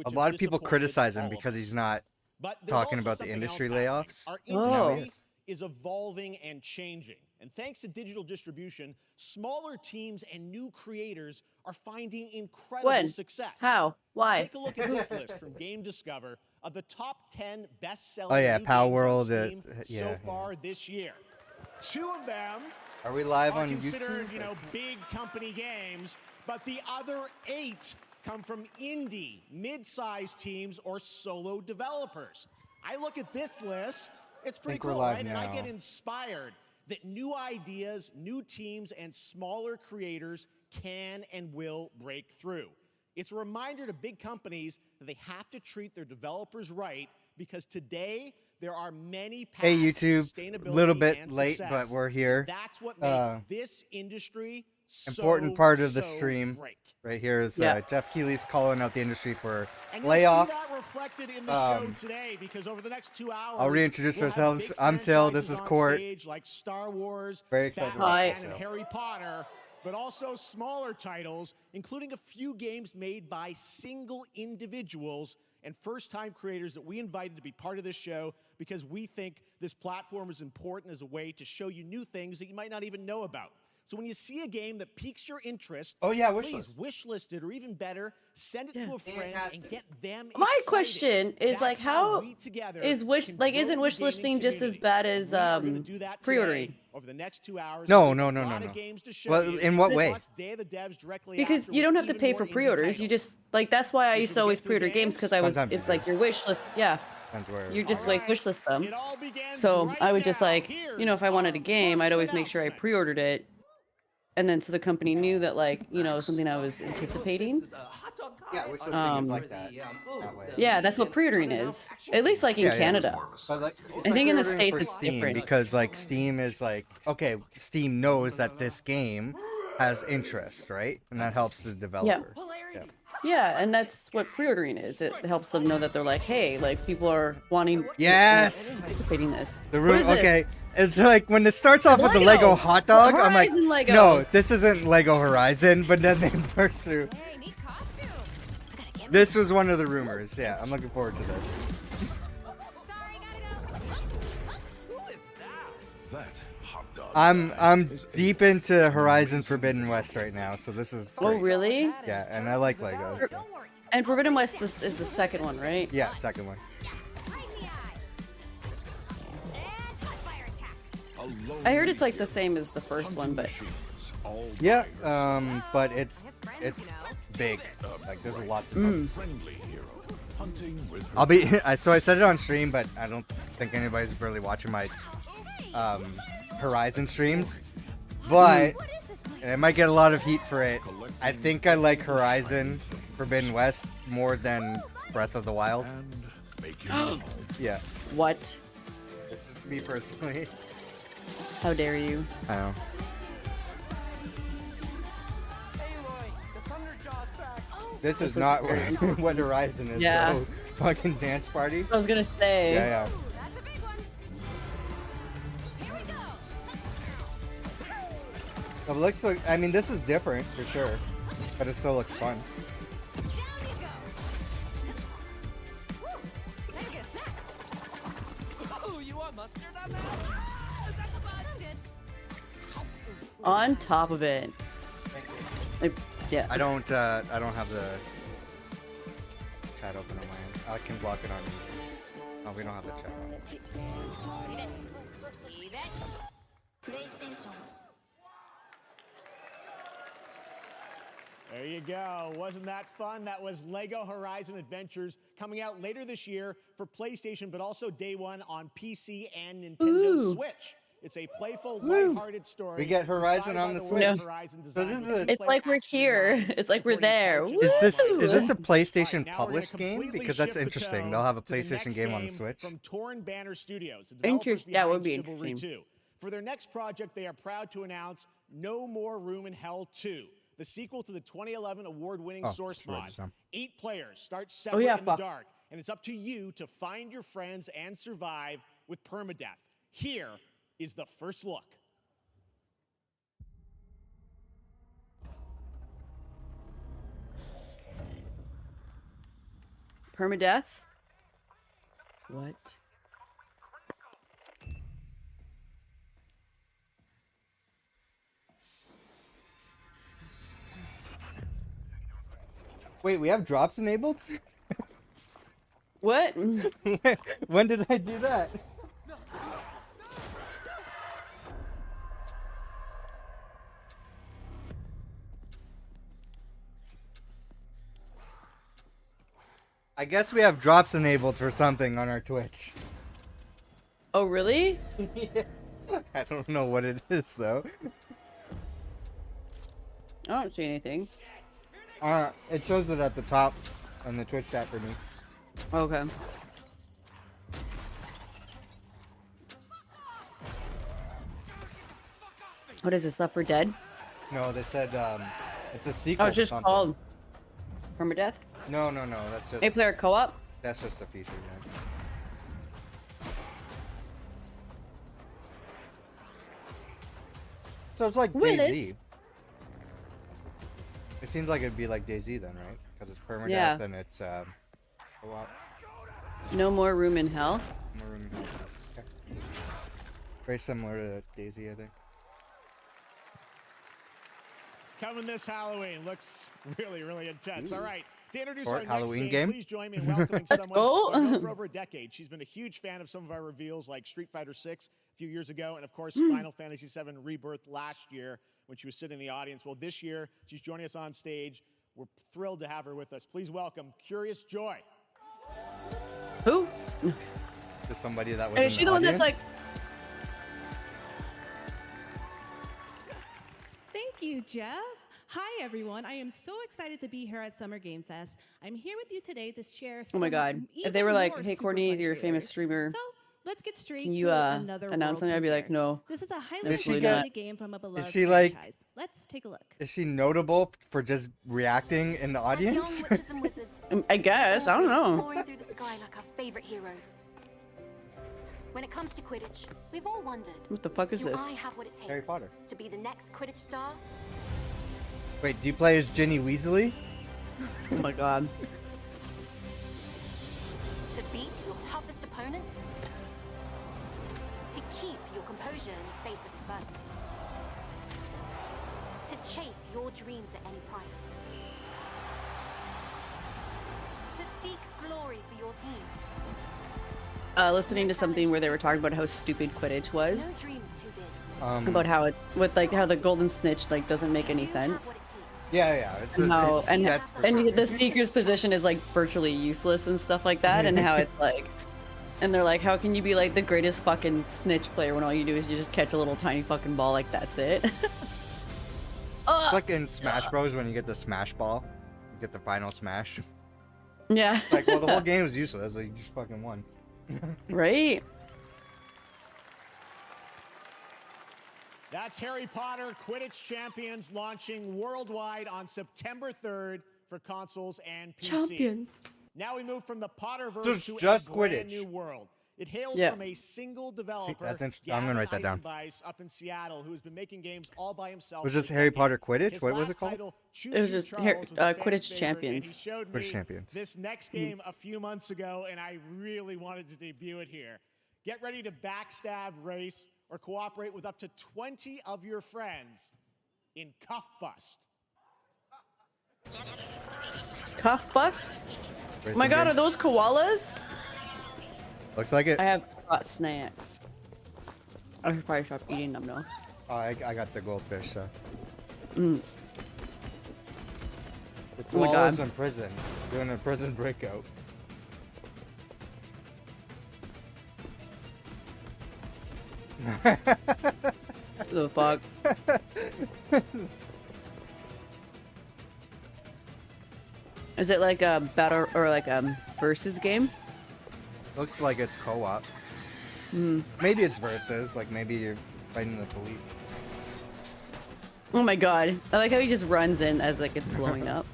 which A have lot of people disappointed criticize him all of because us. he's not But there's talking also about the something industry else happening. layoffs. Our And now he industry is evolving and changing. And thanks to digital distribution, smaller teams and new creators are finding incredible success. How? Why? Take a look at this list from Game Discover of the top 10 best-selling Oh yeah, new Power games World. on Steam Yeah, so far this year. 2 of them Are we live are on considered, YouTube? you know, big company games, but the other 8 come from indie, mid-sized teams or solo developers. I look at this list, it's pretty Think we're cool, live right? And I now. get inspired that new ideas, new teams, and smaller creators can and will break through. It's a reminder to big companies that they have to treat their developers right, because today there are many paths Hey to YouTube, sustainability little bit and late, success. but we're here. That's what makes this industry Important part of the so stream great. right here is Yeah. Jeff Keighley's calling out the industry for And you'll layoffs. see that reflected in the show today, because over the next 2 hours, I'll reintroduce we'll have ourselves. big I'm Till. This franchises is on Court. stage like Star Wars, Very excited Batman, about Hi. this and show. Harry Potter, but also smaller titles, including a few games made by single individuals and first-time creators that we invited to be part of this show, because we think this platform is important as a way to show you new things that you might not even know about. So when you see a game that piques your interest, Oh yeah, please wishlist it, or even better, send it to a friend and get them My excited. question is That's like, how we together is can isn't grow wish the gaming listing just as community. bad as We are gonna do that pre-ordering? today over the next 2 hours. No, We no, have no, a no, lot no. of games to show Well, you, in what way? plus Day of the Devs directly Because after you with don't have to even pay more for indie pre-orders. You titles. just like that's why I So used should to we always get to the pre-order games, games? because I was Sometimes it's you like your wish list. Yeah, Depends where. you just All like right. wish list them. It all begins So right I would just now. like, you know, if I wanted a Here's game, our I'd always first make sure I announcement. pre-ordered it, and then so the company knew that, like, you know, something I was anticipating. Yeah, wish listing is like that. That way. Yeah, that's what pre-ordering is. At least like in Yeah, yeah. Canada. But like, it's I think in the pre-ordering States for it's Steam, different. because like Steam is like, okay, Steam knows that this game has interest, right? And that helps the developer. Yeah. Yeah, and that's what pre-ordering is. It helps them know that they're like, hey, like people are wanting, Yes! anticipating this. The What room, is this? okay. It's like when it starts off with the Lego! Lego hot dog, I'm like, Horizon Lego! no, this isn't Lego Horizon, but then they burst through. Hey, neat costume. I gotta get This was one of the rumors. Yeah, I'm looking forward to this. Sorry, gotta go. That hot dog. I'm deep into Horizon Forbidden West right now, so this is Oh, great. really? Yeah, and I like Legos. So. And Forbidden West is the second one, right? Yeah, second one. Right in the eye. And fire attack. I heard it's like the same as the first one, but Yeah, but it's Friends, you know. big. Like there's a lot to know. Friendly hero. Hunting with I'll be so I said it on stream, but I don't think anybody's really watching my Horizon streams. But What is this place? and I might get a lot of heat for it. I think I like Horizon Forbidden West more than Breath of the Wild. and make him Yeah, what? this is me personally. How dare you? I know. This is not what Horizon is. Yeah. Though. Fucking dance party. I was gonna say. Yeah, yeah. That's a big one. Here we go. It looks like, I mean, this is different for sure, but it still looks fun. Down you go. Woo. Better get a snack. Oh, you want mustard on that? Is that the bud? I'm good. On top of it. Like, yeah. I don't have the chat open on my end. I can block it on. Oh, we don't have the chat on. Leave it. There you go. Wasn't that fun? That was Lego Horizon Adventures, coming out later this year for PlayStation, but also day one on PC and Nintendo Ooh. Switch. It's a playful, lighthearted story. We get Horizon inspired on by the the world Switch. Horizon So this designed is with a- two-player It's like we're action here. online, It's like we're supporting there. couches. Is this Woo! is this a All PlayStation right, now we're gonna published game? completely Because that's shift the interesting. tone They'll have a to the PlayStation next game on the Switch. From Torn Banner Studios, the developers Interesting. That would behind be Chivalry interesting. 2. For their next project, they are proud to announce No More Room in Hell 2, the sequel to the 2011 award-winning Oh, source just write mod. this down. 8 players start separate yeah, in the fuck. dark, and it's up to you to find your friends and survive with permadeath. Here is the first look. permadeath? What? Wait, we have drops enabled? What? When did I do that? I guess we have drops enabled for something on our Twitch. Oh, really? I don't know what it is though. I don't see anything. It shows it at the top on the Twitch chat for me. Okay. What is this? Left 4 Dead? No, they said it's a sequel. Oh, it's to just something. called permadeath. No, that's just 8-player co-op. that's just a feature. Yeah. So it's like Willis. DayZ. It seems like it'd be like DayZ then, right? Because it's permadeath Yeah. and it's co-op. No more room in hell. More room in hell. Okay. Very similar to DayZ, I think. Coming this Halloween. Looks really, really intense. All right. To introduce Or our Halloween next game. please join me in welcoming someone go. who I've known for over a decade. She's been a huge fan of some of our reveals like Street Fighter 6 a few years ago, and of course Final Fantasy 7 Rebirth last year when she was sitting in the audience. Well, this year she's joining us on stage. We're thrilled to have her with us. Please welcome Curious Joy. Who? To somebody that was. Is she the one that's like? Thank you, Jeff. Hi, everyone. I am so excited to be here at Summer Game Fest. I'm here with you today to share Oh some my God! If they even were like, more "Hey, super Courtney, fun you're a famous trailers." streamer. So let's get straight Can you to another announce World something?" I'd be like, premiere. "No." This is a highly Is she anticipated game from a beloved she like- franchise. Let's take a look. Is she notable for just reacting in the As audience? young witches and wizards, I guess. I don't all know. soaring through the sky like our favorite heroes. When it comes to Quidditch, we've all wondered, What the fuck is do this? I have what it takes Harry Potter. to be the next Quidditch star? Wait, do you play as Ginny Weasley? Oh my God! To beat your toughest opponents? To keep your composure in the face of adversity? To chase your dreams at any price? To seek glory for your team? Listening to something where they were talking about how stupid Quidditch was, No dream is too big. about how it with like how the golden snitch like doesn't make any You have sense. what it takes. Yeah. It's And how it's, and that's for and sure. the seeker's position is like virtually useless and stuff like that, and how it's like, and they're like, how can you be like the greatest fucking snitch player when all you do is you just catch a little tiny fucking ball, like that's it. It's like in Smash Bros when you get the Smash Ball, you get the final Smash. Yeah. Like, well, the whole game is useless. Like, you just fucking won. Right. That's Harry Potter Quidditch Champions launching worldwide on September 3rd for consoles and PC. Champions. Now we move from the Potterverse So it's to just a brand Quidditch. new world. It hails Yeah. from a single developer, that's interesting. I'm gonna write that down. Eisenbeiss, up in Seattle, who has been making games all by himself. Was for this Harry decades. Potter Quidditch? His What was last it called? title, Choo It was Choo just Charles, Harry- was a fan Quidditch favorite, and Champions. he showed Quidditch me Champions. this next game a few months ago, and I really wanted to debut it here. Get ready to backstab, race, or cooperate with up to 20 of your friends in Cuff Bust. Cuff bust. Racing Oh my God, game? are those koalas? Looks like it. I have got snacks. I should probably stop eating them though. Oh, I got the goldfish, so. Mm. The Oh my koala's God. in prison, doing a prison breakout. The fuck? Is it like a battle or like a versus game? Looks like it's co-op. Maybe it's versus, like maybe you're fighting the police. Oh my God! I like how he just runs in as like it's blowing up.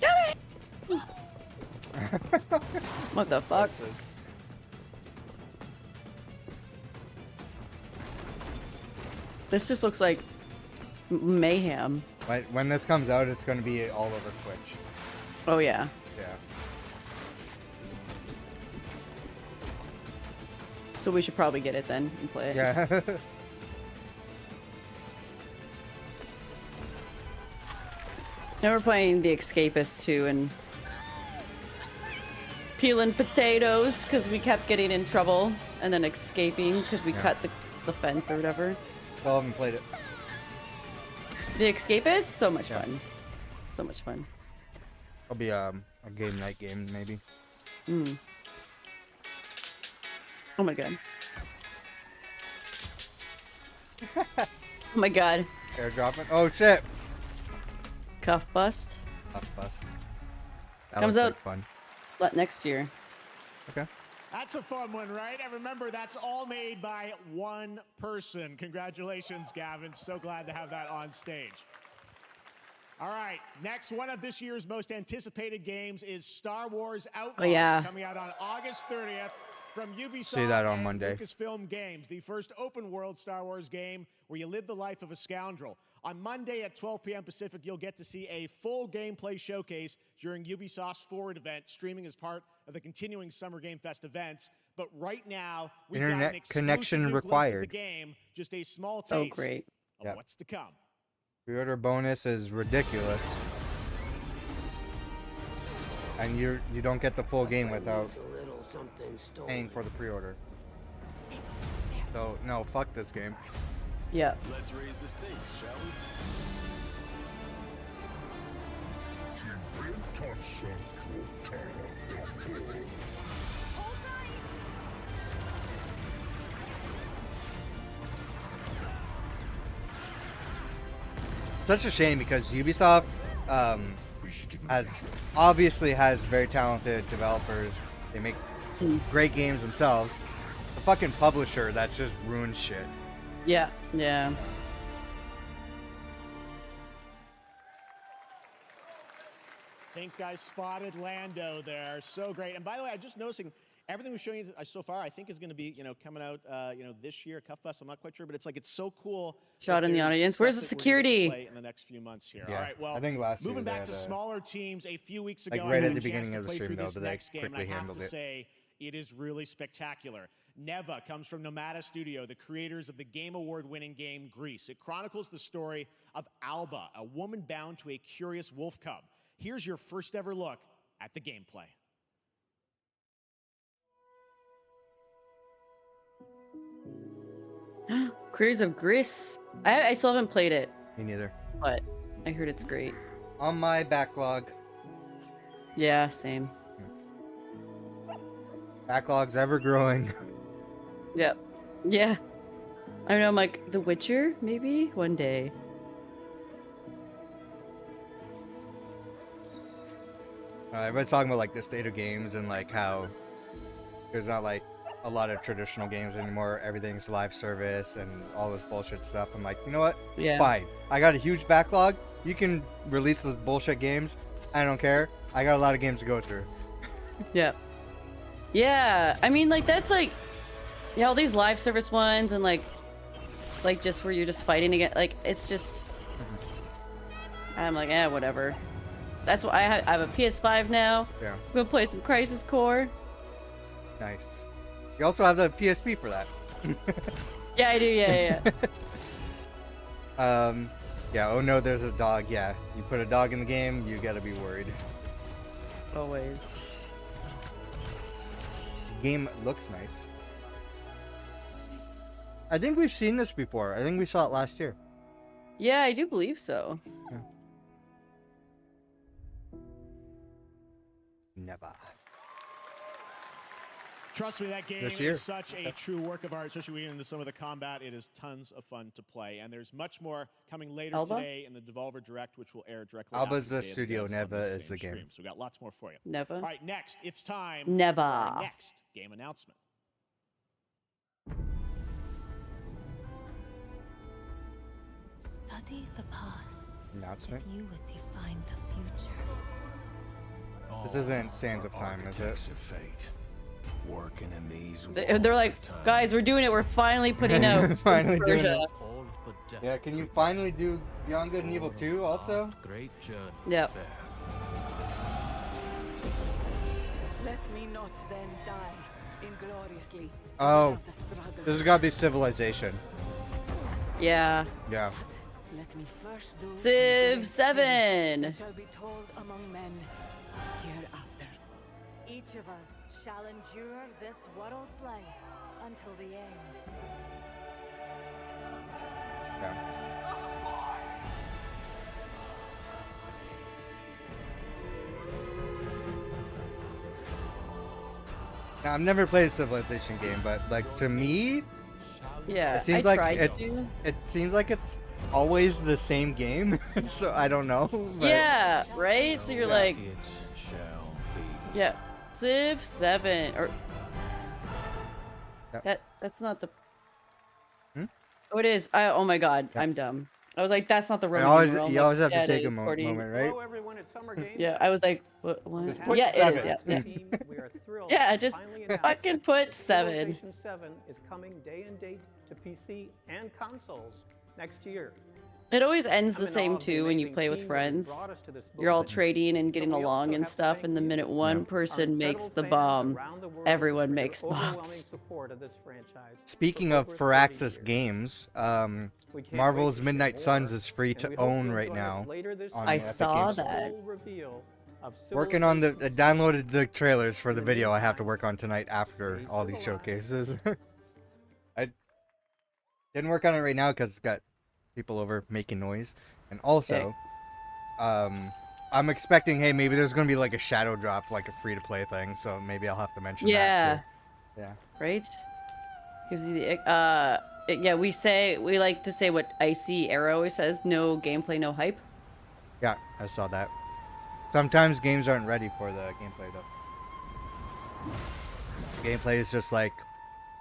Damn it! What the fuck? Versus. This just looks like mayhem. When this comes out, it's going to be all over Twitch. Oh yeah. Yeah. So we should probably get it then and play it. Yeah. Now we're playing The Escapist too and peeling potatoes because we kept getting in trouble and then escaping because we cut the fence or whatever. Still haven't played it. The Escapist? So much fun. So much fun. It'll be a game night game maybe. Mm. Oh my god. Oh my god. Airdropping. Oh shit. Cuff bust. Tough bust. That Comes looks out- like fun. Next year. Okay. That's a fun one, right? And remember, that's all made by one person. Congratulations, Gavin. So glad to have that on stage. All right, next one of this year's most anticipated games is Star Wars Outlaws, yeah. coming out on August 30th from Ubisoft See that on and Monday. Lucasfilm Games, the first open-world Star Wars game where you live the life of a scoundrel. On Monday at 12 p.m. Pacific, you'll get to see a full gameplay showcase during Ubisoft's Forward event, streaming as part of the continuing Summer Game Fest events. But right now, we've got Internet an exclusive connection new glimpse of required. the game, just a small taste Oh great. of Yeah. what's to come. Pre-order bonus is ridiculous. And you don't get the full game without paying for the pre-order. So no, fuck this game. Yeah. Let's raise the stakes, shall we? Such a shame because Ubisoft has very talented developers. They make great games themselves. The fucking publisher that's just ruins shit. Yeah. Yeah. Think I spotted Lando there. So great. And by the way, I'm just noticing everything we're showing you so far, I think is going to be, coming out, this year. Cuff Bus, I'm not quite sure, but it's like, it's so cool. Shot that in the there's audience. stuff Where's the that we're gonna security? play in the next few months here. Yeah. All right, well, I think last year moving they back had to a- smaller teams a few weeks ago, Like I right had at a the chance beginning to of the play stream, through though, this but they next game, and I quickly have handled to it. say, it is really spectacular. Neva comes from Nomada Studio, the creators of the Game Award-winning game Grease. It chronicles the story of Alba, a woman bound to a curious wolf cub. Here's your first ever look at the gameplay. Creators of Gris. I still haven't played it, Me neither. but I heard it's great. On my backlog. Yeah, same. Backlog's ever growing. Yep. Yeah. I don't know, I'm like, The Witcher, maybe? One day. Everybody's talking about like the state of games and like how there's not like a lot of traditional games anymore. Everything's live service and all this bullshit stuff. I'm like, you know what? Yeah. Fine. I got a huge backlog. You can release those bullshit games. I don't care. I got a lot of games to go through. Yep. Yeah, I mean, like, that's like, yeah, all these live service ones and like just where you're just fighting again. Like, it's just, I'm like, whatever. That's why I have a PS5 now. Yeah. I'm gonna play some Crisis Core. Nice. You also have the PSP for that. Yeah, I do. Yeah. Yeah, oh no, there's a dog. Yeah, you put a dog in the game, you gotta be worried. Always. The game looks nice. I think we've seen this before. I think we saw it last year. Yeah, I do believe so. Never. Trust me, that game This year. is such a true work of art, especially when we get into some of the combat. It is tons of fun to play. And there's much more coming later Alba? today in the Devolver Direct, which will air directly Alba's after the Day of studio, Dead on Neva this is same the game. stream. So we got lots more for you. Never. All right, next, it's time Never. for our next game announcement. Study the past Announcement. if you would define the future. This isn't Sands of Time, is it? Architects of fate. Working in these They're walls like, of time. guys, we're doing it. We're finally putting out. Finally doing Persia. this. Yeah, can you finally do Beyond Good and Evil 2 also? Great journey. Yep. me not then die ingloriously. Oh, without a struggle. this has got to be Civilization. Yeah. Yeah. Let me first do Civ some great 7. things that shall be told among men hereafter. Each of us shall endure this world's life until the end. Yeah. Now, I've never played a Civilization game, but like to me, Yeah. it seems I like tried it's to. it seems like it's always the same game. So I don't know. But Yeah, right? So you're like, It shall be. yeah, Civ 7 or Yep. that's not the. Hmm? Oh, it is. Oh my God, I'm dumb. I was like, that's not the You Roman always, numeral. you I'm always like, have yeah, to it take a is, 40. moment, right? Hello, everyone at Summer Games. Yeah, I was like, what? Just put Yeah, it 7. is. Yeah, yeah. Team, we are thrilled Yeah, to just finally announce fucking put that 7. Civilization 7 is coming day and date to PC and consoles next year. It always ends I'm the in awe same of the too when you amazing play with team that has friends. brought us to this You're all moment. trading and getting But we along also and have to stuff, thank and the you, minute one Yeah. person our makes incredible the fans bomb, around the world everyone for your makes overwhelming bombs. support of this franchise Speaking for of over 30 Firaxis years. Games, We can't wait Marvel's to share Midnight more, Suns is free and to we hope own you'll right join us now later this on I year Epic saw Games. that. full reveal of Working on the Civilization downloaded the trailers for the In the video I have to meantime, work on tonight after stay all these civilized. showcases. I didn't work on it right now because it's got people over making noise, and also, I'm expecting, hey, maybe there's gonna be like a shadow drop, like a free to play thing, so maybe I'll have to mention Yeah, that too. Yeah. right? Gives you the yeah. We like to say what Icy Arrow always says: no gameplay, no hype. Yeah, I saw that. Sometimes games aren't ready for the gameplay though. Gameplay is just like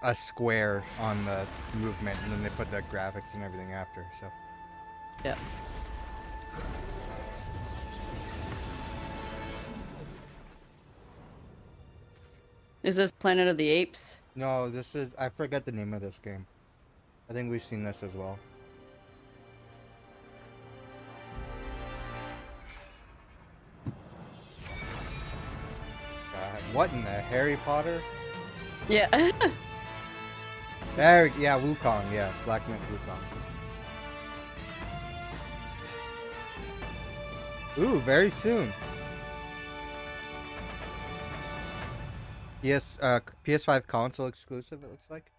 a square on the movement, and then they put the graphics and everything after. So Yeah. Is this Planet of the Apes? no, this is, I forget the name of this game. I think we've seen this as well. What in the Harry Potter? Yeah. There, yeah, Wukong, yeah, Black Myth Wukong. Ooh, very soon. PS5 console exclusive, it looks like.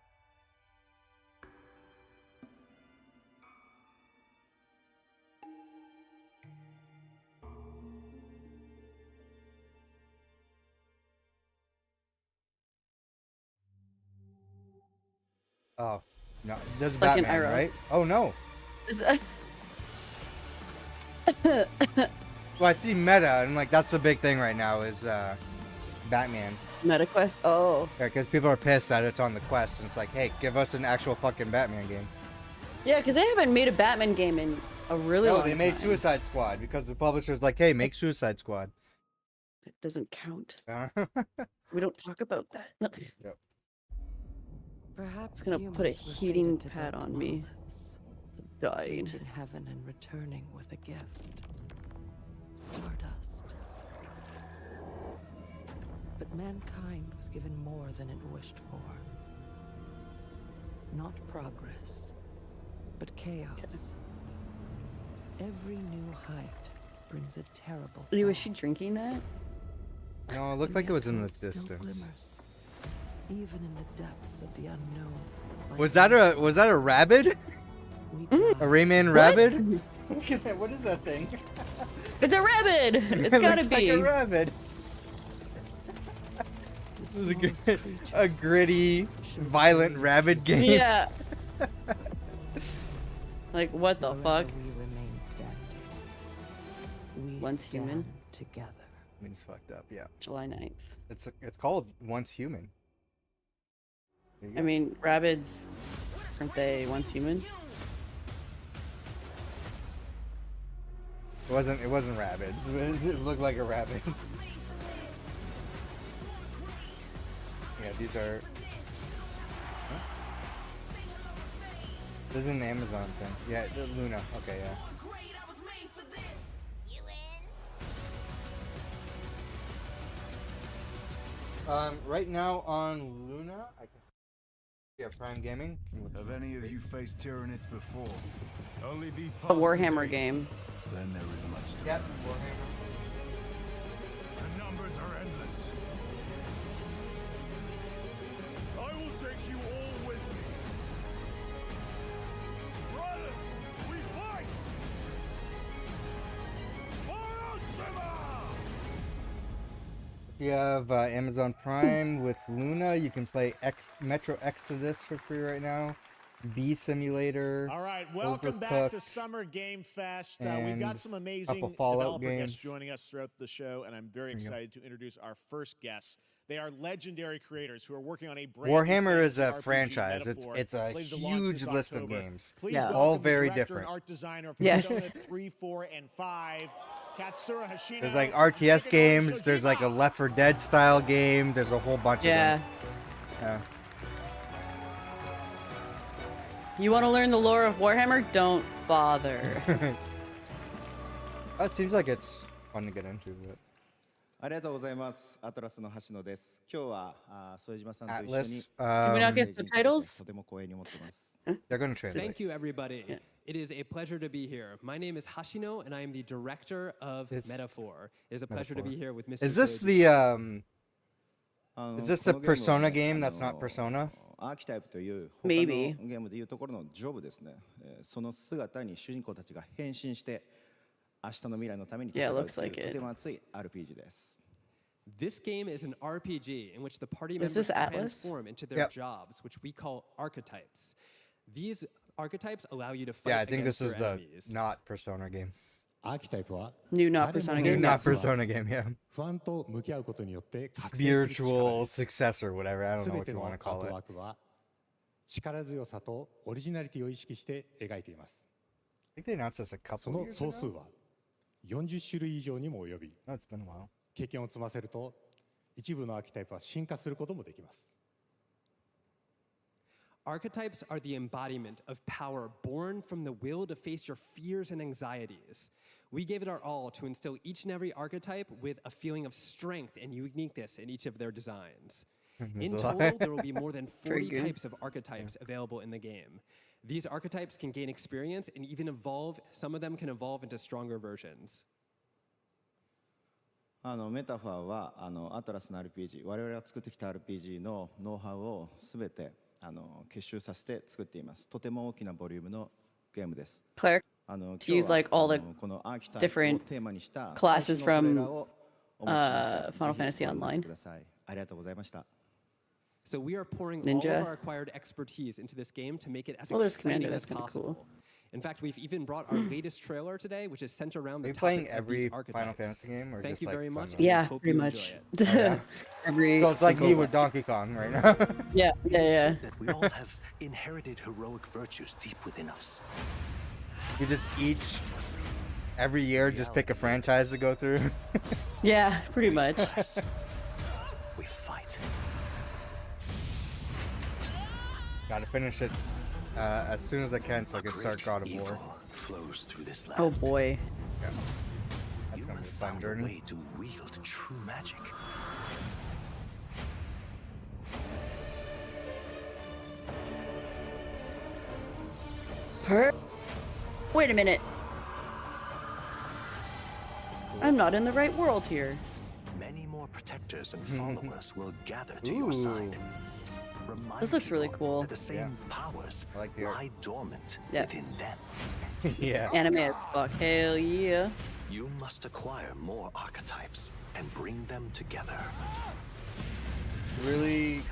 Oh, no, this is Like an Batman, arrow. right? Oh no. Is- Well, I see meta, and like that's the big thing right now is Batman. MetaQuest. Oh. Yeah, because people are pissed that it's on the Quest, and it's like, hey, give us an actual fucking Batman game. Yeah, because they haven't made a Batman game in a really No, long they made time. Suicide Squad because the publisher's like, hey, make Suicide Squad. It doesn't count. Yeah. We don't talk about that. Yep. Perhaps It's gonna put a humans were heating fated to pad build on me. monoliths, Dying. reaching heaven and returning with a gift. Stardust. But mankind was given more than it wished for. Not progress, but chaos. Every new height brings a terrible Was fall. she drinking that? No, it looked And like it yet was in the hope still distance. glimmers, even in the depths of the unknown. like Was that a rabbit? we Mm. A dive Rayman rabbit? Look at that. What is that thing? It's a rabbit! It's It gotta looks be. like a rabbit. the This is smallest a creatures gritty, show violent courage rabbit game. Yeah. Like, what the wherever fuck? we remain standing. We Once human. stand together. It's fucked up. Yeah. July 9th. It's called Once Human. There you I go. mean, rabbits, aren't they once human? It wasn't rabbits. It looked like a rabbit. Yeah, these are. Huh? This is an Amazon thing. Yeah, Luna. Okay, yeah. Right now on Luna, I can. Yeah, Prime Gaming. Have any of you faced Tyranids before? Only these A past 2 Warhammer days? game. Then there is much to Yep, learn. Warhammer. The numbers are endless. I will take you all with me. Brothers, we fight! For Oshima! If you have Amazon Prime with Luna, you can play Metro Exodus for free right now. Bee Simulator. All right, welcome back to Overcooked, Summer Game Fest. We've got and some amazing couple Fallout developer guests games. joining us throughout the show, and I'm very you go. excited to introduce our first guests. They are legendary creators who are working on a brand Warhammer new is a RPG franchise. Metaphor, It's a slated to launch huge this list of October. games. Please Yeah. welcome All the very director different. And art designer of Yes. Persona 3, 4, and 5, Katsura Hashino. There's like RTS Shigenori games. There's like a Shojima. Left 4 Dead style game. There's a whole bunch Yeah. of them. You want to learn the lore of Warhammer? Don't bother. It seems like it's fun to get into. But ありがとうございます。アトラスの橋野です。今日は副島さんと一緒に Atlas, Did we not get ステージに立てて subtitles? とても光栄に思っています。 they're going to translate. Thank you, everybody. It is a pleasure to be here. My name is Hashino, and I am the director of It's Metaphor. It is a pleasure to Metaphor. be here with Mr. Is this Koji. the あの Is this こ the のゲームは Persona ね game that's not Persona? アーキタイプという他の Maybe. ゲームでいうところのジョブですね。その姿に主人公たちが変身して明日の未来のために戦 Yeah, う looks という like と it. ても熱い RPG です。 This game is an RPG in which the party Is members this Atlas? transform into their Yep. jobs, which we call archetypes. These archetypes allow you to fight Yeah, I think this against is your the enemies. not Persona game. アーキタイプは New not Persona New game. not Persona game, yeah. 不安と向き合うことによって覚醒する力 Spiritual です successor, whatever. I don't know 全 what て you の want ア to ー call ト it. ワークは力強さとオリジナリティを意識して描いています。 I think they announced this a そ couple の years 総 ago. 数は40種類以上にも及び No, it's been a while. 経験を積ませると一部のアーキタイプは進化することもできます。 Archetypes are the embodiment of power born from the will to face your fears and anxieties. We gave it our all to instill each and every archetype with a feeling of strength and uniqueness in each of their designs. In That's a lot. total, there will be more than Very 40 good. types of archetypes available in the game. These archetypes can gain experience and even evolve. Some of them can evolve into stronger versions. メタファーはアトラスの RPG、我々が作ってきた RPG のノウハウをすべて結集させて作っています。とても大きなボリュームのゲームです。 Claire, 今 to 日 use は like all the このアーキタイプを different テーマにした classes 最新のトレー from ラーをお持ちしました。 Final ぜひ Fantasy ご覧になって Online. ください。ありがとうございました。 So we are pouring all Ninja. of our acquired expertise into this game to make it as Well, there's exciting Commander, as that's kinda possible. cool. In fact, we've even brought our latest trailer today, which is centered around Are the you playing topic of these every archetypes. Final Fantasy game, or Thank just you like very some much. of and them? we Yeah, hope pretty you much. enjoy it. Every So it's like me single with one. Donkey Kong right now. Yeah, yeah, yeah. That we all have inherited heroic virtues deep within us. You just each every year just pick a franchise to go through. Yeah, pretty much. We fight. Gotta finish it as soon as I can so I A can start great God of evil War. flows through this land. Oh boy. Yeah. That's You gonna be have a fun found a journey. way to wield true magic. Wait a minute. I'm not in the right world here. Many more protectors and followers will gather to your side. Remind This looks really people cool. that the same powers I like the art. lie dormant Yeah. within them. Yeah. Anime as fuck. Hell yeah. You must acquire more archetypes and bring them together. Really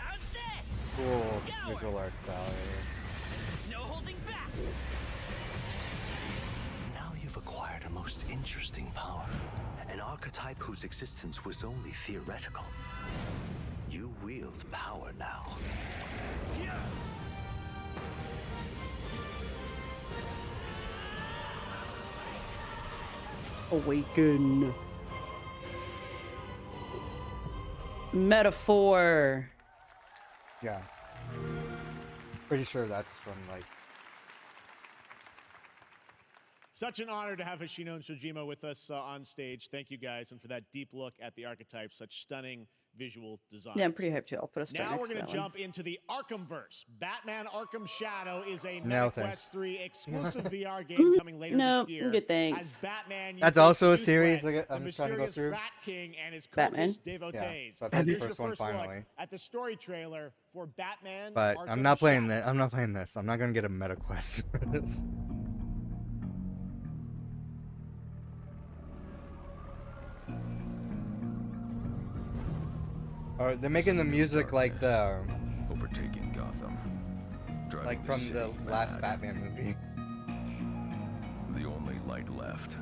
cool visual art style. Now you've acquired a most interesting power, an archetype whose existence was only theoretical. You wield power now. Awaken. Metaphor. Yeah. Pretty sure that's from like Such an honor to have Hoshino and Shojima with us on stage. Thank you guys, and for that deep look at the archetypes, such stunning visual design. Yeah, I'm pretty hyped too. I'll put a star Now next we're to going that to one. jump into the Arkhamverse. Batman Arkham Shadow is a No, MetaQuest thanks. 3 exclusive VR game coming later No, this year. good thanks. As Batman, you That's face also a new series threat, I'm the trying to go mysterious through. Rat King and his Batman? cultist devotees. so I played the Here's first your one look finally. at the story trailer for Batman. But Arkham I'm not playing Shadow. that. I'm not playing this. I'm not gonna get a meta quest for this. Or they're making the music like the overtaking Gotham, like from the last Batman movie. The only light left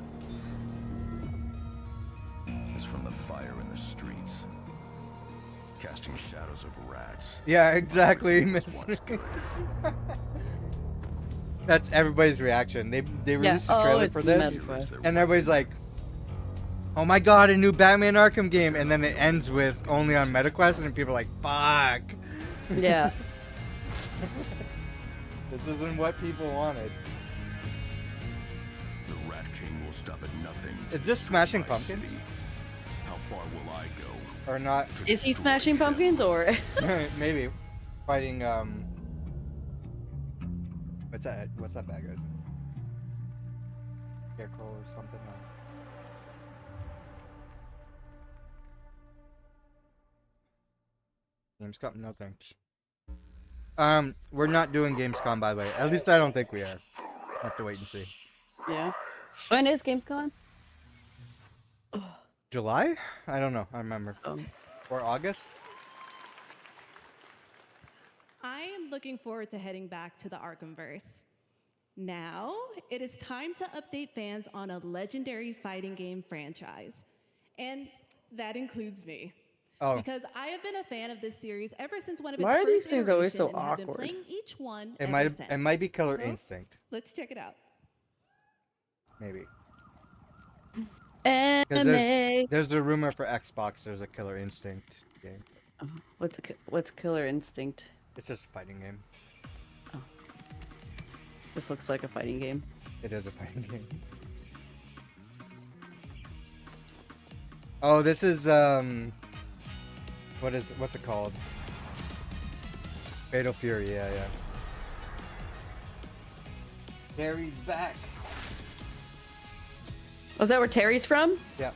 is from the fire in the streets, casting shadows of rats. Yeah, exactly. Miss me. That's everybody's reaction. They released a trailer for this, and everybody's like, "Oh my god, a new Batman Arkham game!" And then it ends with only on MetaQuest, and people are like, "Fuck." Yeah. This isn't what people wanted. The Rat King will stop at nothing. Is this Smashing Pumpkins? How far will I go? Or not? Is he smashing pumpkins or? Maybe fighting What's that bad guy's name? Scarecrow or something. Gamescom, no thanks. We're not doing Gamescom, by the way. At least I don't think we are. We'll have to wait and see. Yeah. When is Gamescom? July? I don't know. I remember. Or August? I am looking forward to heading back to the Arkhamverse. Now, it is time to update fans on a legendary fighting game franchise. And that includes me. Oh. Because I have been a fan of this series ever since one of its Why are first these things always so iteration and have been awkward? playing each one It ever might since. it might be Killer So, Instinct. Let's check it out. Maybe. Anime. 'Cause there's a rumor for Xbox. There's a Killer Instinct game. What's Killer Instinct? It's just a fighting game. This looks like a fighting game. It is a fighting game. Oh, this is what's it called? Fatal Fury. Yeah. Terry's back. Was that where Terry's from? Yeah.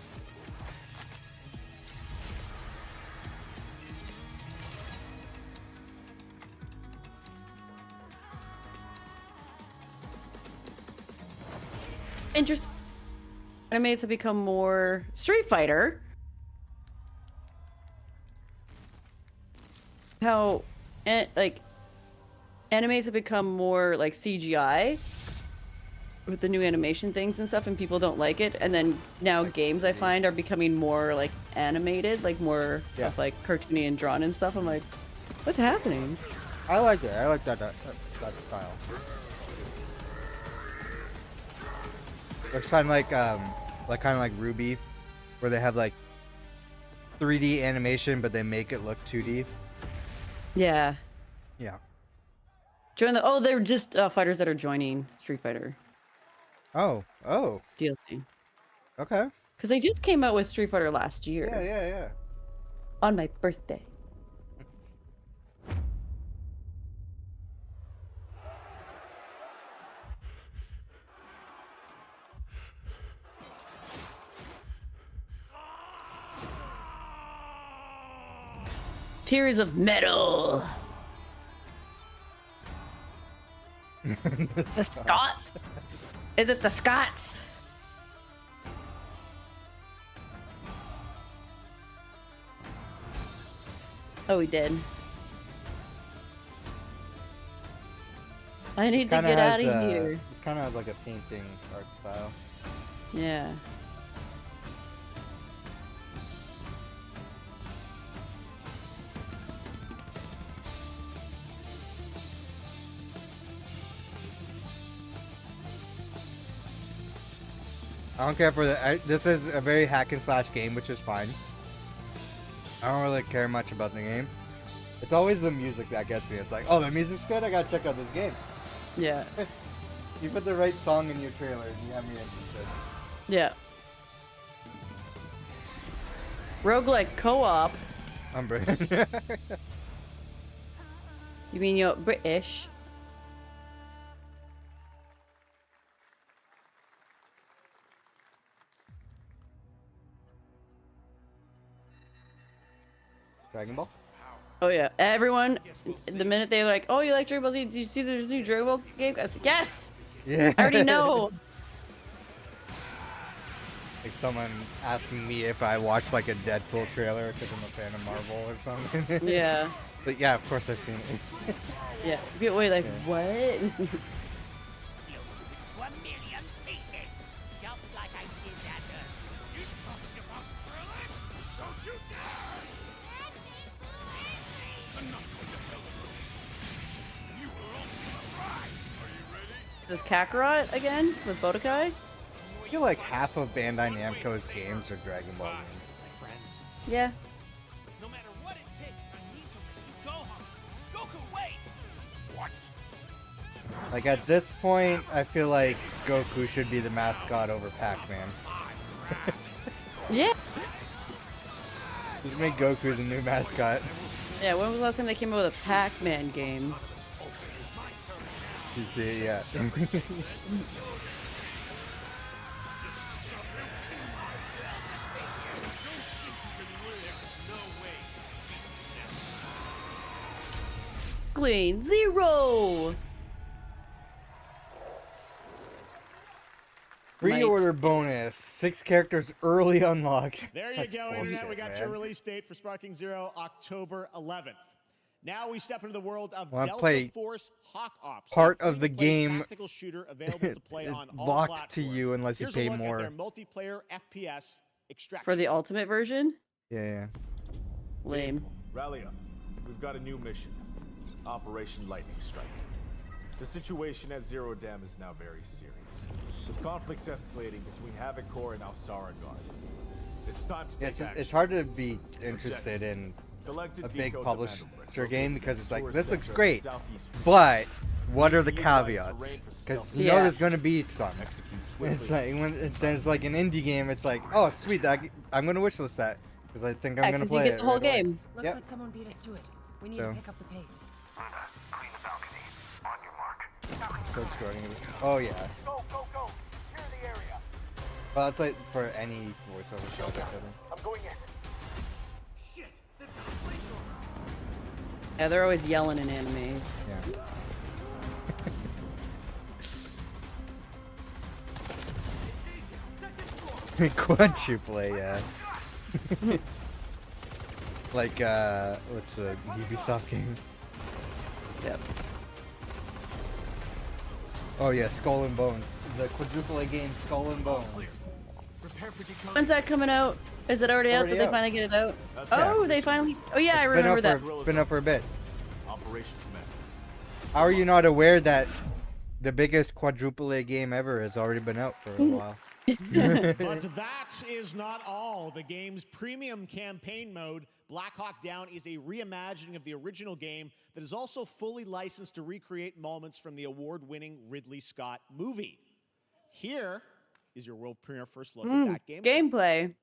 Interesting. Animes have become more Street Fighter. How, like, animes have become more like CGI with the new animation things and stuff, and people don't like it. And then now games I find are becoming more like animated, like more of like cartoony and drawn and stuff. I'm like, what's happening? I like it. I like that style. Looks kind of like Ruby, where they have like 3D animation, but they make it look 2D. Yeah. Yeah. Join the. Oh, they're just fighters that are joining Street Fighter. Oh. DLC. Okay. Because they just came out with Street Fighter last year. Yeah. On my birthday. Tears of Metal. The Scots? Is it the Scots? Oh, we did. I need to get out of here. This kind of has like a painting art style. Yeah. I don't care for the. This is a very hack and slash game, which is fine. I don't really care much about the game. It's always the music that gets me. It's like, oh, the music's good. I gotta check out this game. Yeah. You put the right song in your trailer and you have me interested. Yeah. Roguelike co-op. I'm British. You mean you're British? Dragon Ball? Oh yeah, everyone. The minute they're like, "Oh, you like Dragon Ball Z? Did you see there's a new Dragon Ball game?" I said, "Yes." Yeah. I already know. Like someone asking me if I watched like a Deadpool trailer because I'm a fan of Marvel or something. Yeah. But yeah, of course I've seen it. Yeah. People were like, "What?" Is this Kakarot again with Budokai? I feel like half of Bandai Namco's games are Dragon Ball games. Yeah. No matter what it takes, I need to rescue Gohan. Goku, wait! What? Like at this point, I feel like Goku should be the mascot over Pac-Man. Yeah. Just make Goku the new mascot. Yeah. When was the last time they came out with a Pac-Man game? You see, yeah. Clean Zero. Pre-order bonus. 6 characters early unlock. There you That's go, bullshit, Internet. We got man. your release date for Sparking Zero, October 11th. Now we step into the world of Wanna Delta play Force Hawk Ops. part a of the free-to-play game tactical shooter available to play on all locked to platforms. you unless you Here's pay a look more. At their multiplayer FPS extraction. For the ultimate version? Yeah. Lame. Rally up. We've got a new mission. Operation Lightning Strike. The situation at Zero Dam is now very serious, with conflicts escalating between Havoc Corps and Alsara Guard. It's time to Yeah, take it's, just, action. it's hard to be interested in Collected a big Decode publisher Commander game because it's like, this looks sector of great, southeast but what are the Utilize caveats? terrain for Because stealth. you know Yeah. there's going to be some. Execute It's swiftly. like, when there's like an indie game, it's like, oh, sweet, I'm going to wishlist that because I think I'm Yeah, going to 'cause you play get it. the whole right away. game. Looks Yep. like someone beat us to it. We need So. to pick up the pace. Code scoring. Oh, yeah. Go, go, go! Clear the area. Well, it's like for any voiceover project, I think. I'm going in. Shit! They've got a flamethrower. Yeah, they're always yelling in animes. Yeah. Quadruple, yeah. Like, what's the Ubisoft game? Yep. Oh yeah, Skull and Bones. The quadruple A game, Skull and Bones. When's that coming out? Is it already out? Already Did they out. finally get it out? That's Oh, it. they finally. Oh yeah, I It's been remember out that. for, it's been out for a bit. Operation commences. How are you not aware that the biggest quadruple A game ever has already been out for a while? But that is not all. The game's premium campaign mode, Black Hawk Down, is a reimagining of the original game that is also fully licensed to recreate moments from the award-winning Ridley Scott movie. Here is your world premiere first look at that game. Gameplay.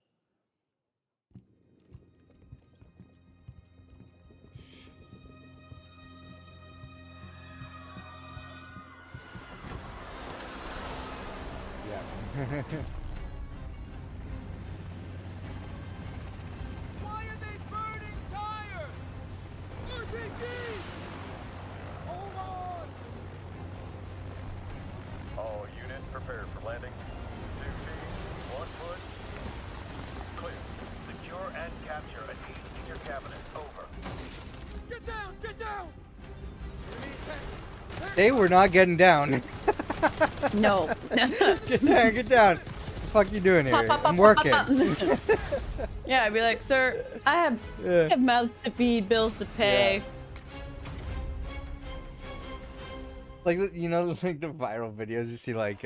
Yeah. Why are they burning tires? RPG! Hold on! All units prepared for landing. 2 teams, 1 foot. Clear. Secure and capture a key in your cabinet. Over. Get down! Get down! Enemy attack! They were not getting down. No. Get down, get down. What the fuck you doing here? Pop, pop, I'm pop, pop, working. pop. Yeah, I'd be like, sir, I have mouths to feed, bills to pay. Like, you know, like the viral videos you see, like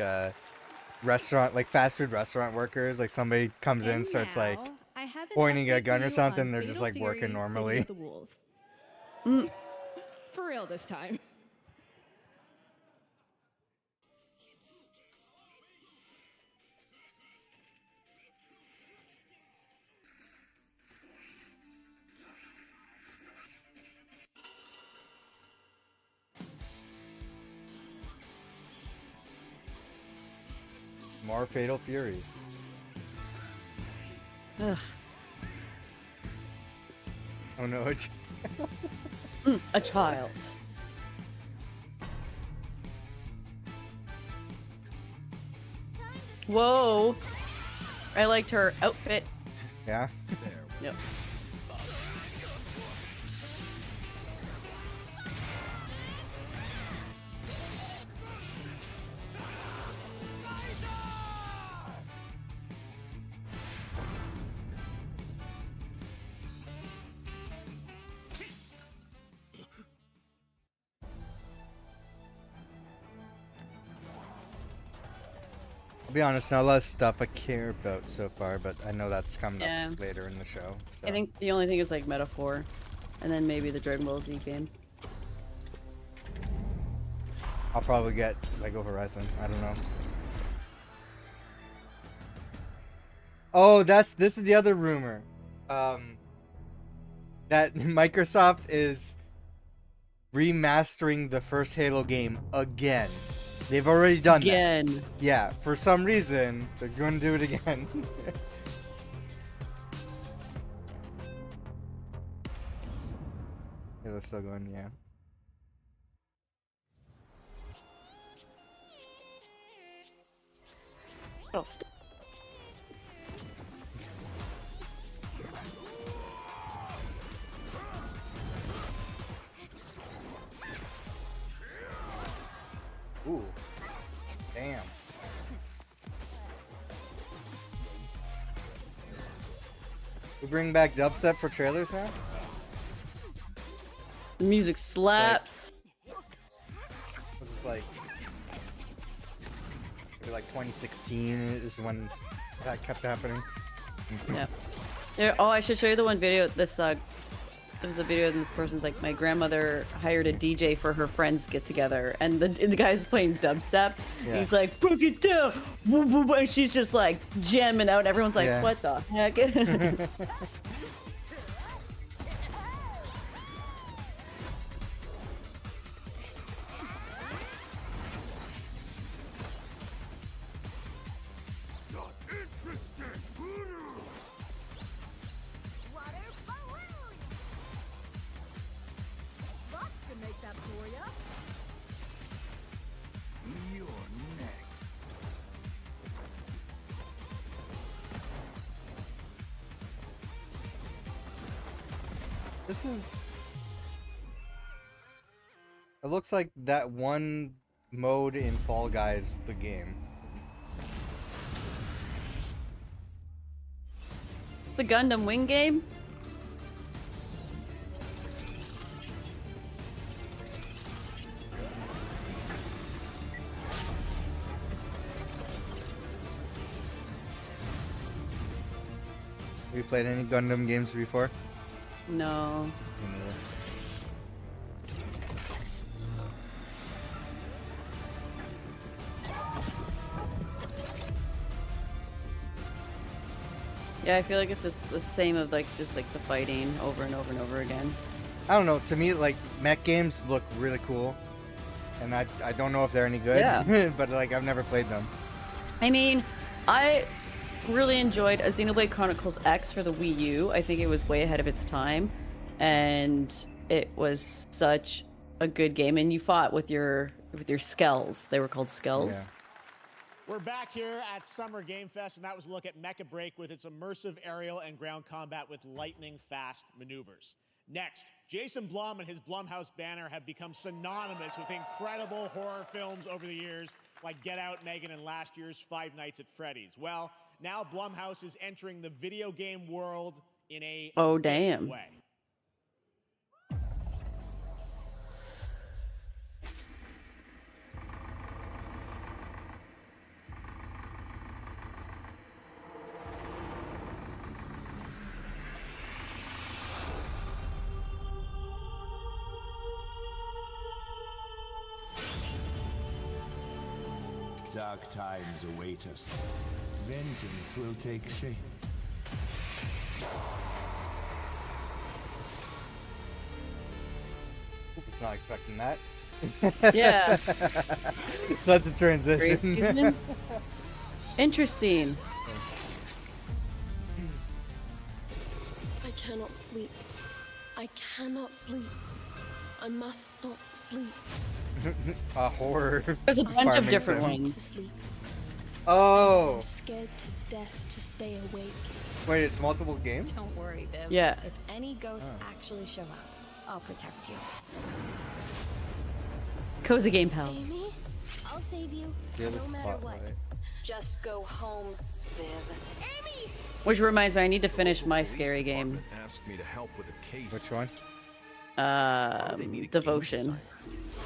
restaurant, like fast food restaurant workers, like somebody comes in, starts like I have an pointing a update gun for or you something, on they're Fatal just like Fury: working City normally. of the Wolves. For real this time. More Fatal Fury. Ugh. Oh no. A child. Whoa. I liked her outfit. Yeah. Yep. I'll be honest, not a lot of stuff I care about so far, but I know that's coming Yeah. up later in the show. So. I think the only thing is like Metaphor, and then maybe the Dragon Ball Z game. I'll probably get Lego Horizon. I don't know. Oh, this is the other rumor. That Microsoft is remastering the first Halo game again. They've already done that. Again. Yeah, for some reason, they're going to do it again. Halo's still going, yeah. Oh, Ooh. Damn. We bring back dubstep for trailers now? The music slaps. This is like... maybe like 2016 is when that kept happening. Yeah. There. Oh, I should show you the one video. This there was a video, and the person's like, my grandmother hired a DJ for her friends get together, and the guy's playing dubstep. Yeah. He's like, break it down, woo, woo, woo, and she's just like jamming out. Everyone's like, Yeah. what the heck? This is... it looks like that one mode in Fall Guys, the game. The Gundam Wing game. Have you played any Gundam games before? No. Me neither. Yeah, I feel like it's just the same of like just like the fighting over and over and over again. I don't know. To me, like, mech games look really cool, and I don't know if they're any good. Yeah. But like, I've never played them. I mean, I really enjoyed a Xenoblade Chronicles X for the Wii U. I think it was way ahead of its time, and it was such a good game. And you fought with your skells. They were called skells. Yeah. We're back here at Summer Game Fest, and that was a look at Mecha Break with its immersive aerial and ground combat with lightning-fast maneuvers. Next, Jason Blum and his Blumhouse banner have become synonymous with incredible horror films over the years, like Get Out, Megan, and last year's Five Nights at Freddy's. Well, now Blumhouse is entering the video game world in a Oh, damn. way. Dark times await us. Vengeance will take shape. Was not expecting that. Yeah. That's a transition. Grave season? Interesting. I cannot sleep. I cannot sleep. I must not sleep. A horror. There's a bunch of farming different sim. ones. To sleep. Oh. I'm scared to death to stay awake. Wait, it's multiple games? Don't worry, Viv. Yeah. If any ghosts Oh. actually show up, I'll protect you. Cozy Game Pals. Amy, I'll save you. Feel the no matter what. spotlight. Just go home, Viv. Amy! Which reminds me, I need to finish my scary game. Asked me to help with a case. Which one? Devotion.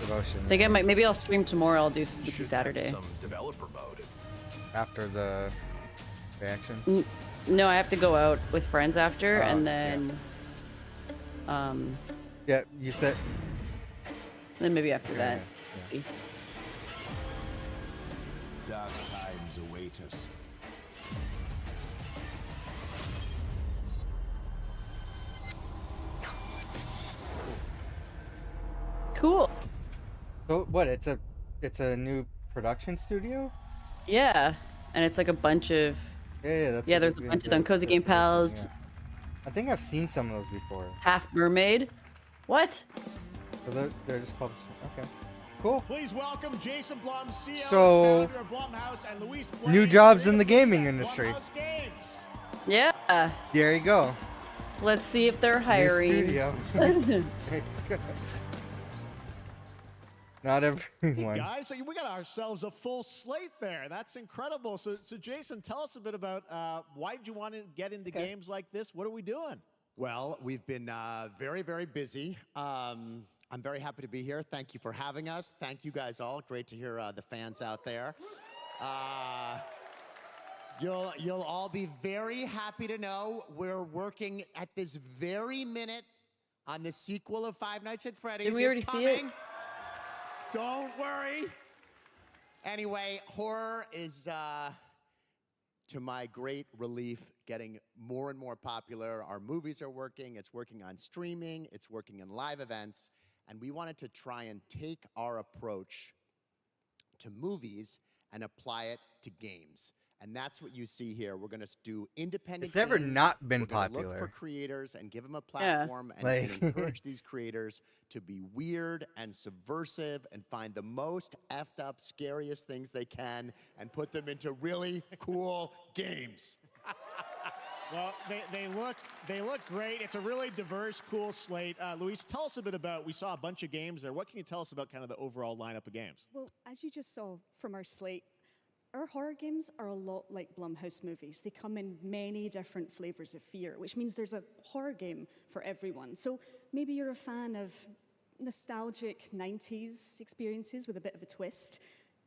Devotion. I think I might. Maybe I'll stream tomorrow. I'll do Spooky Should Saturday. have some developer mode. After the reactions? No, I have to go out with friends after, Oh, and then, Yeah, you said. then maybe after Yeah, that. See. Dark times await us. Cool. So what? It's a new production studio. Yeah, and it's like a bunch of. Yeah, that's. Yeah, what there's a they're bunch of doing them. Cozy for Game person, Pals, yeah. I think I've seen some of those before. Half Mermaid. What? So they're just published. Okay. Cool. Please welcome Jason Blum, CEO So, and founder of Blumhouse, and Luis Blaine, new jobs in the creative gaming lead at industry. Blumhouse Games. Yeah. There you go. Let's see if they're hiring. New studio. Not Hey everyone. guys, so we got ourselves a full slate there. That's incredible. So Jason, tell us a bit about why did you want to get into games like this? What are we doing? Well, we've been very, very busy. I'm very happy to be here. Thank you for having us. Thank you guys all. Great to hear the fans out there. You'll all be very happy to know we're working at this very minute on the sequel of Five Nights at Freddy's. Did we already It's see it? coming. Don't worry. Anyway, horror is, to my great relief, getting more and more popular. Our movies are working. It's working on streaming. It's working in live events. And we wanted to try and take our approach to movies and apply it to games. And that's what you see here. We're going to do independent It's never games. not been We're gonna look popular. for creators and give them a Yeah. platform and Like- encourage these creators to be weird and subversive and find the most effed up, scariest things they can and put them into really cool games. Well, they look great. It's a really diverse, cool slate. Luis, tell us a bit about. We saw a bunch of games there. What can you tell us about kind of the overall lineup of games? Well, as you just saw from our slate, our horror games are a lot like Blumhouse movies. They come in many different flavors of fear, which means there's a horror game for everyone. So maybe you're a fan of nostalgic 90s experiences with a bit of a twist,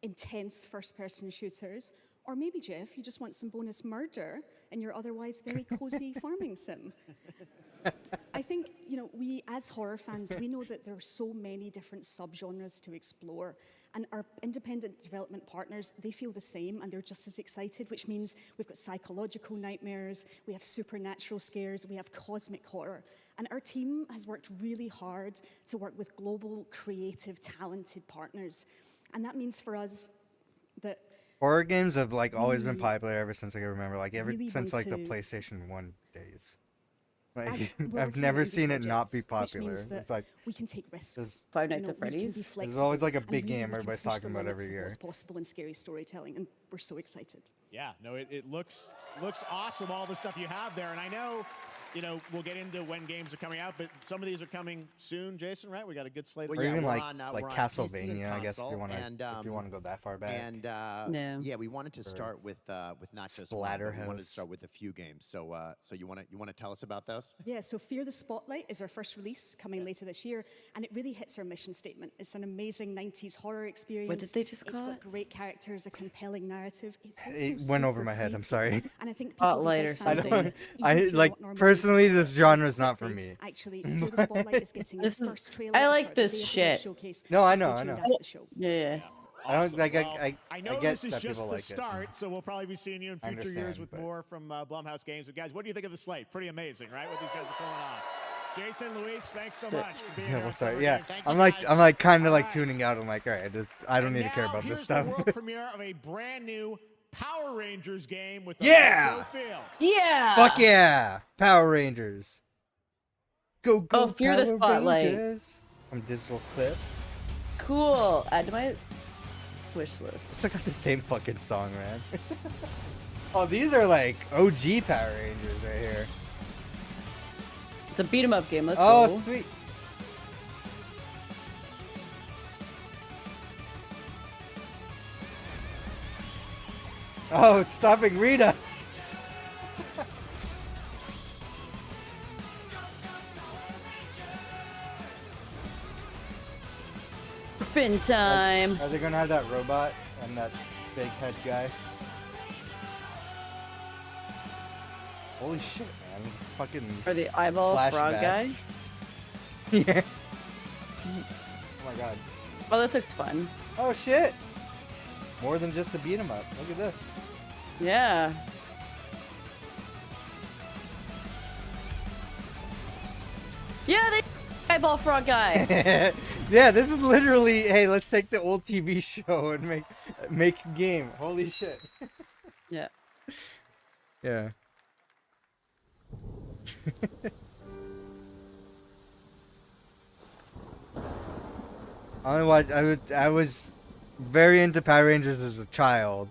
intense first-person shooters, or maybe, Jeff, you just want some bonus murder in your otherwise very cozy farming sim. I think, we as horror fans, we know that there are so many different subgenres to explore, and our independent development partners, they feel the same, and they're just as excited, which means we've got psychological nightmares, we have supernatural scares, we have cosmic horror, and our team has worked really hard to work with global, creative, talented partners, and that means for us that Horror games have always been We popular ever since I can remember. Ever really since want the to- PlayStation 1 days. As I've we're working never on indie seen it not be projects, which popular. means that It's like we can take risks. there's- Five Nights at we can Freddy's? be There's There's always a flexible, big and game we can everybody's push talking the about limits every of year. What's possible in scary storytelling, and we're so excited. Yeah, no, it looks awesome, all the stuff you have there. And I know, we'll get into when games are coming out, but some of these are coming soon, Jason, right? We got a good slate of Or even we're like on, like we're on PC and Castlevania, I guess if you console, want to and, go that far back. And Yeah. we wanted to start with not just one, but we wanted to start with a few games. So you want to tell us about those? Yeah, so Fear the Spotlight is our first release coming later this year, and it really hits our mission statement. It's an amazing 90s horror experience. What did they just It's call got it? great characters, a compelling narrative. It's also It went over super my head. I'm creepy. sorry. And I think people will be Spotlight big or fans I of something. it, don't. even if I you're like not normally personally, into this horror genre is not for quickly. me. Actually, Fear the Spotlight is getting its This is- first trailer. I as like part of this the Video shit. Showcase, No, so I stay know, I tuned know. after the show. Yeah. I don't Awesome. like. Well, I know get this is that just people the like it. start, so we'll probably be seeing you in I future years understand, with but- more from Blumhouse Games. But guys, what do you think of the slate? Pretty amazing, right? What these guys are pulling off. Jason, Luis, thanks so much for being Yeah, here. well, on sorry. Summer Yeah, Game. Thank I'm you, like, guys. I'm like, kind of All like right. tuning out. I'm like, all right, I don't And need to care now about here's this stuff. the world premiere of a brand new Power Rangers game with a Yeah! retro feel. Yeah. Fuck yeah! Power Rangers. Go go. Oh, Fear the Power Spotlight. Rangers. From Digital Clips. Cool. Add to my wish list. It's like got the same fucking song, man. Oh, these are like OG Power Rangers right here. It's a beat 'em up game. Let's Oh, go. sweet. Oh, it's stopping Rita. Fin time. Are they gonna have that robot and that big head guy? Holy shit, man! Fucking. Or the eyeball frog guy. flashbacks. Yeah. Oh my god. Oh, this looks fun. Oh shit! More than just a beat 'em up. Look at this. Yeah. Yeah, they eyeball frog guy. Yeah, this is literally. Hey, let's take the old TV show and make a game. Holy shit. Yeah. Yeah. I was very into Power Rangers as a child,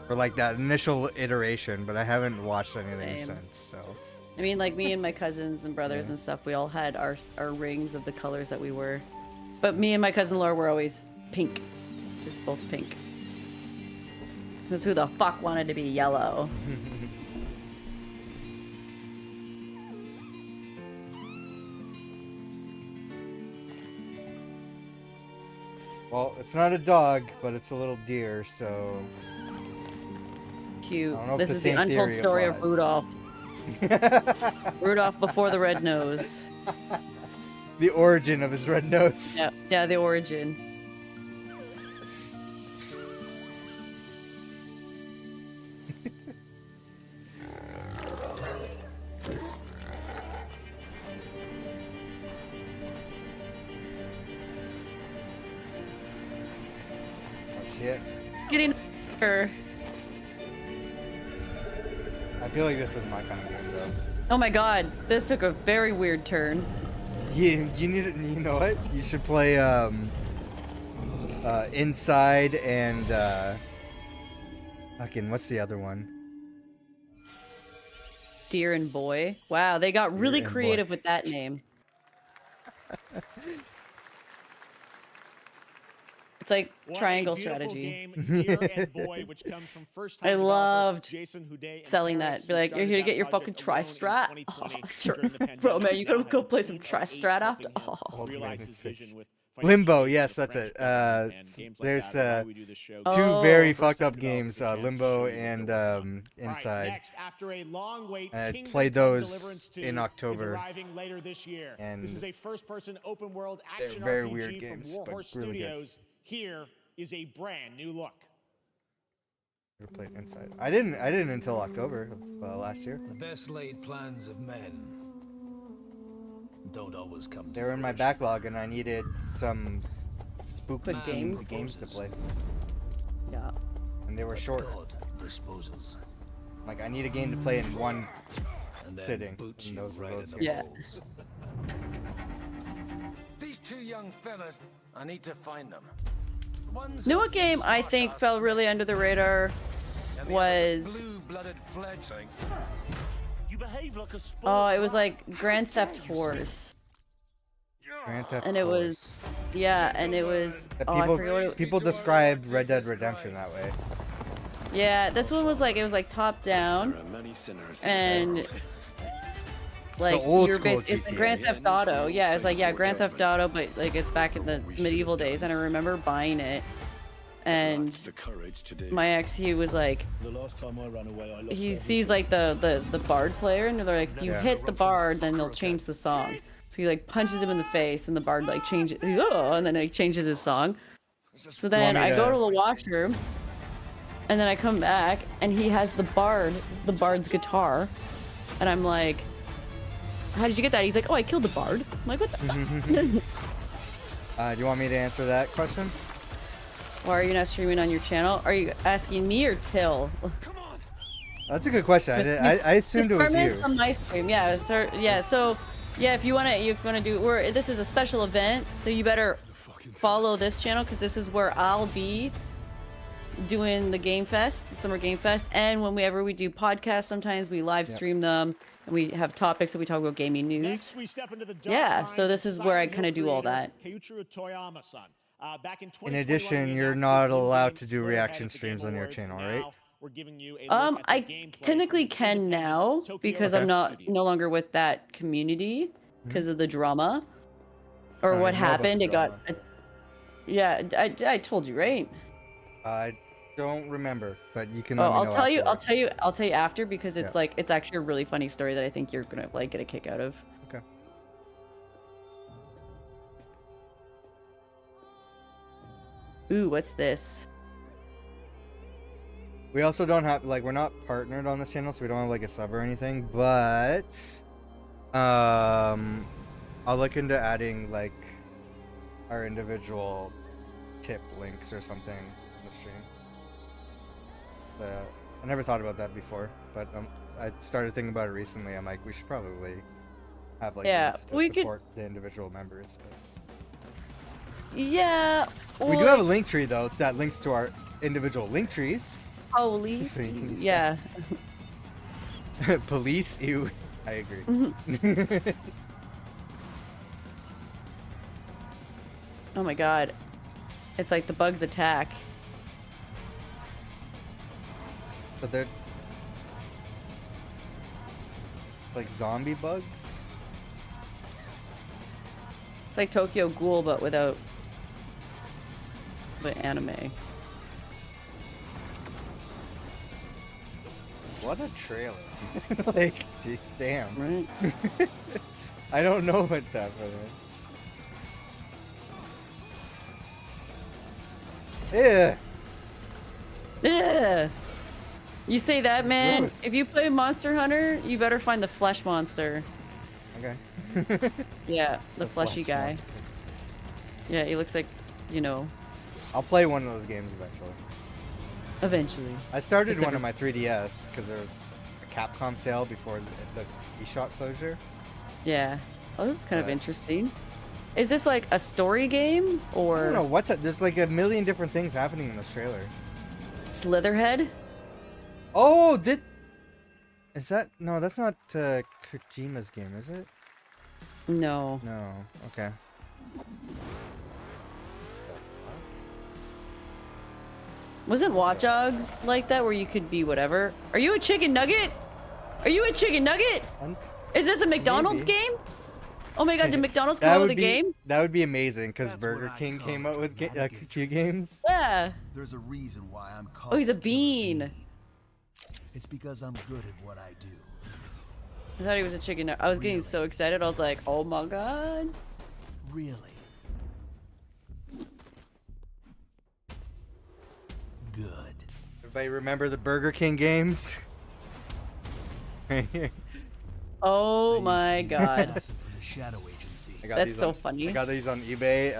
for like that initial iteration, but I haven't watched anything Same. since. So. I mean, like me and my cousins and brothers and stuff, we all had our rings of the colors that we were. But me and my cousin Laura were always pink. Just both pink. Because who the fuck wanted to be yellow? Well, it's not a dog, but it's a little deer, so. Cute. I don't know if This the is the same untold theory story of applies. Rudolph. Rudolph before the red nose. The origin of his red nose. Yeah, yeah, the origin. Oh shit. Getting her. I feel like this is my kind of game, though. Oh my god, this took a very weird turn. You know what? You should play Inside and fucking what's the other one? Deer and Boy. Wow, they got really and Boy. creative with that name. It's like What a triangle beautiful strategy. game, Deer and Boy, which comes from first-time I developer loved Jason Houdet and selling Paris, that. Be who like, you're here to started get your that fucking project alone in tri-strat? Oh, 2020 sure. during the Bro, man, pandemic. you Now gotta go has a play team some of tri-strat 8 after. helping him Oh. realize his vision with Limbo, yes, that's it. and games like There's that are why we do this show. two Oh. very First fucked time up games, developer, Limbo chance to show you and what they're working on. Inside. Next, after a long wait, I Kingdom played Come those Deliverance 2 in October, is arriving later this year. and This is a first-person open-world they're action very RPG weird from games, but Warhorse really good. Studios. Here is a brand new look. Never played Inside. I didn't until October of last year. The best laid plans of men don't always come They to were in my fruition. backlog, and I needed some spooky Good games. games to play, Yeah. and they were But short. God disposes. Like I need a game to play in one And then sitting. boots And you those are right in those the games. Yeah. balls. These two young fellas, I need to find them. One's You know a what game I think smart-ass fell really under the radar and the other's a was... blue-blooded fledgling. You behave like a spoiled Oh, it was brat. like Grand Theft Horse. Grand Theft And it Horse. was... Yeah, and it was... That Oh, I forget what it... people described Red Dead Redemption that way. Yeah, this one was like, it was like top down. There are many sinners in And... this world. Like, old you're school it's GTA. Grand Theft Auto. Yeah, it's like, yeah, Grand Theft Auto, but like it's back in the medieval days. And I remember buying it. And The courage to do. my ex, he was like, The last time I ran away, I lost he everything. sees like the bard player, and they're like, you Yeah. hit the bard, then they'll change the song. So he like punches him in the face, and the bard like changes, oh, and then like changes his song. So then Want me I go to- to the washroom, and then I come back, and he has the bard's guitar, and I'm like, how did you get that? He's like, oh, I killed the bard. I'm like, what the fuck? Do you want me to answer that question? Why are you not streaming on your channel? Are you asking me or Till? That's a good question. I assumed it was you. On my stream, yeah. So yeah, if you wanna do, this is a special event, so you better follow this channel because this is where I'll be doing the Game Fest, the Summer Game Fest, and whenever we do podcasts, sometimes we live stream them and we have topics that we talk about gaming news. Next, we step into the dark Yeah, minds so this of is where I Silent kind of Hill do all creator that. Keiichiro Toyama-san. Back in In 2021, addition, we you're announced not the allowed in-game to do Slitherhead reaction at the streams Game on your Awards, channel, and right? now we're giving you a look at the I gameplay technically can now because I'm not no longer with that Mm-hmm. community because of the drama or Oh, I what know about happened. the It got drama. yeah. I told you, right? I don't remember, but you can. Oh, Let me I'll know tell you. afterward. I'll tell you after because it's Yeah. like it's actually a really funny story that I think you're gonna like get a kick out of. Okay. Ooh, what's this? We also don't have we're not partnered on this channel, so we don't have like a sub or anything. But I'll look into adding like our individual tip links or something on the stream. I never thought about that before, but I started thinking about it recently. I'm like, we should probably have like Yeah, links to we could- support the individual members. But... Yeah. We do have a link tree though that links to our individual link trees. Police. So you can Yeah. Police, ew. I agree. Mm-hmm. Oh my god. It's like the bugs attack. But they're like zombie bugs. It's like Tokyo Ghoul, but without the anime. What a trailer. Like, gee, damn. Right. I don't know what's happening. Yeah. Yeah. You say that, man. Gross. If you play Monster Hunter, you better find the flesh monster. Okay. Yeah, the fleshy flesh guy. monster. Yeah, he looks like, you know, I'll play one of those games eventually. eventually. I started It's one a- on my 3DS because there was a Capcom sale before the eShop closure. Yeah. Oh, this is kind of But- interesting. Is this like a story game or I don't know what's that. There's like a million different things happening in this trailer. Slitherhead? Oh, is that? No, that's not Kojima's game, is it? No. No. Okay. Wasn't Watch Dogs like that where you could be whatever? Are you a chicken nugget? Are you a chicken nugget? Is this a McDonald's Maybe. game? Oh my god, did McDonald's come out with a game? That would be amazing because Burger King came out with a few games. Yeah. There's a reason why I'm called. Oh, he's a bean. It's because I'm good at what I do. I thought he was a chicken nugget. I was getting so excited. I was like, oh my god. Really? Good. Everybody remember the Burger King games? Right here. Oh my god. For the Shadow Agency. I got That's these so on- funny. I got these on eBay.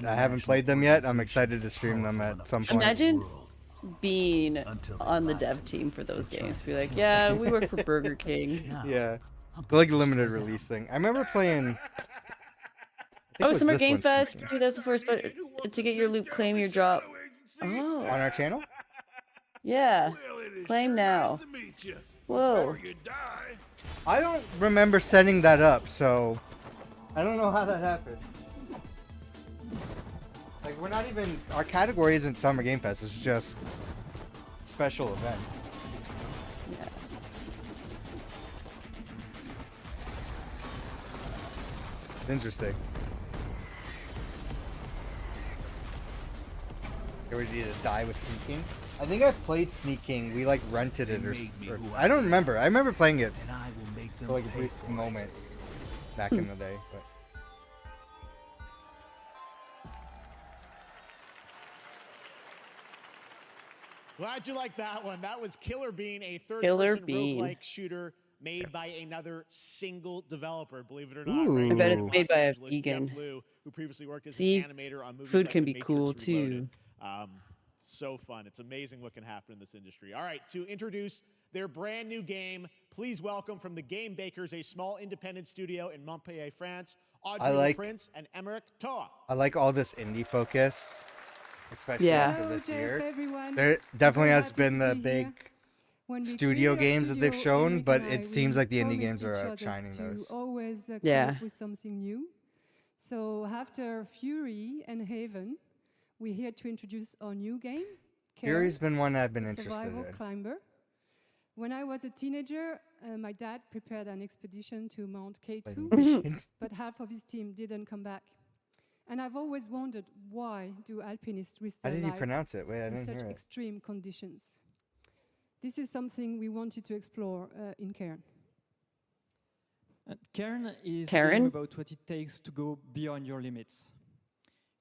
I haven't played them yet. I'm excited to stream them at some point. Imagine being on the dev team for those games. Be like, yeah, we work for Burger King. Yeah. They're like a limited release thing. I remember playing. I think it Oh, was Summer this Game one, Fest Sneaking. 2004, but to get your loot, claim your drop. Oh. On our channel? Yeah. Claim now. Whoa. I don't remember setting that up, so I don't know how that happened. Like, we're not even. Our category isn't Summer Game Fest, it's just special events. Yeah. Interesting. Are we need to die with Sneaking? I think I played Sneaking. We like rented it or I don't remember. I remember playing it for like a brief moment back in the day. But Glad you like that one. That was Killer Bean, a Killer third-person Bean. roguelike shooter made by another single developer, believe it or not. I bet it's made by a Los Angeles, Jeff vegan. Liu, who previously worked as See, an animator on movies food like can The be cool Matrix too. Reloaded. so fun. It's amazing what can happen in this industry. All right, to introduce their brand new game, please welcome from the Game Bakers, a small independent studio in Montpellier, France, Audrey Prince and Emmerich Toa. I like all this indie focus, especially Yeah. after this Hello, year. Jeff, everyone. There definitely Very has happy been to the be big here. When we studio created our games that they've studio, shown, Eric but and I, it seems we like the indie promised games each are other outshining to those. always come Yeah. up with something new. So after Fury and Haven, we're here to introduce our new game. Fury's been one I've been the interested survival in. climber. When I was a teenager, my dad prepared an expedition to Mount K2, but half of his team didn't come back. And I've always wondered, why do alpinists risk How their did he lives pronounce it? Wait, I in didn't such hear it. extreme conditions? This is something we wanted to explore in Cairn. Cairn is a Karen? game about what it takes to go beyond your limits.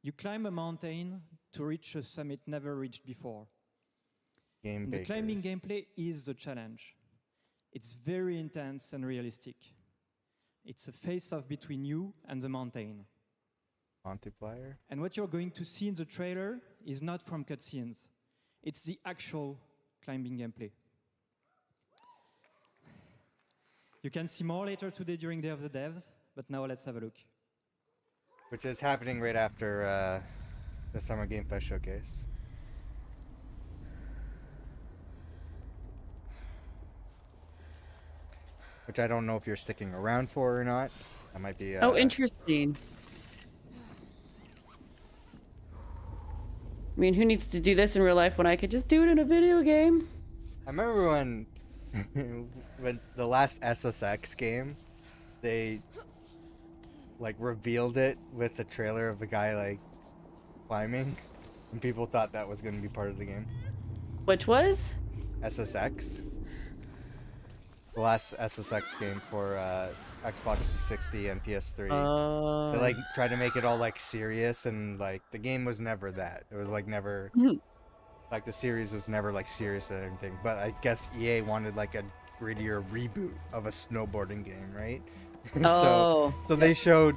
You climb a mountain to reach a summit never reached before. Game The climbing Bakers. gameplay is the challenge. It's very intense and realistic. It's a face-off between you and the mountain. Multiplier. And what you're going to see in the trailer is not from cutscenes. It's the actual climbing gameplay. You can see more later today during Day of the Devs, but now let's have a look. Which is happening right after the Summer Game Fest showcase. Which I don't know if you're sticking around for or not. That might be. Oh, interesting. I mean, who needs to do this in real life when I could just do it in a video game? I remember when, when the last SSX game, they like revealed it with the trailer of the guy like climbing, and people thought that was going to be part of the game. Which was? SSX. The last SSX game for Xbox 360 and PS3. They like tried to make it all like serious, and like the game was never that. It was like never like the series was never like serious or anything. But I guess EA wanted like a grittier reboot of a snowboarding game, right? Oh. So they showed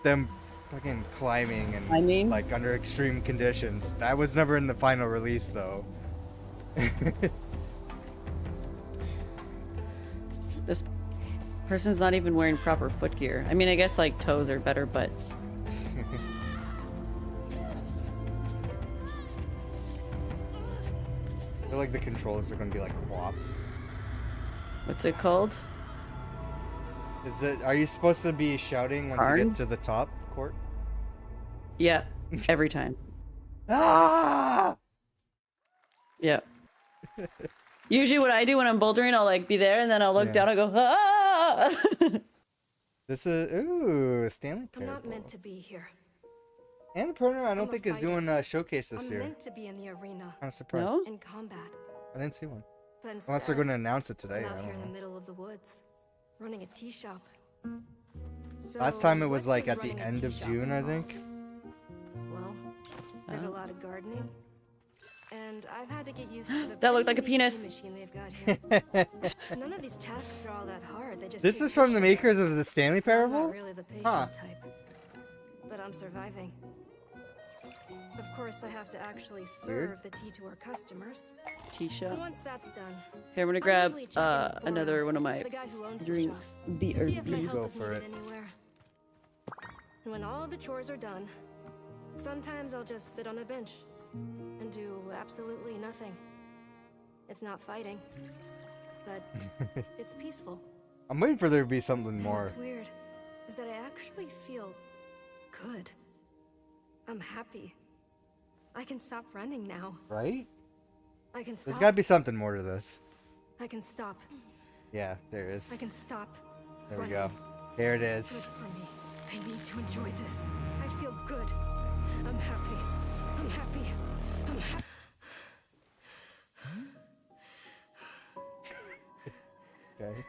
them fucking climbing and Climbing? like under extreme conditions. That was never in the final release though. This person's not even wearing proper foot gear. I mean, I guess like toes are better, but I feel like the controllers are gonna be like QWOP. what's it called? Is it? Are you supposed to be shouting once you Arn? get to the top court? Yeah, every time. Ah! Yeah. Usually what I do when I'm bouldering, I'll like be there and then I'll look down and go, ah! This is ooh Stanley I'm not Parable. meant to be here. Annapurna, I I'm don't a think is fighter. doing a showcase this I'm year. meant to be in the arena. I'm surprised. No? In combat. I didn't see one. But Unless they're instead, going to announce it today. I'm I out here don't in the know. middle of the woods, running a tea shop. So Last time it was what like does at the running a end tea of shop June, I involve? think. Well, there's a lot of gardening, and I've had to get used to the That looked like a pretty penis. machine they've got here. None of these tasks are all that hard. They just This take is from the patience. makers of the Stanley I'm Parable? not really the patient Huh. type, but I'm surviving. Of course, I have to actually serve Weird. the tea to our customers. Tea shop. And once that's done, Here, I'm gonna I grab usually check in with another Bora, one of my the guy who owns the drinks. shop, B to or see if my B. help is needed anywhere. And when all the chores are done, sometimes I'll just sit on a bench and do absolutely nothing. It's not fighting, but it's peaceful. I'm waiting for there to be something And more. what's weird is that I actually feel good. I'm happy. I can stop running now. Right? I can stop. There's got to be something more to this. I can stop. Yeah, there is. I can stop. There we running. go. Here it This is. good for me. I need to enjoy this. I feel good. I'm happy. I'm happy. I'm happy. Okay.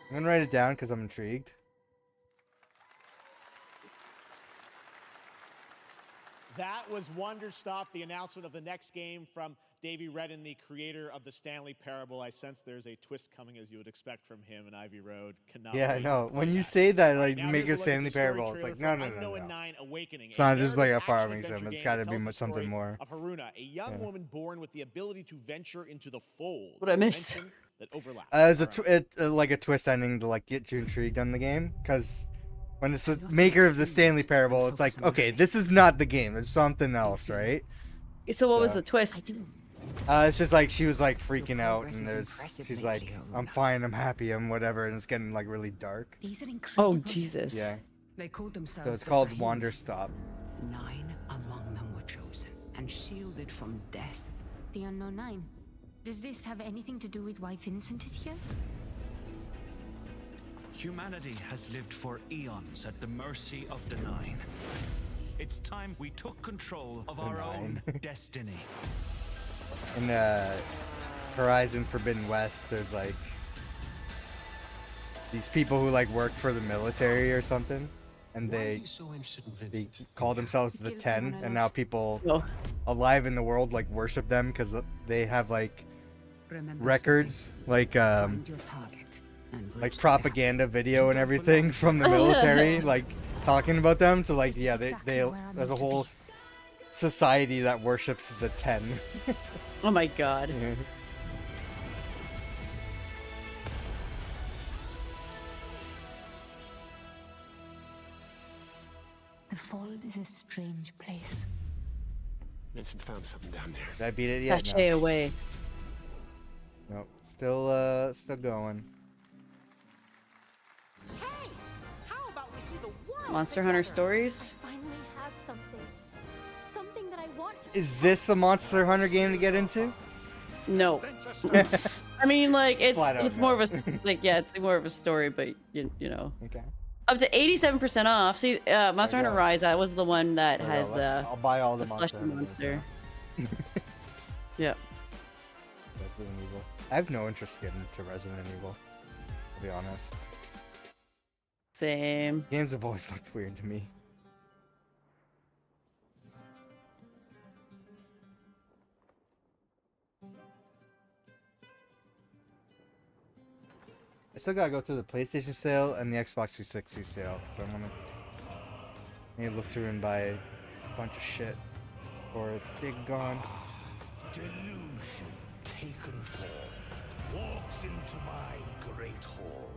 I'm gonna write it down because I'm intrigued. That That was Wonderstop, the announcement of the next game from Davey Redden, the creator of the Stanley Parable. I sense there's a twist coming, as you would expect from him in Ivy Road. Cannot Yeah, I wait know. to play When you that. say that, like, Now make here's a a look at Stanley the story Parable, it's trailer like, for no, no, no, Unknown no. 9 Awakening, It's not a just like a narrative farming action-adventure sim. It's game got that to be tells the something story more. Of Haruna, a young Yeah. woman born with the ability to venture into the fold. What'd I a miss? dimension That overlaps. It's like a twist ending to like get you intrigued on the game, because when it's the maker of the Stanley Parable, it's like, okay, this is not the game. It's something else, right? So what was the twist? It's just like she was like freaking out, and she's like, I'm fine, I'm happy, I'm whatever, and it's getting like really dark. These are incredible. Oh Jesus. Yeah. They called themselves So it's the called Sahib. Wanderstop. 9 among them were chosen and shielded from death. The Unknown 9. Does this have anything to do with why Vincent is here? Humanity has lived for eons at the mercy of the Nine. It's time we took control of our own destiny. In Horizon Forbidden West, there's like these people who like work for the military or something, and they call themselves the 10, and now people alive in the world like worship them because they have like records, like propaganda video and everything from the military, like talking about them. So like, yeah, they there's a whole society that worships the 10. Oh my god. The Fold is a strange place. Vincent found something down there. Did I beat it yet? Sachet away. Nope. Still going. Hey, how about we see the world? Monster Hunter Stories. Finally have something. Something that I want to. Is this the Monster Hunter game to get into? No. I mean, like Flat out it's no. more of a like it's more of a story, but you know. Okay. Up to 87% off. See, Monster Hunter go. Rise. That was the one that There we has go. the. I'll buy all the fleshy Monster Hunter monster. Yep. Resident Evil. I have no interest in getting into Resident Evil, to be honest. Same. Games have always looked weird to me. I still gotta go through the PlayStation sale and the Xbox 360 sale, so I'm gonna need to look through and buy a bunch of shit or they're gone. Delusion taken form walks into my great hall.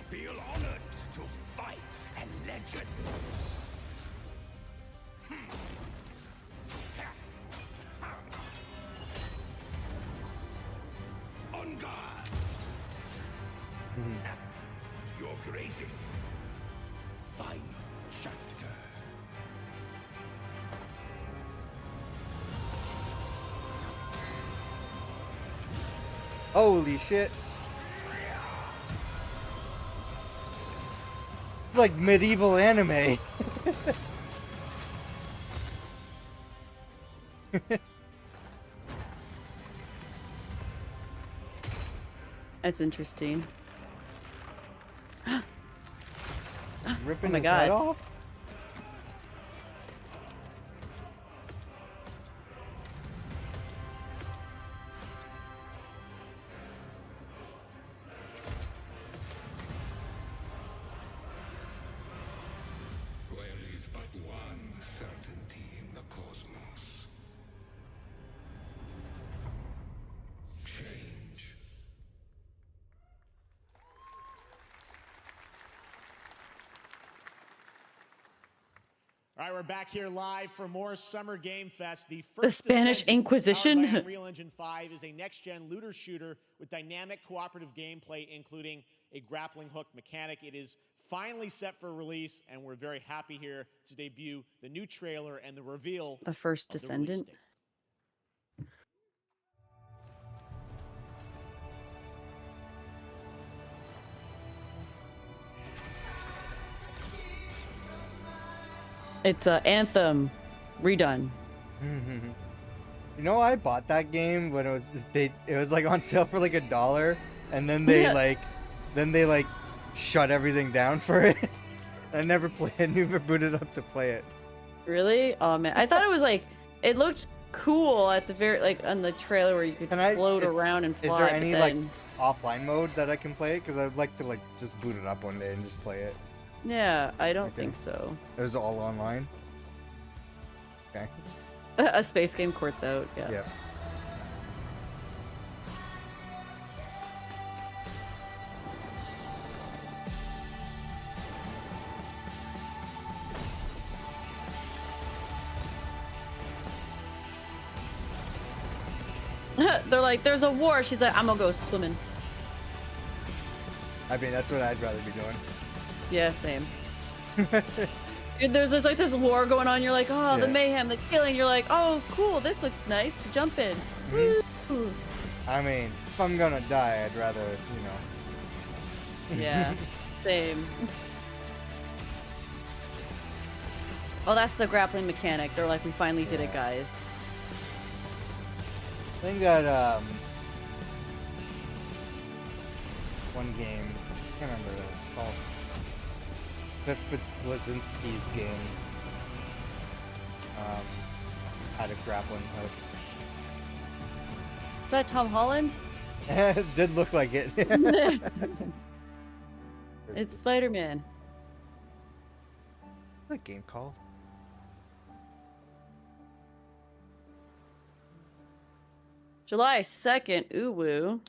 Feel honored to fight a legend. On guard. To your greatest final chapter. Holy shit. It's like medieval anime. That's interesting. Ripping Oh my his head God. off? There is but one certainty in the cosmos. Change. All right, we're back here live for more Summer Game Fest. The first Spanish Ascendant, Inquisition. powered by Unreal Engine 5 is a next-gen looter shooter with dynamic cooperative gameplay, including a grappling hook mechanic. It is finally set for release, and we're very happy here to debut the new trailer and the reveal. The first of the release Descendant. date. It's Anthem redone. You know, I bought that game when it was like on sale for like $1, and then they like shut everything down for it. I never booted up to play it. Really? Oh man, I thought it was like it looked cool at the very like on the trailer where you could float around and fly. Is there any like then... offline mode that I can play it? Because I'd like to like just boot it up one day and just play it. Yeah, I don't think so. It was all online. Okay. A space game courts out. Yeah. Yeah. They're like, there's a war. She's like, I'm gonna go swimming. I mean, that's what I'd rather be doing. Yeah, same. Dude, there's just like this war going on. You're like, oh, the Yeah. mayhem, the killing. You're like, oh, cool. This looks nice. Jump in. Woo. I mean, if I'm gonna die, I'd rather, Yeah, same. Oh, that's the grappling mechanic. They're like, we finally did it, guys. I think that one game, I can't remember what it's called. Cliff Bleszinski's game had a grappling hook. Is that Tom Holland? It did look like it. It's Spider-Man. What's that game called? July 2nd, Uwu.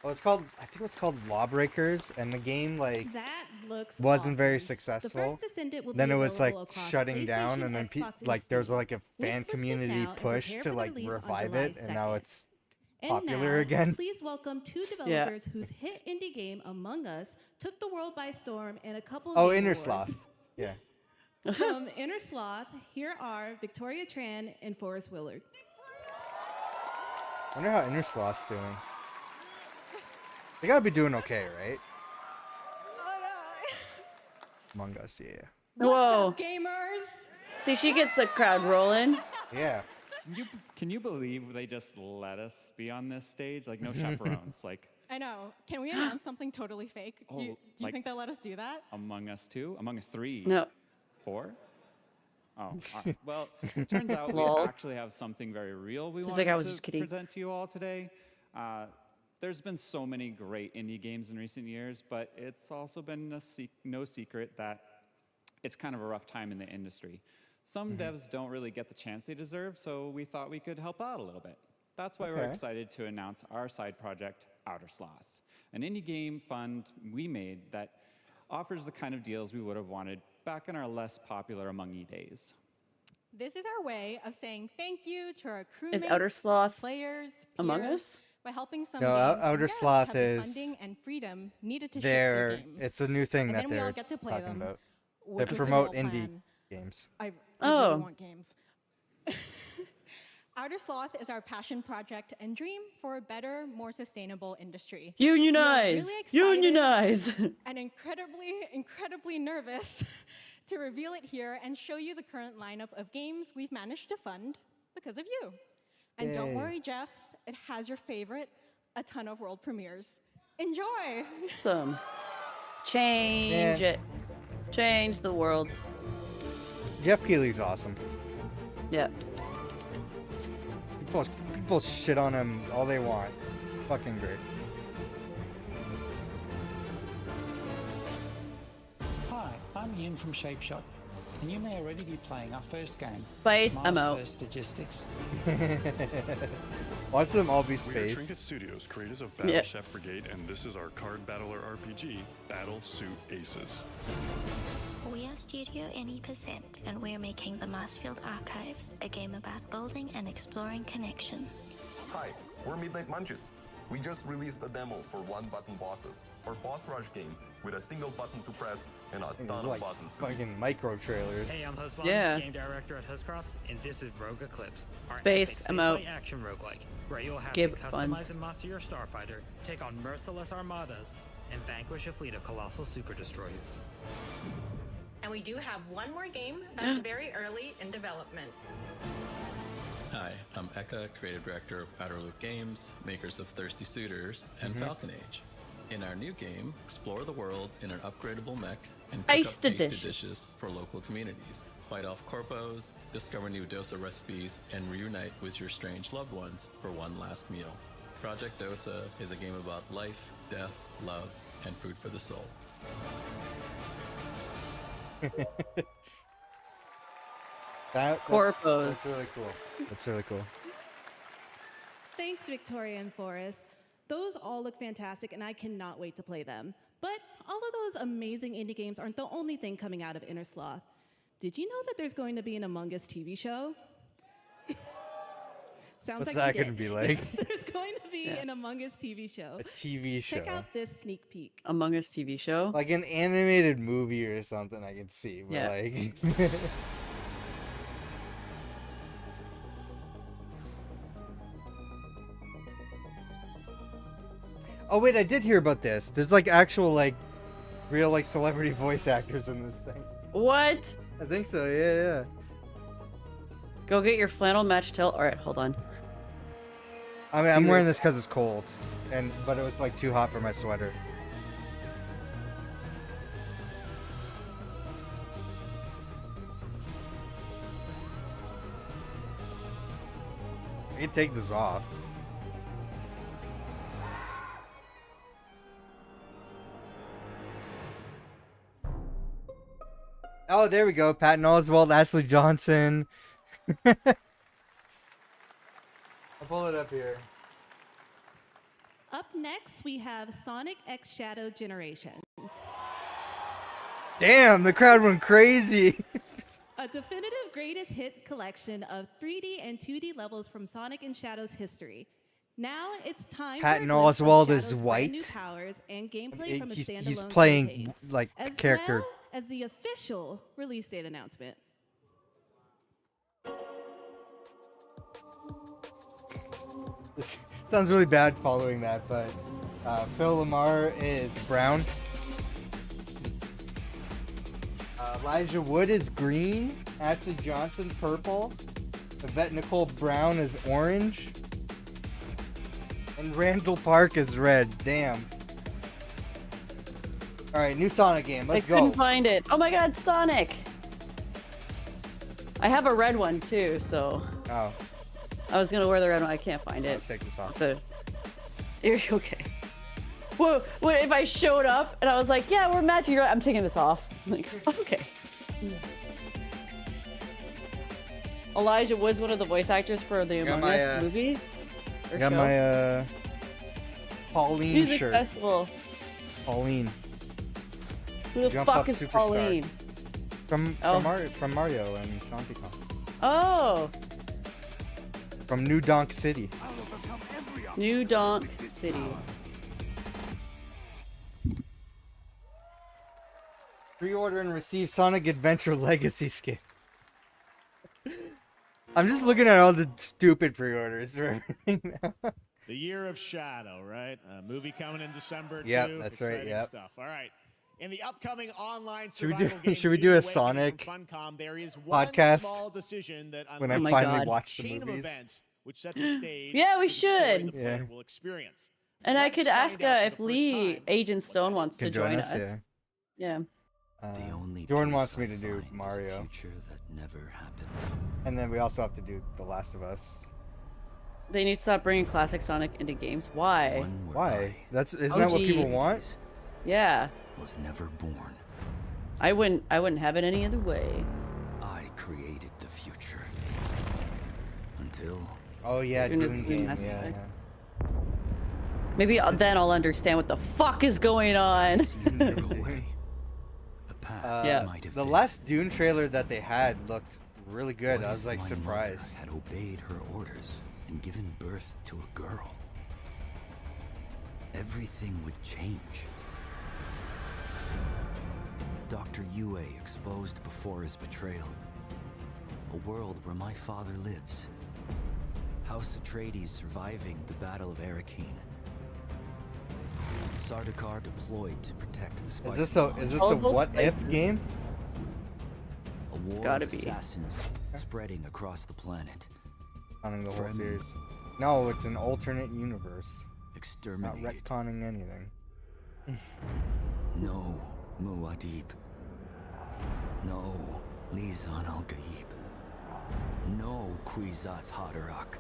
Oh, it's called. I think it's called Lawbreakers, and the game like That looks wasn't very awesome. successful. The first Descendant will Then be it was like available across shutting down, PlayStation, and then Xbox, and like there was Steam. like a fan Wish community this now and push prepare to for the like release on revive July it, and now 2nd. it's And popular now, again. Please welcome two developers whose hit indie game Among Us took the world by storm and a couple of Oh, Game Inner Awards. Sloth. Yeah. From Inner Sloth, here are Victoria Tran and Forrest Willard. I wonder how Inner Sloth's doing. They gotta be doing okay, right? Among Us, yeah. Whoa. Gamers! See, she gets the crowd rolling. Yeah. Can you believe they just let us be on this stage? Like, no chaperones. Like, I know. Can we announce something totally fake? Oh, Do you like- think they'll let us do that? Among Us 2? Among Us 3? No. 4? Oh, all right. Well, turns out we Lol. actually have something very real we She's wanted like, "I was to just kidding." present to you all today. There's been so many great indie games in recent years, but it's also been no secret that it's kind of a rough time in the industry. Some devs don't really get the chance they deserve, so we thought we could help out a little bit. That's why we're Okay. excited to announce our side project, Outer Sloth, an indie game fund we made that offers the kind of deals we would have wanted back in our less popular Among E days. This is our way of saying thank you to our crewmates, Is Outer Sloth players, Among peers, Us? by helping some No, games Outer and devs Sloth have the is funding and freedom needed to ship their They're games. it's a new thing And that then we all they're get to play talking them, about. They which is the promote whole indie plan. games. I Oh. really want games. Outer Sloth is our passion project and dream for a better, more sustainable industry. We are Unionize! really excited Unionize! and incredibly nervous to reveal it here and show you the current lineup of games we've managed to fund because of you. And don't Yay. worry, Jeff, it has your favorite, a ton of world premieres. Enjoy! Awesome. Change Yeah. it. Change the world. Jeff Keighley's awesome. Yeah. People shit on him all they want. Fucking great. Hi, I'm Ian from Shapeshot, and you may already be playing our first game, Space Mars ammo. First Logistics. Watch them all be We are space. Trinket Studios, creators of Yeah. Battle Chef Brigade, and this is our card battler RPG, Battle Suit Aces. We are Studio Any%, and we're making the Marsfield Archives, a game about building and exploring connections. Hi, we're Midnight Munches. We just released a demo for one-button bosses, or boss rush game with a single button to press and a ton Like of buttons to beat. fucking micro trailers. Hey, I'm Husband, Yeah. game director at Huscrafts, and this is Rogue Eclipse, our Space epic ammo. spaceflight action roguelike, where you'll have Give to customize funds. and master your starfighter, take on merciless armadas, and vanquish a fleet of colossal super destroyers. And we do have one more game that's very early in development. Hi, I'm Eka, creative director of Outer Loop Games, makers of Thirsty Suitors and Falcon Age. In our new game, explore the world in an upgradable mech and cook Ice up the tasty dishes. dishes for local communities. Fight off corpos, discover new Dosa recipes, and reunite with your strange loved ones for one last meal. Project Dosa is a game about life, death, love, and food for the soul. That's Corpos. really cool. That's really cool. Thanks, Victoria and Forrest. Those all look fantastic, and I cannot wait to play them. But all of those amazing indie games aren't the only thing coming out of Inner Sloth. Did you know that there's going to be an Among Us TV show? Sounds What's like that you gonna did. be like? Yes, there's going to be an Among Us TV show. A TV show. Check out this sneak peek. Among Us TV show. Like an animated movie or something I can see. But Yeah. like Oh wait, I did hear about this. There's like actual like real like celebrity voice actors in this thing. What? I think so, yeah. Go get your flannel match tail. All right, hold on. I mean, I'm wearing this because it's cold, but it was like too hot for my sweater. I can take this off. Oh, there we go. Patton Oswalt, Ashley Johnson. I'll pull it up here. Up next, we have Sonic X Shadow Generations, Damn, the crowd went crazy. a definitive greatest hit collection of 3D and 2D levels from Sonic and Shadow's history. Now it's time Patton for a glimpse of Oswalt is Shadow's brand new white. powers and gameplay from a standalone He's playing campaign, like as character. well as the official release date announcement. This sounds really bad following that, but Phil Lamar is brown. Elijah Wood is green. Ashley Johnson purple. Yvette Nicole Brown is orange. And Randall Park is red. Damn. Alright, new Sonic game. Let's I go. couldn't find it. Oh my god, Sonic! I have a red one too, so. Oh. I was gonna wear the red one. I can't find it. Let's take this off. You're okay. Whoa, what if I showed up and I was like, yeah, we're matching. You're like, I'm taking this off. I'm like, okay. Elijah Wood's one of the voice actors for the got Among my, Us movie. I or got show. my Pauline Music shirt. festival. Pauline. Who the Jump fuck Up is Superstar. Pauline? From Oh. from Mario and Donkey Kong. Oh, From New Donk City. New Donk City. Pre-order and receive Sonic Adventure Legacy skin. I'm just looking at all the stupid pre-orders for everything now. The Year of Shadow, right? A movie coming in December too. Yep, that's right, Exciting yep. stuff. All right. In the upcoming online Should we survival do- game should we New do a Awakening Sonic from Funcom, there is one podcast small decision that when I unlocks finally a watch the chain movies? of events which set the stage Yeah, we for the story should. the player Yeah. will experience. And I Let's could find ask out for if the first Lee, time Agent Stone, wants to Can join join us. us, Yeah. Jordan wants me to do Mario. And then we also have to do The Last of Us. They need to stop bringing classic Sonic into games. Why? Why? Isn't that what people OG. want? Yeah. Was never born. I wouldn't have it any other way. I created the future. Until Oh yeah, Goodness, Dune Dune game. Mass Yeah, Effect. yeah. Maybe then I'll understand what the fuck is going on. Yeah. The last Dune trailer that they had looked really good. I was like my surprised. mother had obeyed her orders and given birth to a girl? Everything would change. Dr. Yue exposed before his betrayal. A world where my father lives. House Atreides surviving the Battle of Arrakeen. Sardaukar deployed to protect the Spice Is this a what if game? A war gotta of be. assassins spreading across the planet. retconning the whole Fremen. series. No, it's an alternate universe. Not Exterminated. retconning anything. No, Muad'Dib. No, Lisan al-Gaib. No, Kwisatz Haderach.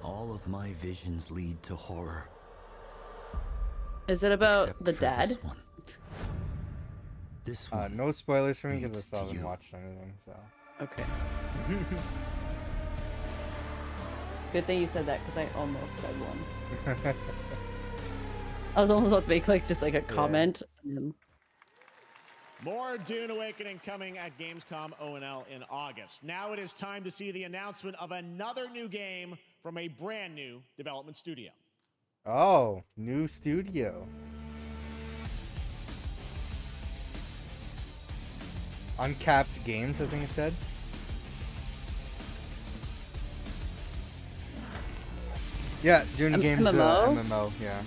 All of my visions lead to horror. Is it about Except the for dad? This one. This one. No spoilers for me because I leads still to haven't you. watched anything. So. Okay. Good thing you said that because I almost said one. I was almost about to make like just like a comment. And then... More Dune Awakening coming at Gamescom ONL in August. Now it is time to see the announcement of another new game from a brand new development studio. Oh, new studio. Uncapped Games, I think it said. Yeah, Dune Games MMO? MMO, yeah.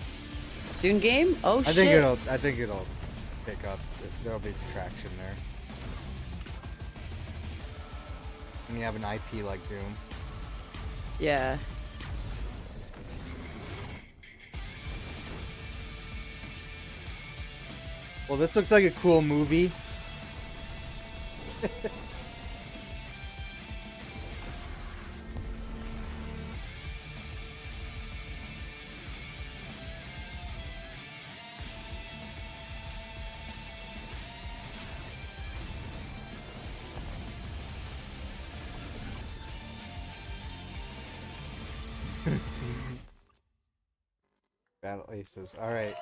Dune game? Oh shit. I think it'll pick up. There'll be traction there. When you have an IP like Doom. Yeah. Well, this looks like a cool movie. Battle Aces. All right.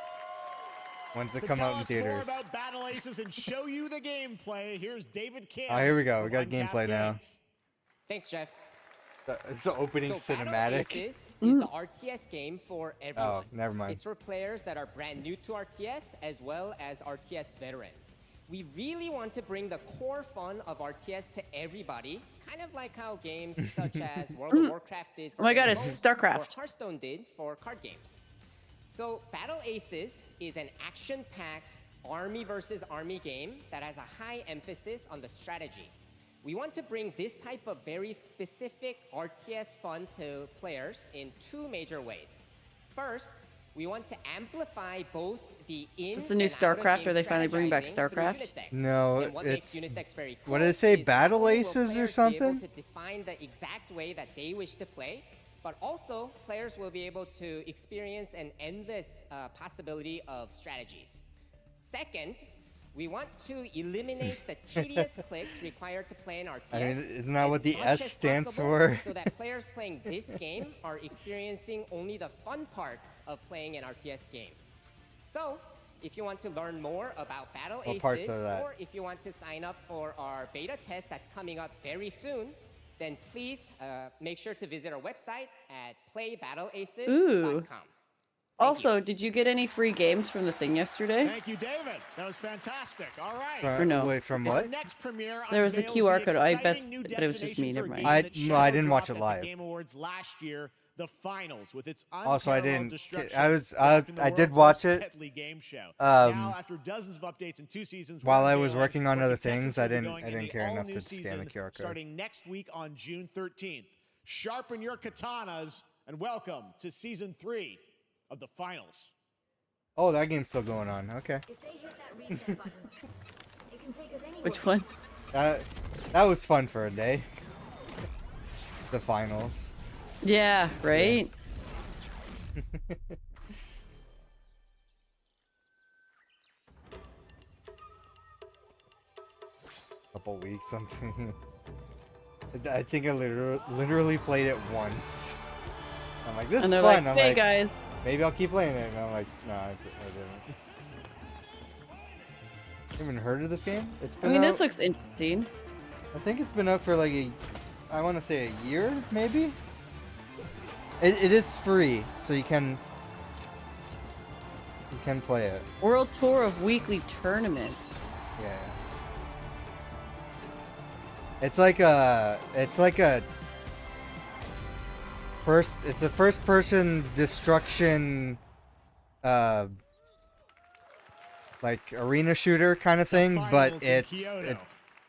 When's it To come tell out in us theaters? more about Battle Aces and show you the gameplay, here's David Kim. Oh, here we go. We from got Uncapped gameplay now. Games. Thanks, Jeff. It's the opening So Battle cinematic. Aces is the RTS game for everyone. Oh, never mind. It's for players that are brand new to RTS as well as RTS veterans. We really want to bring the core fun of RTS to everybody, kind of like how games such as World of Warcraft did for Oh my god, it's MMOs, or StarCraft. Hearthstone did for card games. So Battle Aces is an action-packed army versus army game that has a high emphasis on the strategy. We want to bring this type of very specific RTS fun to players in two major ways. First, we want to amplify both the in Is this the new and out of StarCraft, game or they finally bring back strategizing through StarCraft? unit decks. No, And what makes it's. unit decks very What cool did it say? is Battle not only will Aces or players be able something? to define the exact way that they wish to play, but also players will be able to experience an endless possibility of strategies. Second, we want to eliminate the tedious clicks required to play an RTS. I mean, isn't that as what the much S as stands possible, for? So that players playing this game are experiencing only the fun parts of playing an RTS game. So, if you want to learn more about Battle What parts Aces, are that? or if you want to sign up for our beta test that's coming up very soon, then please make sure to visit our website at playbattleaces.com. Ooh. Also, did you get any free games from the thing yesterday? Thank you, David. That was fantastic. All right. Or no? Wait, from It's what? the next premiere There was the unveils QR code. I exciting best, new but it was just me. destination Never for a mind. game that No, I shadow didn't watch dropped it at live. the Game Awards last year, the finals with its Also, I unparalleled didn't. destruction, I I did watch it. Game show. Um, now, after dozens of updates in 2 seasons, while I Warner was Gale working on and other Contestants things, will I be didn't. going I in didn't the care enough all-new to scan the season QR code. Starting next week on June 13th. Sharpen your katanas and welcome to season 3 of the finals. Oh, that game's still going on. Okay. Which one? That was fun for a day. The finals. Yeah, right? Couple weeks, something. I think I literally played it once. I'm like, this And is they're fun. like, I'm "Hey, like, guys." maybe I'll keep playing it. And I'm like, no, I didn't. Haven't heard of this game? It's I been mean, out, this looks interesting. I think it's been out for like I want to say a year, maybe. It is free, so you can play it. World Tour of Weekly Tournaments. Yeah. It's like a first person destruction like arena shooter kind of thing, but finals in it's Kyoto.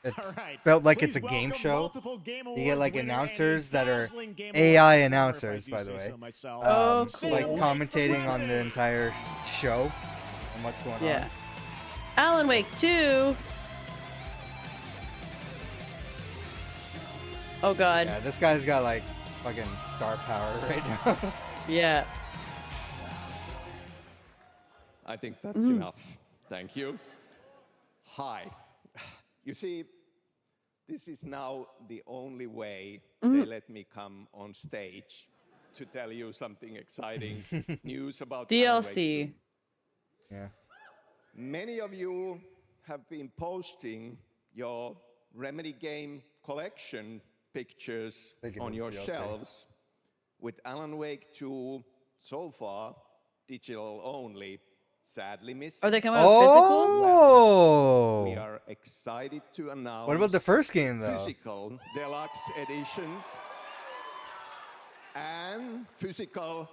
It All right. felt like Please it's a game welcome show. multiple Game You get Awards like winner and a announcers that are dazzling Game AI Awards winner, if I announcers, do by say the way. so myself. Oh, Like cool. commentating on the entire show and what's going Yeah. on. Alan Wake 2. Oh god. Yeah, this guy's got like fucking star power right now. Yeah. I think that's enough. Thank you. Hi. You see, this is now the only way they let me come on stage to tell you something exciting news about Alan Wake 2. DLC. Yeah. Many of you have been posting your Remedy game collection pictures on your DLC. shelves with Alan Wake 2 so far digital only, sadly missing. Are they coming out physical? Oh! We are excited to announce. What about the first game, though? Physical deluxe editions and physical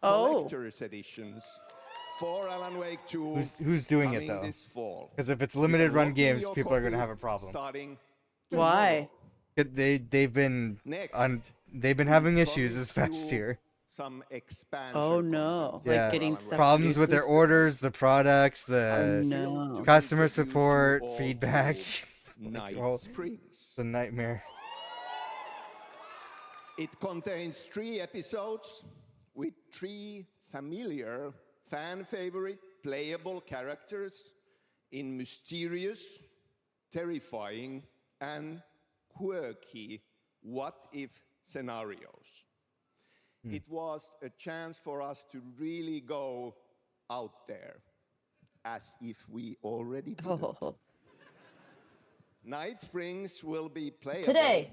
collector's editions for Alan Wake 2. Who's doing it coming though? This fall. Because if it's limited run Unlocking games, your people are gonna copy have a problem. Starting Why? They've been Next, they've been having we issues this promise past you year. Some expansion. Oh no. Yeah, Like getting stuff problems with their useless. orders, the products, the no. customer support, feedback. Night Well, Springs. it's a nightmare. It contains 3 episodes with 3 familiar, fan-favorite playable characters in mysterious, terrifying, and quirky what-if scenarios. It was a chance for us to really go out there, as if we already did it. Night Springs will be playable Today.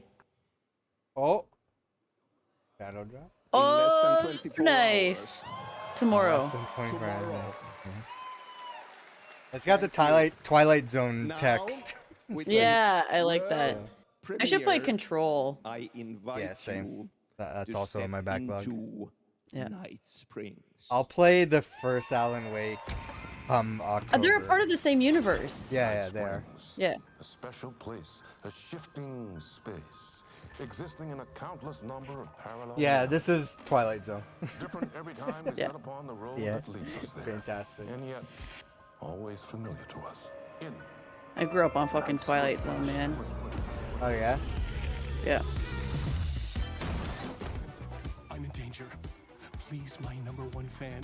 Oh. Shadow drop? in less than Oh, 24 nice. hours. Tomorrow. Less than 24 hours. Okay. It's got the Twilight Zone text. with Yeah, this I like that. world I should play premiere, Control. I invite Yeah, same. you That's to also in my step backlog. into Yeah. Night Springs. I'll play the first Alan Wake October. They're a part of the same universe. Yeah, they are. Yeah. A special place, a shifting space, existing in a countless number of parallel. Yeah, this is Twilight Zone. Different every time we Yeah. set upon the road Yeah. that leads us there. Fantastic. And yet, always familiar to us. In I grew up on fucking Twilight Zone, man. Oh yeah? Yeah. I'm in danger. Please, my #1 fan.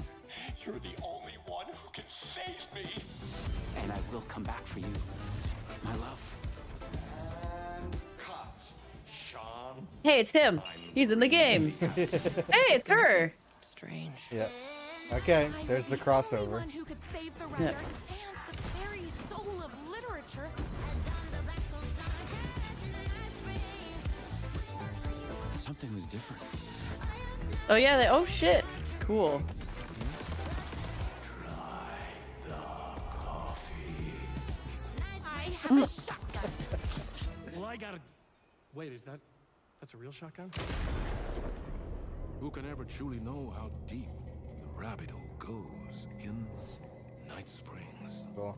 You're the only one who can save me. And I will come back for you, my love. Cut. Sean. Hey, it's him. He's in the game. Hey, it's her. Strange. Yeah. Okay, there's the crossover. Who could save the Yeah. record and the very soul of literature. Something was different. Oh yeah, they oh shit. Cool. I have a shotgun. Well, I gotta. Wait, that's a real shotgun? who can ever truly know how deep the rabbit hole goes in Night Springs? Cool.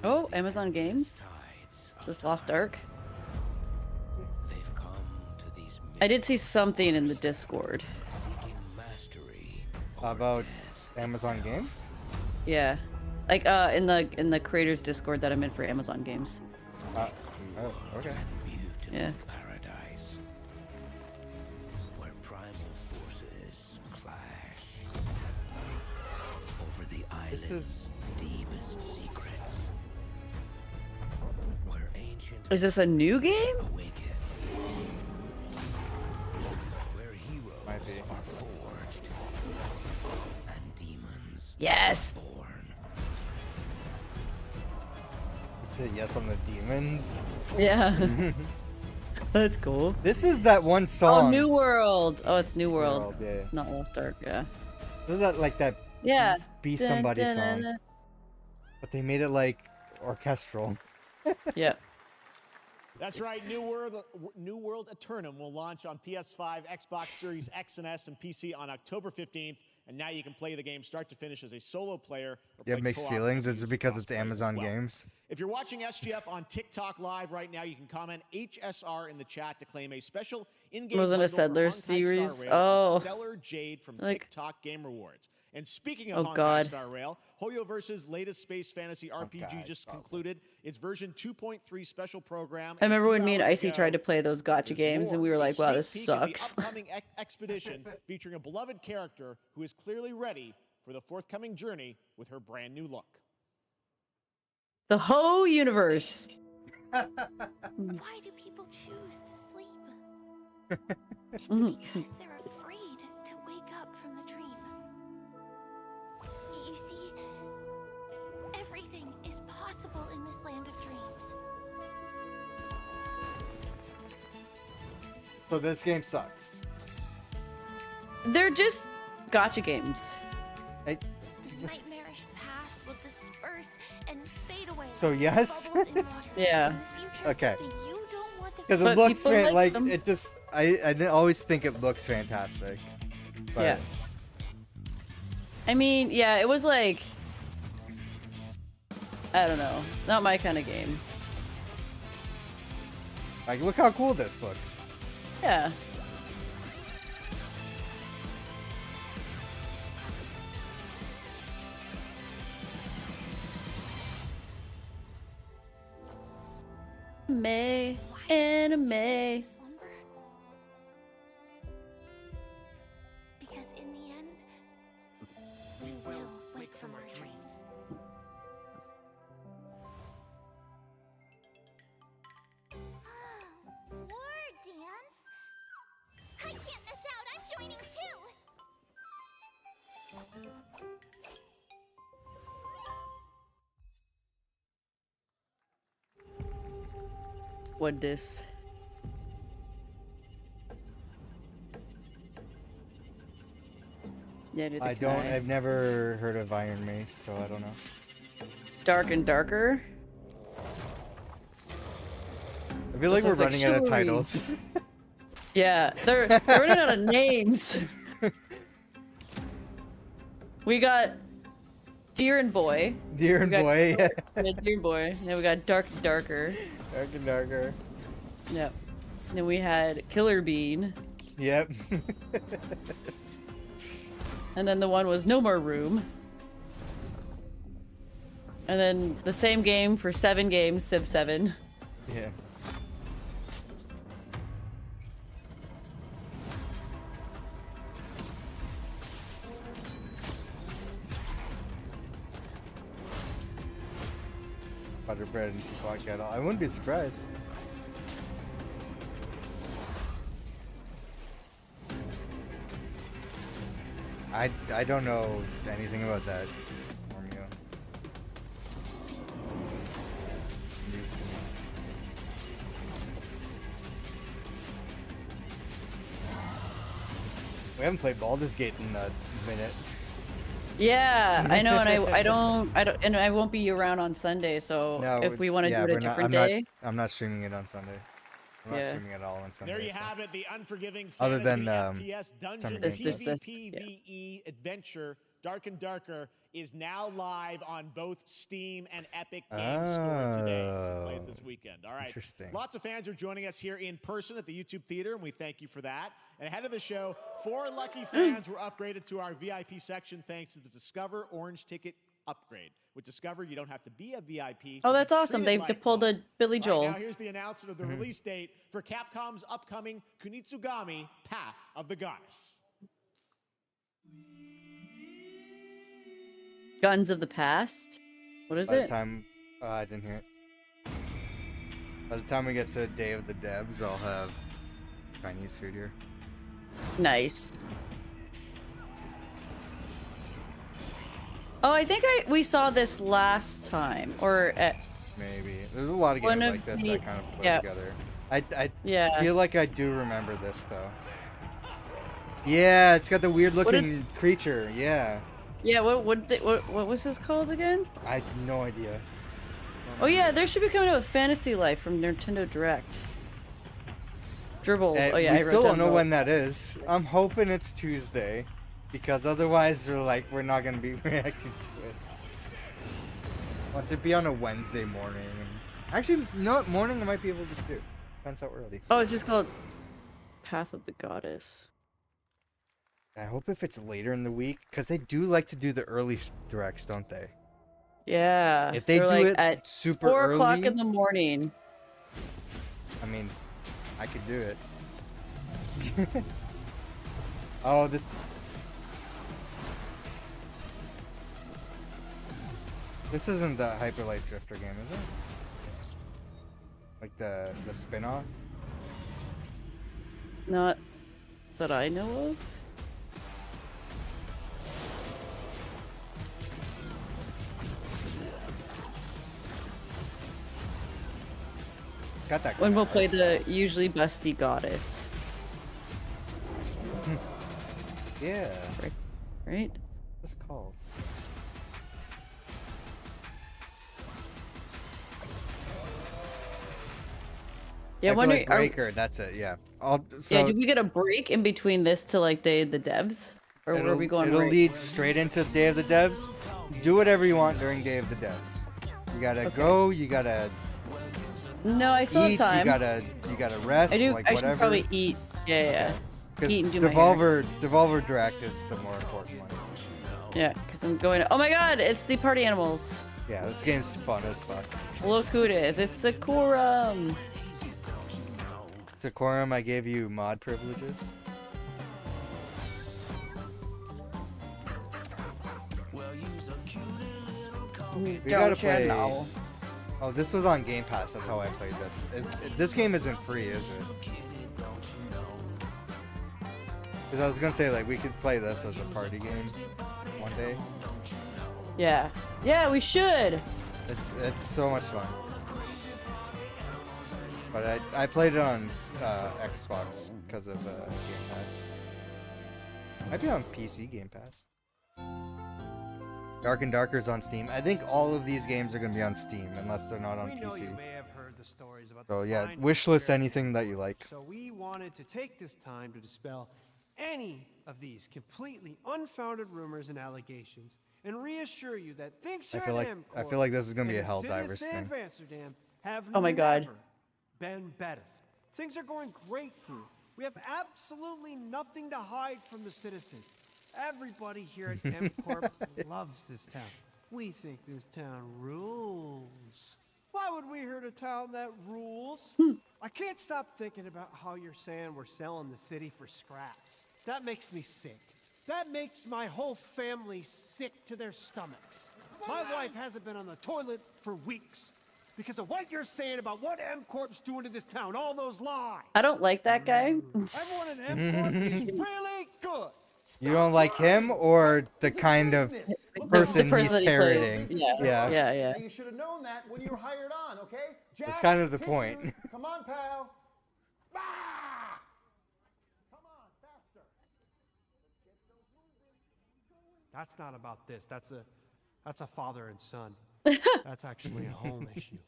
Oh, Amazon Games. Is this Lost Ark? I did see something in the Discord. About Amazon Games? Yeah, like in the creators Discord that I'm in for Amazon Games. Oh, okay. Yeah. Paradise, where primal forces clash over the island's deepest secrets. Where ancient Is this a new game? where heroes Might be. are forged and demons Yes. born. Say yes on the demons. Yeah. That's cool. This is that one song. Oh, New World. Oh, it's New World. World, yeah. Not Lost Ark. Yeah. Isn't that like that Yeah. Be Dun, Somebody dun, song? dun, dun. But they made it like orchestral. Yeah. That's right. New World Eternum will launch on PS5, Xbox Series X and S, and PC on October 15th, and now you can play the game start to finish as a solo player. Or You have play mixed co-op feelings? with Is it teams because across it's play as Amazon well. Games? If you're watching SGF on TikTok Live right now, you can comment HSR in the chat to claim a special in-game Wasn't a bundle for Settlers Honkai series? Star Rail of Oh. Stellar Jade from Like- TikTok Game Rewards. And speaking of Oh, Honkai God. Star Rail, Hoyoverse's latest space fantasy RPG just concluded its version 2.3 special program. I remember when me and Icy Icy tried to play those gotcha games, and we were like, "Wow, this sucks." The upcoming expedition featuring a beloved character who is clearly ready for the forthcoming journey with her brand new look. The whole universe. Why do people choose to sleep? It's because they're afraid to wake up from the dream. You see, everything is possible in this land of dreams. So this game sucks. They're just gotcha games. The nightmarish past will disperse and fade away. So like yes. bubbles in water. Yeah. In the future, Okay. that you don't want to Because But it looks people like like them. it just. I always think it looks fantastic. But Yeah. I mean, yeah, it was like, I don't know, not my kind of game. Like, look how cool this looks. Yeah. May anime. Because in the end, we will wake from our dreams. War dance? I can't miss out. I'm joining too. What this? Yeah, do the I don't. Kai. I've never heard of Iron Mace, so I don't know. Dark and Darker. I feel like we're This looks running out of Shuri. titles. Yeah, they're running out of names. We got Deer and Boy. Deer and We got Boy, yeah. Yeah, Deer and Boy. Then we got Dark and Darker. Dark and Darker. Yep. Then we had Killer Bean. Yep. And then the one was No More Room. And then the same game for 7 games, Civ 7. Yeah. Butter bread and teapot kettle. I wouldn't be surprised. I don't know anything about that formula. News to me. We haven't played Baldur's Gate in a minute. Yeah, I know, and I don't, and I won't be around on Sunday. So No, if we want to yeah, do it a we're not- different I'm day, I'm not streaming it on Sunday. I'm not Yeah. streaming it all on Sunday. There you so. have it, the unforgiving Other fantasy than, FPS dungeon Summer Games Fest. PvPvE adventure Dark and Darker is now live on both Steam and Epic Games Store today. So play it this Oh, weekend. All right. interesting. Lots of fans are joining us here in person at the YouTube Theater, and we thank you for that. And ahead of the show, 4 lucky fans were upgraded to our VIP section thanks to the Discover Orange Ticket upgrade. With Discover, you don't have to be a VIP. oh, to be that's awesome. treated They like pulled one. a Billy Joel. All right, now here's the announcement of the release date for Capcom's upcoming Kunitsugami Path of the Goddess. Guns of the Past. What is By the it? time I didn't hear it. By the time we get to Day of the Devs, I'll have Chinese food here. Nice. Oh, I think we saw this last time, or at, Maybe. There's a lot of One games of like this the- that kind of play yeah. together. I Yeah. feel like I do remember this though. Yeah, it's got the weird What is- looking creature. Yeah. yeah. What was this called again? I have no idea. Oh yeah, there should be coming out with Fantasy Life from Nintendo Direct. Dribbles. Oh yeah, we I wrote still down don't know both. when that is. I'm hoping it's Tuesday. Because otherwise we're not gonna be reacting to it. I want it to be on a Wednesday morning. Actually, no, morning I might be able to do. Depends how early. Oh, it's just called Path of the Goddess. I hope if it's later in the week, because they do like to do the early directs, don't they? Yeah. If they they're do like it at super 4 o'clock early- in the morning. I mean, I could do it. Oh, this isn't the Hyper Light Drifter game, is it? Like the spin-off? Not that I know of. It's got that. When we'll play the usually busty goddess. Yeah. Right? What's it called? Yeah, Hyper wondering. Light Breaker, that's it, yeah. Yeah, did we get a break in between this to like Day of the Devs? Or were we going It'll right? lead straight into Day of the Devs. Do whatever you want during Day of the Devs. You gotta go, you gotta No, I still eat, have time. you gotta rest, I do. like I whatever. should probably eat. Yeah. Because Eat and do my hair. Devolver Direct is the more important one. Yeah, because I'm going. Oh my God! It's the party animals. Yeah, this game's fun as fuck. Look who it is! It's Sakuram. Sakuram, I gave you mod privileges. We gotta play. No. Oh, this was on Game Pass. That's how I played this. This game isn't free, is it? Because I was gonna say like we could play this as a party game one day. Yeah. Yeah, we should. It's so much fun. But I played it on Xbox because of Game Pass. Might be on PC Game Pass. Dark and Darker is on Steam. I think all of these games are going to be on Steam unless they're not on PC. You may have heard the stories about So the yeah, fine wishlist anything that you like. So we wanted to take this time to dispel any of these completely unfounded rumors and allegations and reassure you that things here I feel like this is going to be a Helldivers thing. Amsterdam have Oh my God. never been better. Things are going great here. We have absolutely nothing to hide from the citizens. Everybody here at MCorp loves this town. We think this town rules. Why would we hurt a town that rules? I can't stop thinking about how you're saying we're selling the city for scraps. That makes me sick. That makes my whole family sick to their stomachs. My wife hasn't been on the toilet for weeks because of what you're saying about what MCorp's doing to this town, all those lies. I don't like that guy. Everyone at MCorp is really good. You don't like him or the kind of person he's that he plays. parroting? Yeah. You should have known that when you were hired on, okay? That's Jack, kind of the tissue. point. Come on, pal. Ah! Come on, faster. That's not about this. That's a father and son. That's actually a home issue.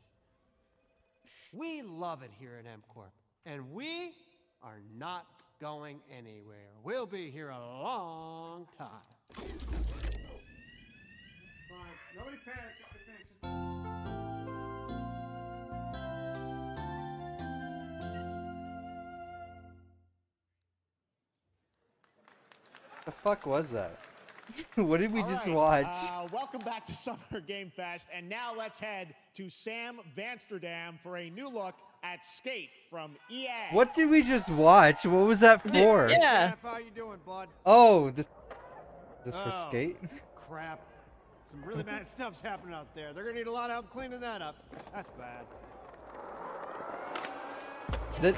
We love it here at MCorp, and we are not going anywhere. We'll be here a long time. Fine. Nobody panic. The fuck was that? What did we All just right, watch? Welcome back to Summer Game Fest, and now let's head to Sam Vansterdam for a new look at Skate from EA. What did we just watch? What was that for? Jeff, how you doing, bud? Oh, this for Oh, Skate? Crap. Some really bad stuff's happening out there. They're gonna need a lot of help cleaning that up. That's bad.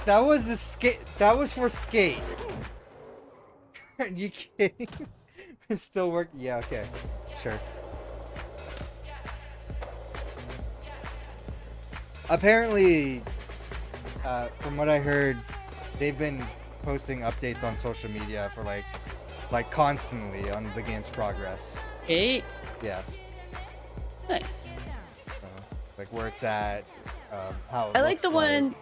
That was the Skate. That was for Skate. Are you kidding? It's still working. Yeah. Okay. Sure. Apparently, from what I heard, they've been posting updates on social media for like constantly on the game's progress. Eight. Yeah. Nice. Like where it's at. How it I like looks the one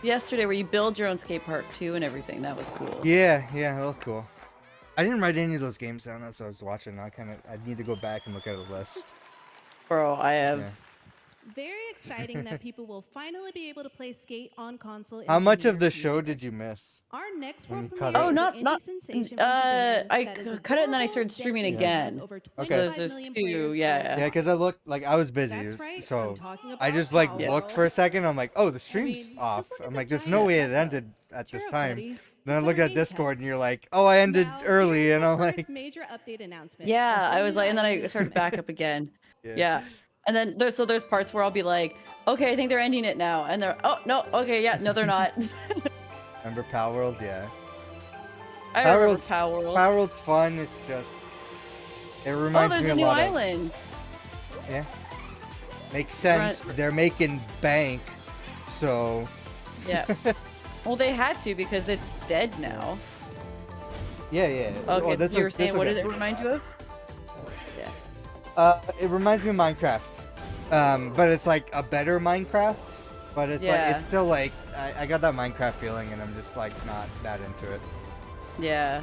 yesterday where you build your own skate park too and everything. That was cool. Yeah, that looked cool. I didn't write any of those games down as I was watching. I need to go back and look at a list. Bro, I have. Yeah. Very exciting that people will finally be able to play Skate on console. in How the much of near the show future. did you miss? Our next when world you cut premiere it? is not an not. indie sensation from Japan I that is cut it and then I adorable, started streaming deadly, and has again. over Okay. 25 There's million two. players Yeah. Yeah, because I looked like I was busy, That's right, so I'm talking I about just like Power looked for a second. I'm like, oh, the stream's off. I'm like, there's no way it ended at this time. buddy. Then I It's looked our at game Discord, test. and you're like, oh, I ended Now, early, here's and the I'm first like, major update announcement. Yeah, A I was whole like, and then new I island started is back coming. up again. Yeah. Yeah. And then there's parts where I'll be like, okay, I think they're ending it now, and they're, oh no, okay, yeah, no, they're not. remember Pal World? Yeah. I remember World's- Power World. Pal World's fun. It's just, it Oh, reminds there's me a a new lot island. of. Yeah. Makes sense. They're making bank, so. Yeah. Well, they had to because it's dead now. Yeah, yeah. Okay, Oh, that's you were that's saying, what okay. did it remind you of? Yeah. It reminds me of Minecraft, but it's like a better Minecraft. But it's like Yeah. it's still like I got that Minecraft feeling, and I'm just like not that into it. Yeah.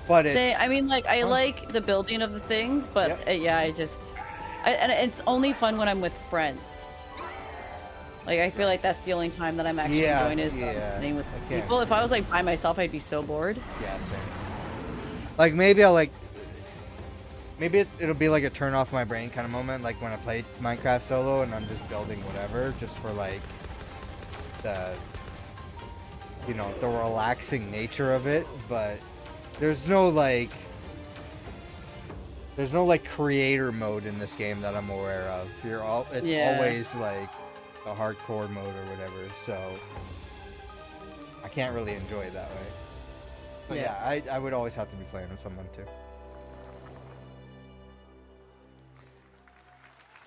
But Say, it's I mean, like, I fun. like the building of the things, but yeah, and it's only fun when I'm with friends. Like, I feel like that's the only time that I'm actually Yeah, enjoying is yeah. playing with I can't people. If I was like by myself, I'd be so bored. Yeah, same. Like maybe I'll like. Maybe it'll be like a turn off my brain kind of moment, like when I played Minecraft solo and I'm just building whatever, just for like the, you know, the relaxing nature of it. But there's no like creator mode in this game that I'm aware of. It's Yeah. always like the hardcore mode or whatever. So I can't really enjoy it that way. But yeah, I would always have to be playing with someone too.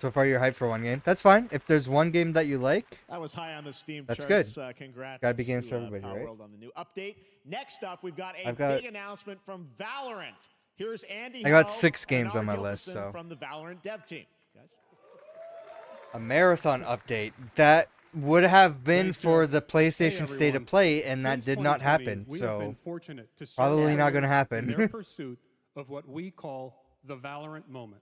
So far, you're hyped for one game. That's fine. If there's one game that you like, That was high on the Steam That's charts. good. Congrats. Gotta be games to, for everybody, Power right? World on the new update. Next up, we've got a I've got- big announcement from Valorant. Here's Andy. I got Ho 6 and games on my Ari list, Gilfison so. from the Valorant dev team. Guys. a marathon update that would have been for the PlayStation State of Play, and that Since did not 2020, happen. we have been So fortunate to serve probably not going to players in their happen. pursuit of what we call the Valorant moment.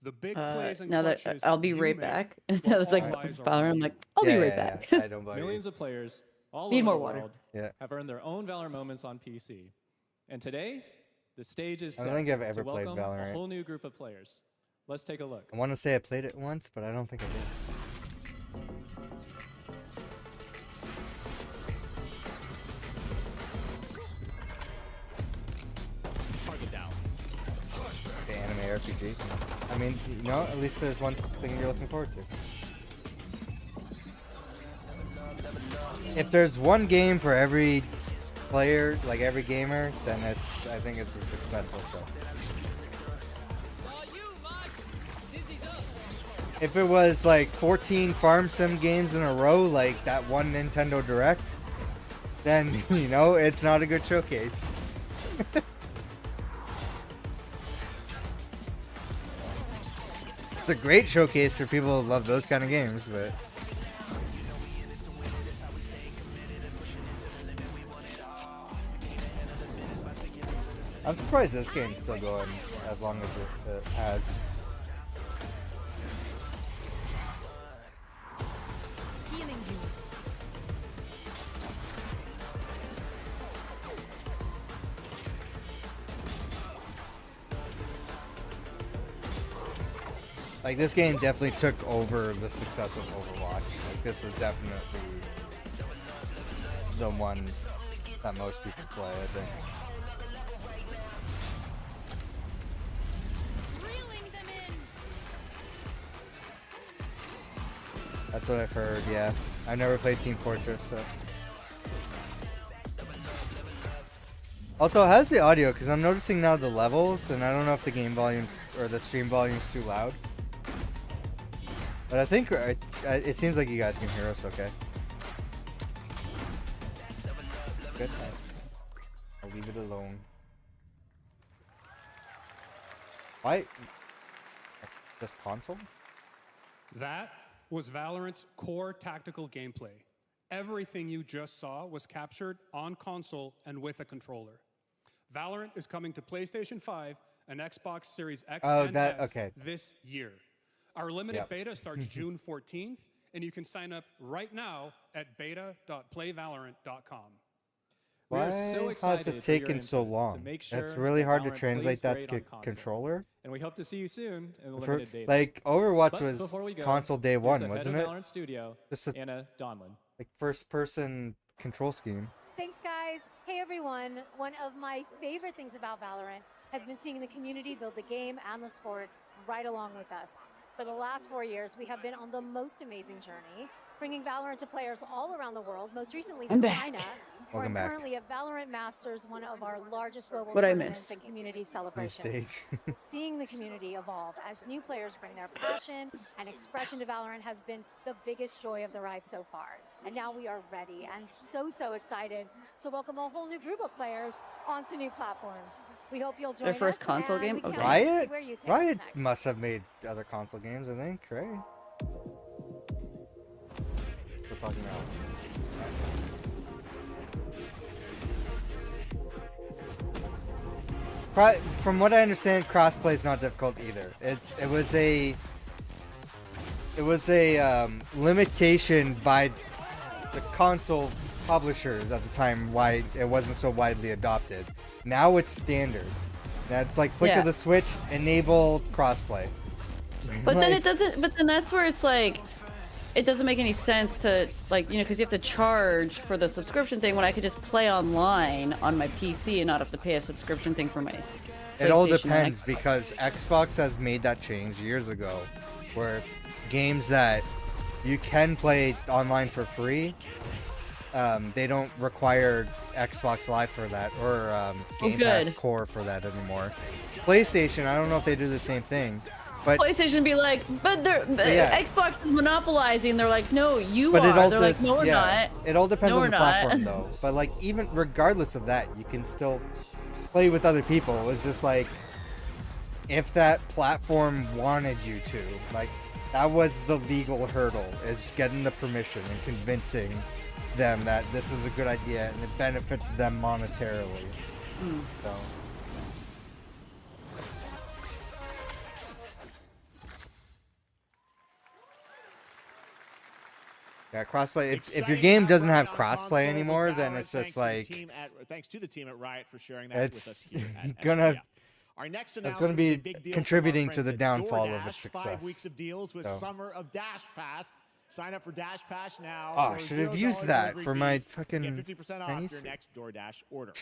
The big Uh, plays and now that clutches I'll be you right make back. while So it's like all eyes are Valorant. on I'm you. like, I'll be right back. I don't blame you. Millions of players all Need over more the water. world Yeah. have earned their own Valorant moments on PC. And today, the stage is I set don't think I've to ever played welcome Valorant. a whole new group of players. Let's take a look. I want to say I played it once, but I don't think I did. Target down. The anime RPG. I mean, you know, at least there's one thing you're looking forward to. If there's one game for every player, like every gamer, then I think it's a successful show. If it was like 14 Farm Sim games in a row, like that one Nintendo Direct, then, you know, it's not a good showcase. It's a great showcase for people who love those kind of games, but... I'm surprised this game's still going as long as it has. Like, this game definitely took over the success of Overwatch. Like, this is definitely the one that most people play, I think. That's what I've heard, yeah. I've never played Team Fortress, so... Also, how's the audio? Because I'm noticing now the levels, and I don't know if the game volume's, or the stream volume's too loud. But I think it seems like you guys can hear us okay. Good. I'll leave it alone. Why? Just console? That was Valorant's core tactical gameplay. Everything you just saw was captured on console and with a controller. Valorant is coming to PlayStation 5 and Xbox Series X Oh, and that- S okay. this year. Our limited Yep. beta starts June 14th, and you can sign up right now at beta.playvalorant.com. We are Why so has excited it for your taken so input long? To make sure It's really that hard to Valorant translate plays that great to on console. controller. And we hope to see you soon in the For- limited beta. like, Overwatch But was before we go, console day here's one, the head wasn't of it? Valorant Studio, Just a Anna Donlin. like first-person control scheme. Thanks, guys. Hey, everyone. One of my favorite things about Valorant has been seeing the community build the game and the sport right along with us. For the last 4 years, we have been on the most amazing journey, bringing Valorant to players all around the world, most recently to I'm back. China. We're Welcome back. currently at Valorant Masters, one of our largest global What'd I tournaments miss? and community Free celebrations. Sage. Seeing the community evolve as new players bring their passion and expression to Valorant has been the biggest joy of the ride so far. And now we are ready and so excited to welcome a whole new group of players onto new platforms. We hope you'll join Their first us, console and game? we can't Okay. wait to see Riot? where you take us Riot next. must have made other console games, I think, right? We're talking about. From what I understand, crossplay is not difficult either. It was a limitation by the console publishers at the time why it wasn't so widely adopted. Now it's standard. That's like flick Yeah. of the switch, enable crossplay. But then Like- it doesn't. But then that's where it's like, it doesn't make any sense to like, you know, because you have to charge for the subscription thing when I could just play online on my PC and not have to pay a subscription thing for my. It all PlayStation and depends Xbox. because Xbox has made that change years ago, where games that you can play online for free, they don't require Xbox Live for that or Game Pass good. Core for that anymore. PlayStation, I don't know if they do the same thing, but PlayStation be like, but yeah. Xbox is monopolizing. They're like, no, you but are. it all They're like, no, we're yeah, not. It all depends No, on we're the not. platform though. But like even regardless of that, you can still play with other people. It's just like if that platform wanted you to, like that was the legal hurdle, is getting the permission and convincing them that this is a good idea and it benefits them monetarily. So yeah, crossplay. If your Exciting game time doesn't right have on crossplay console with anymore, then Valorant. it's just Thanks to the like team thanks to the team at Riot for sharing that it's with us here at gonna SPF. Our next it's announcement gonna be is a big deal from our contributing to friends the at downfall of DoorDash. its 5 success. weeks of deals with So. Summer of Dash Pass. Sign up for Dash Pass now. Oh, I for should have $0 used that delivery for my fees. fucking Get 50% off Chinese your food. next DoorDash order.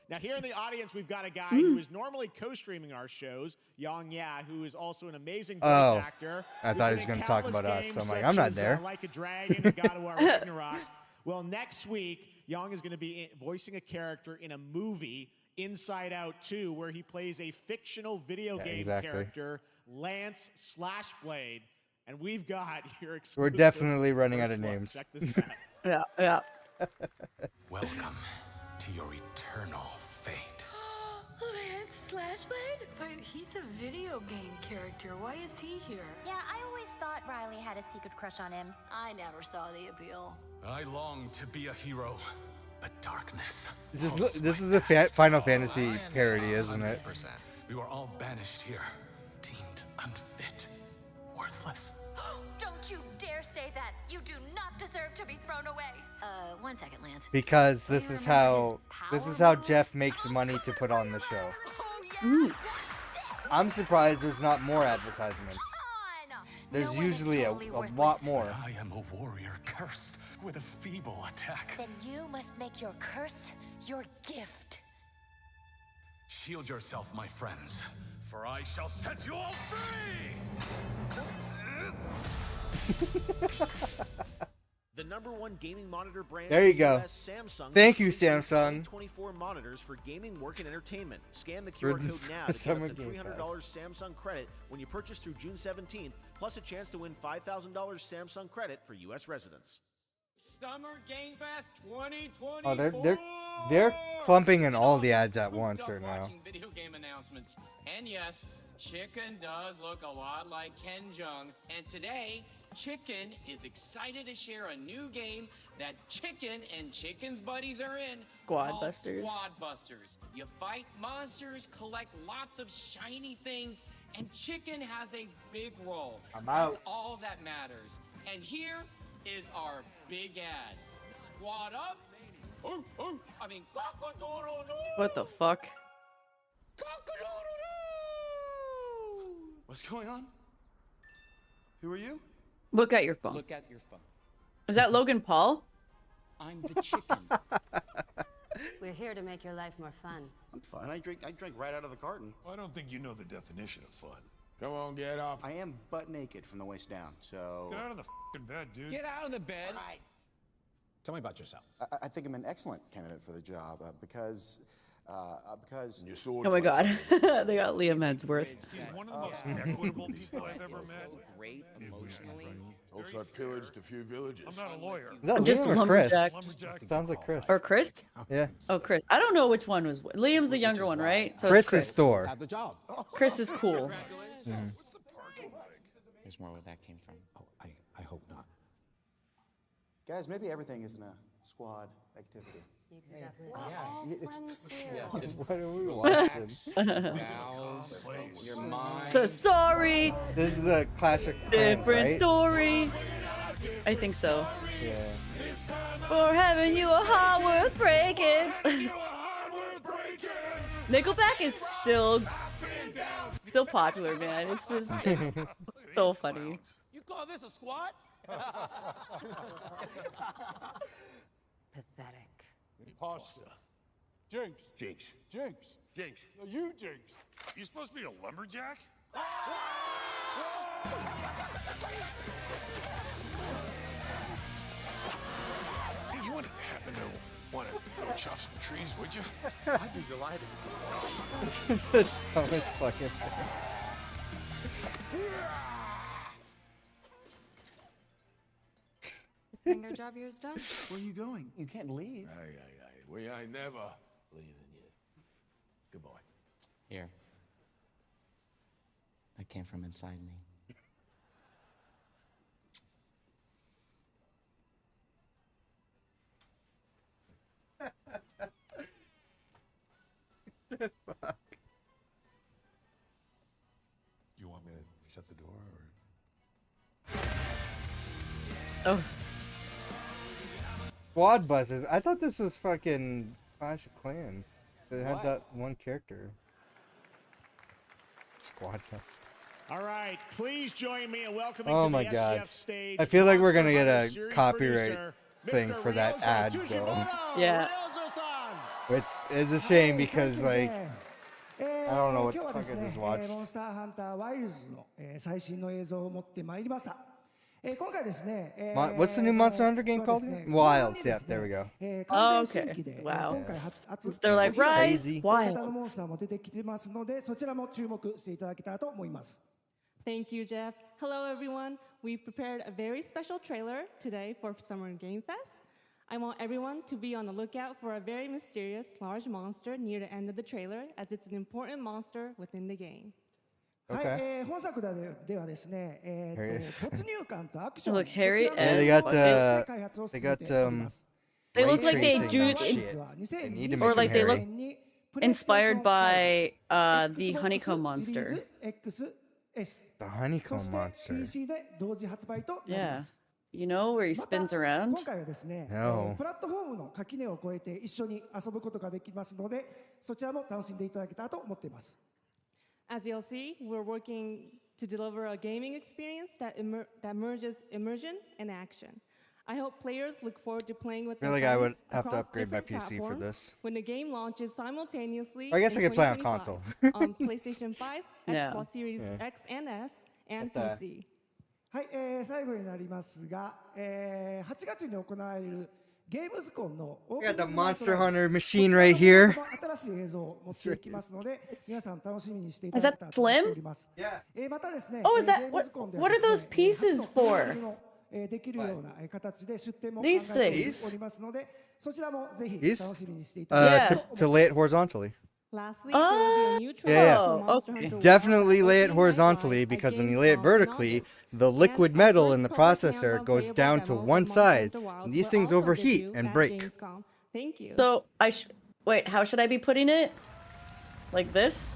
Now, here in the audience, we've got a guy who is normally co-streaming our shows, Yang Ya, who is also an amazing voice Oh, actor. I who's thought he been was in gonna talk countless about us, games so I'm like, such I'm not as, there. Like a Dragon and God of War Ragnarok. Well, next week, Yang is going to be voicing a character in a movie, Inside Out 2, where he plays a fictional video Yeah, game exactly. character, Lance Slashblade. And we've got your exclusive. We're definitely running out of first look. names. Check this out. Yeah. Welcome to your eternal fate. Lance Slashblade? But he's a video game character. Why is he here? Yeah, I always thought Riley had a secret crush on him. I never saw the appeal. I long to be a hero, but darkness. This is a Final Fantasy parody, isn't it? We were all banished here, deemed unfit, worthless. Don't you dare say that. You do not deserve to be thrown away. 1 second, Lance. Because this is how Jeff makes money to put on the show. I'm surprised there's not more advertisements. There's usually a lot more. I am a warrior cursed with a feeble attack. Then you must make your curse your gift. Shield yourself, my friends, for I shall set you all free! The #1 gaming monitor brand. There you in the go. US, Samsung. Thank you, is releasing Samsung. 24 monitors for gaming, work, and entertainment. Scan the For QR code now to get Summer up to Game $300 Samsung credit when you purchase through June 17th, plus a chance to win $5,000 Samsung credit for U.S. residents. Summer Game Fest 2024. Oh, they're clumping in all the ads at once right now. Watching video game announcements. And yes, Chicken does look a lot like Ken Jeong. And today, Chicken is excited to share a new game that Chicken and Chicken's buddies are in. Squad called Busters. Squad Busters. You fight monsters, collect lots of shiny things, and Chicken has a big role. I'm out. That's all that matters. And here is our big ad. Squad up. What the fuck? What's going on? Who are you? Look at your phone. Look at your phone. Is that Logan Paul? I'm the chicken. We're here to make your life more fun. I'm fine. I drink right out of the carton. I don't think you know the definition of fun. Come on, get up. I am butt naked from the waist down, so... Get out of the f***ing bed, dude. Get out of the bed. Tell me about yourself. I think I'm an excellent candidate for the job because your sword. Oh my god. They got Liam Hemsworth. He's one of the most equitable people I've ever met. Great emotionally. Also, I pillaged a few villages. I'm not a lawyer. Is that I'm just Liam or Chris? lumberjack. Sounds like Chris. Or Chris? Yeah. Oh, Chris. I don't know which one was. Liam's the younger one, right? So Chris it's is Thor. have the job. Chris is cool. There's more where that came from. Oh, I hope not. Guys, maybe everything isn't a squad activity. What are we watching? Your mind. So sorry. This is the classic Clans, Different right? story. I think so. Yeah. For having you a heart worth breaking. Nickelback is still popular, man. It's just so funny. You call this a squad? Pathetic. Pasta. Jinx. No, you Jinx. You supposed to be a lumberjack? Hey, you wouldn't happen to want to go chop some trees, would you? I'd be delighted. Oh, it's fucking. Think our job here is done? Where are you going? You can't leave. Aye. We ain't never leaving you. Goodbye. Here. That came from inside me. Fuck. You want me to shut the door or? Oh. Squad Busters. I thought this was fucking Clash of Clans. They had What? that one character. Squad Busters. All right, please join me in welcoming Oh to my the god. SGF stage. I feel like we're Monster gonna get Hunter a series copyright producer, thing Mr. for that Ryozo ad, though. Tsushimoto. Yeah. Ryozo-san. Which is a shame because, like, I don't know what the 今日は fuck で I すね just watched. モンスターハンターワイルズの最新の映像を持ってまいりました今回ですね What's the new Monster Hunter game called again? Wilds. Yeah, there we go. Oh, okay. Wow. They're like, Rise, Crazy. 大型の Wild. モンスターも出てきてますのでそちらも注目していただけたらと思います Thank you, Jeff. Hello, everyone. We've prepared a very special trailer today for Summer Game Fest. I want everyone to be on the lookout for a very mysterious large monster near the end of the trailer, as it's an important monster within the game. はい本作ではですね没入感とアクション Look, Harry Yeah, and they got Bucket. they got They ray look like they tracing do, and shit. They need to or make like them they hairy. look inspired by the honeycomb monster. The honeycomb monster. PC で同時発売となり Yeah. ます You know where he spins around? 今回はですね No. プラットフォームの垣根を越えて一緒に遊ぶことができますのでそちらも楽しんでいただけたらと思っています As you'll see, we're working to deliver a gaming experience that merges immersion and action. I hope players look forward to playing with I feel their like I would friends have to across upgrade my different PC for platforms this. when the game launches simultaneously. I guess in I could play on 2025 console. on PlayStation 5, Yeah. Xbox Series Yeah. X and S, and But, PC. はい、最後になりますが、8月に行われるゲームズコンのオー We プ got ニ the ングナイト Monster ライブ Hunter machine right here. 新しい映像を持っていきますので、皆さん楽しみにしていた Is だ that けたらと思っており Slim? ます。またですね、 Oh, is that ゲームズコンでは what are で those すね pieces 初のプレイ for? もできるような形で出展も考 These えて things. おりますので、そちらもぜひ These? 楽しみにしていただけたらと To lay it horizontally. Lastly, there will be a new trailer Yeah, for yeah. Monster Hunter Wilds Definitely lay it opening night horizontally live at because when you lay it Gamescom in vertically, August. the And liquid our metal first in the public processor hands-on goes playable down to demo of one Monster side. Hunter Wilds And these will things also overheat debut and at break. Gamescom. Thank you. So wait. How should I be putting it? Like this?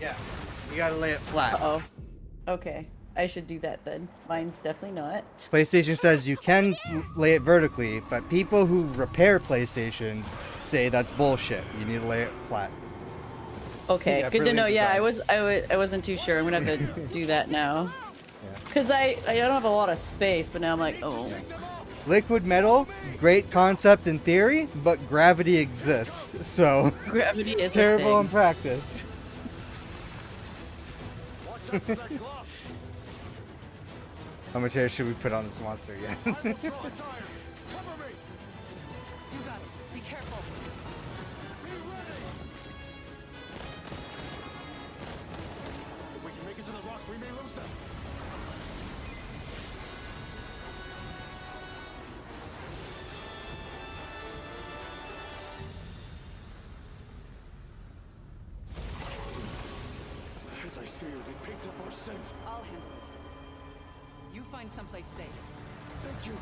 Yeah. You gotta lay it flat. Oh. Okay. I should do that then. Mine's definitely not. PlayStation says you can lay it vertically, but people who repair PlayStations say that's bullshit. You need to lay it flat. Okay, Yeah, good to brilliant know. Yeah, design. I wasn't too sure. I'm gonna have to do that now. Cause I don't have a lot of space, but now I'm like, oh. Liquid metal, great concept in theory, but gravity exists, so Gravity is a terrible in thing. practice. How much air should we put on this monster again? You got it. Be careful. If we can make it to the rocks, we may lose them. As I feared, it picked up our scent. I'll handle it. You find someplace safe. Thank you.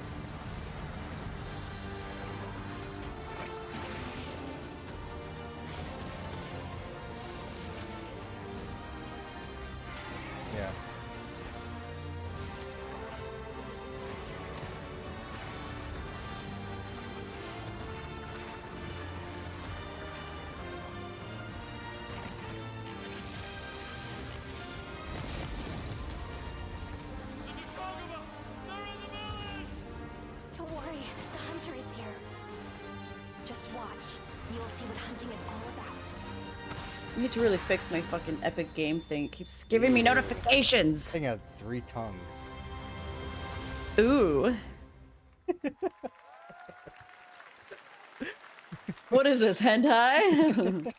Yeah. Don't worry, the hunter is here. Just watch. You'll see what hunting is all about. I need to really fix my fucking Epic Game thing. It keeps giving me notifications. I think I had 3 tongues. Ooh. What is this, hentai?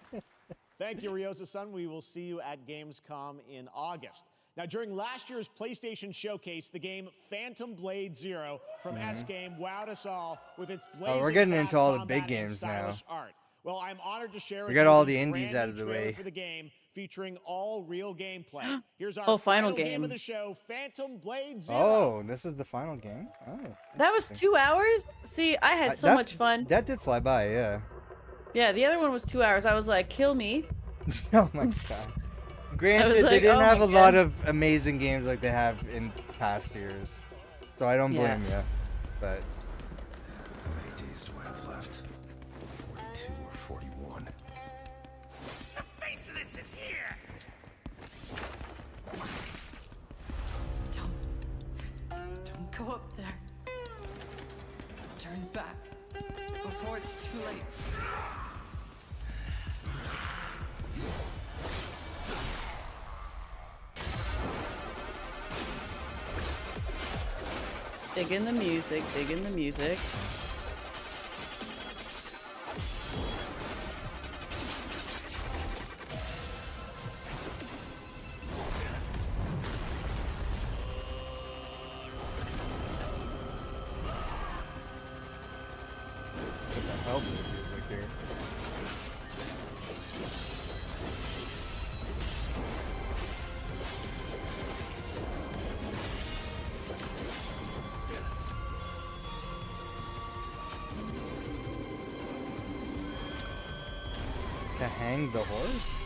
Thank you, Ryosa-san. We will see you at Gamescom in August. Now, during last year's PlayStation Showcase, the game Phantom Blade Zero from S-Game wowed us all with its blazing we're getting fast into all the combat big and games now. stylish art. Well, I'm honored to share We with got you all the the indies brand out new of the trailer way. for the game, featuring all real gameplay. Here's our Oh, final game game. of the show, Phantom Blade Zero. Oh, this is the final game? Oh. That was 2 hours? See, I had so That- much fun. That did fly by, yeah. Yeah, the other one was 2 hours. I was like, kill me. Oh my god. Granted, was like, they didn't oh have my a lot God. of amazing games like they have in past years. So I don't Yeah. blame you. But How many days do I have left? 42 or 41? The face of this is here! Don't go up there. Turn back before it's too late. Dig in the music, dig in the music. what the hell is the music here? To hang the horse?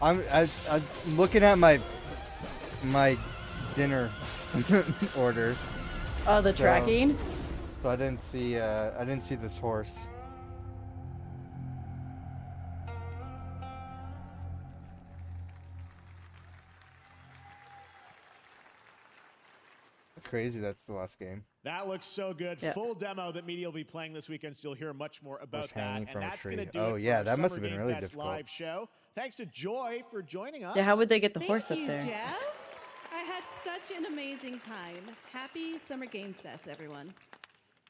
I'm looking at my dinner order. Oh, the So- tracking? So I didn't see this horse. It's crazy that's the last game. That looks so good. Yeah. Full demo that media will be playing this weekend, so you'll hear much more about Horse that. hanging And from a that's going to tree. do Oh, it for yeah, our that must Summer have been Game really Fest difficult. live show. Thanks to Joy for joining us. Yeah, how would they get the Thank horse up you, there? Jeff. I had such an amazing time. Happy Summer Game Fest, everyone.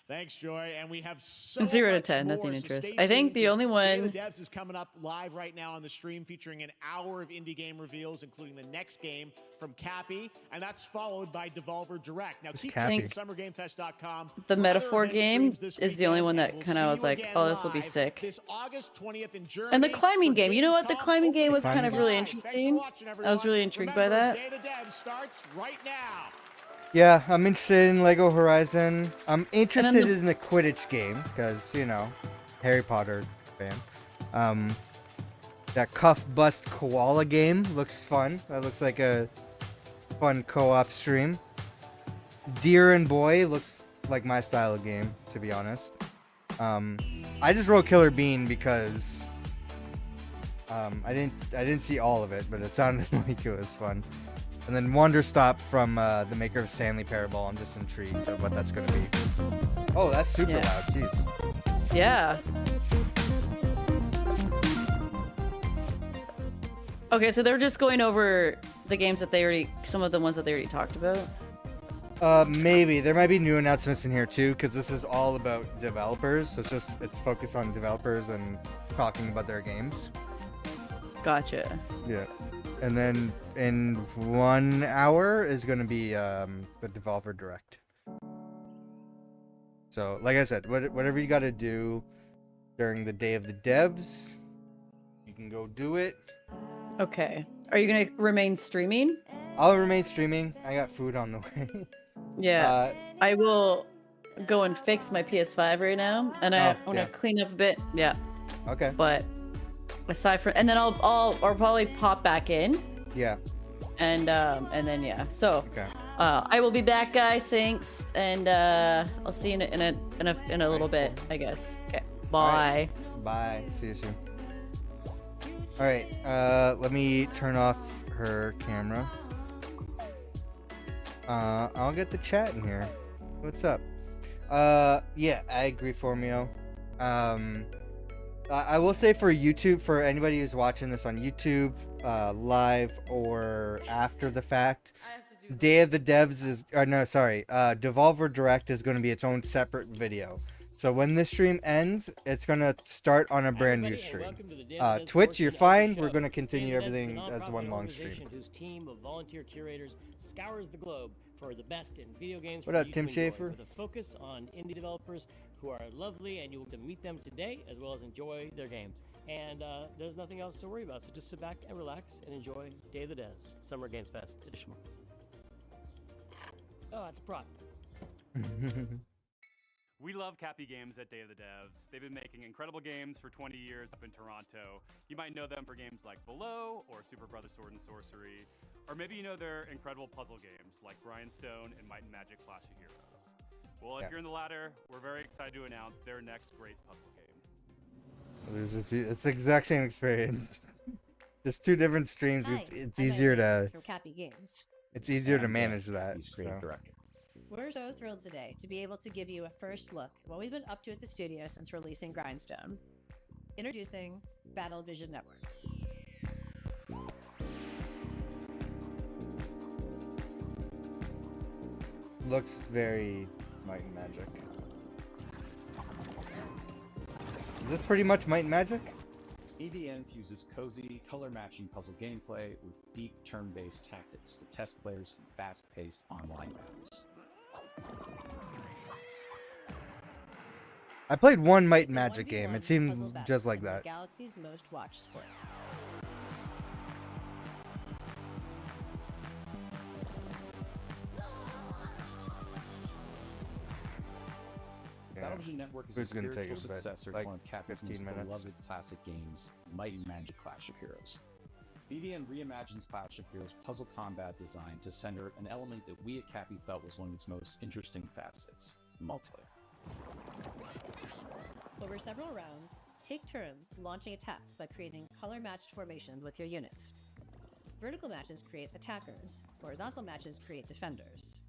Thanks, Joy. And we have so 0 to much 10, more, nothing so interesting. stay I think tuned, the because only Day of one. the Devs is coming up live right now on the stream, featuring an hour of indie game reveals, including the next game from Cappy, and that's followed by Devolver Direct. Now, keep Cappy? checking SummerGameFest.com. The for Metaphor other event game streams this is the only weekend, one and that we'll kind of see was you like, again oh, this will be live sick. This August 20th in Germany. And the climbing for game. You know what? The Gamescom climbing game was kind of Opening really Night. Thanks for interesting. watching, I was everyone. really intrigued by Remember, that. Day of the Devs starts right now. Yeah, I'm interested in Lego Horizon. I'm interested in the Quidditch game because, you know, Harry Potter fan. That Cuff Bust Koala game looks fun. That looks like a fun co-op stream. Deer and Boy looks like my style of game, to be honest. I just wrote Killer Bean because I didn't see all of it, but it sounded like it was fun. And then Wonder Stop from the maker of Stanley Parable. I'm just intrigued of what that's gonna be. Oh, that's super loud. Jeez. Yeah. Okay, so they're just going over the games that they already, some of the ones that they already talked about. Maybe there might be new announcements in here too, because this is all about developers. So it's focused on developers and talking about their games. Gotcha. Yeah. And then in 1 hour is going to be the Devolver Direct. So, like I said, whatever you got to do during the Day of the Devs, you can go do it. Okay. Are you gonna remain streaming? I'll remain streaming. I got food on the way. Yeah. I will go and fix my PS5 right now, and I want to yeah. clean up a bit. Yeah. Okay. But aside from, and then I'll probably pop back in. Yeah. And then yeah. So. Okay. I will be back, guys. Thanks, and I'll see you in a little bit, I guess. Okay. Bye. Right. Bye. See you soon. All right. Let me turn off her camera. I'll get the chat in here. What's up? Yeah, I agree, Formio. I will say for YouTube, for anybody who's watching this on YouTube, live or after the fact, Day of the Devs is, Devolver Direct is going to be its own separate video. So when this stream ends, it's going to start on a brand new stream. Twitch, you're fine. We're going to continue everything as one long stream. Whose team of volunteer curators scours the globe for the best in video games. What up, Tim Schafer? With a focus on indie developers who are lovely, and you'll get to meet them today as well as enjoy their games. And there's nothing else to worry about, so just sit back and relax and enjoy Day of the Devs, Summer Games Fest edition. Oh, that's a prop. We love Cappy Games at Day of the Devs. They've been making incredible games for 20 years up in Toronto. You might know them for games like Below or Super Brother Sword and Sorcery, or maybe you know their incredible puzzle games like Grindstone and Might and Magic Clash of Heroes. Well, if you're in the latter, we're very excited to announce their next great puzzle game. It's the exact same experience. Just two different streams. Hi, It's I'm easier Emily to. from Cappy Games. It's easier to manage that. Cappy's creative director. We're so thrilled today to be able to give you a first look at what we've been up to at the studio since releasing Grindstone. Introducing Battle Vision Network. Looks very Might and Magic. Is this pretty much Might and Magic? BVN fuses cozy, color-matching puzzle gameplay with deep turn-based tactics to test players in fast-paced online battles. I played one Might and Magic game. It seemed just like that. Galaxy's most watched sport. Battlevision Network is Who's a gonna spiritual take it, but, successor like, to one of Capcom's 15 most minutes. beloved classic games, Might and Magic Clash of Heroes. BVN reimagines Clash of Heroes' puzzle combat design to center an element that we at Cappy felt was one of its most interesting facets: multiplayer. Over several rounds, take turns launching attacks by creating color-matched formations with your units. Vertical matches create attackers, horizontal matches create defenders.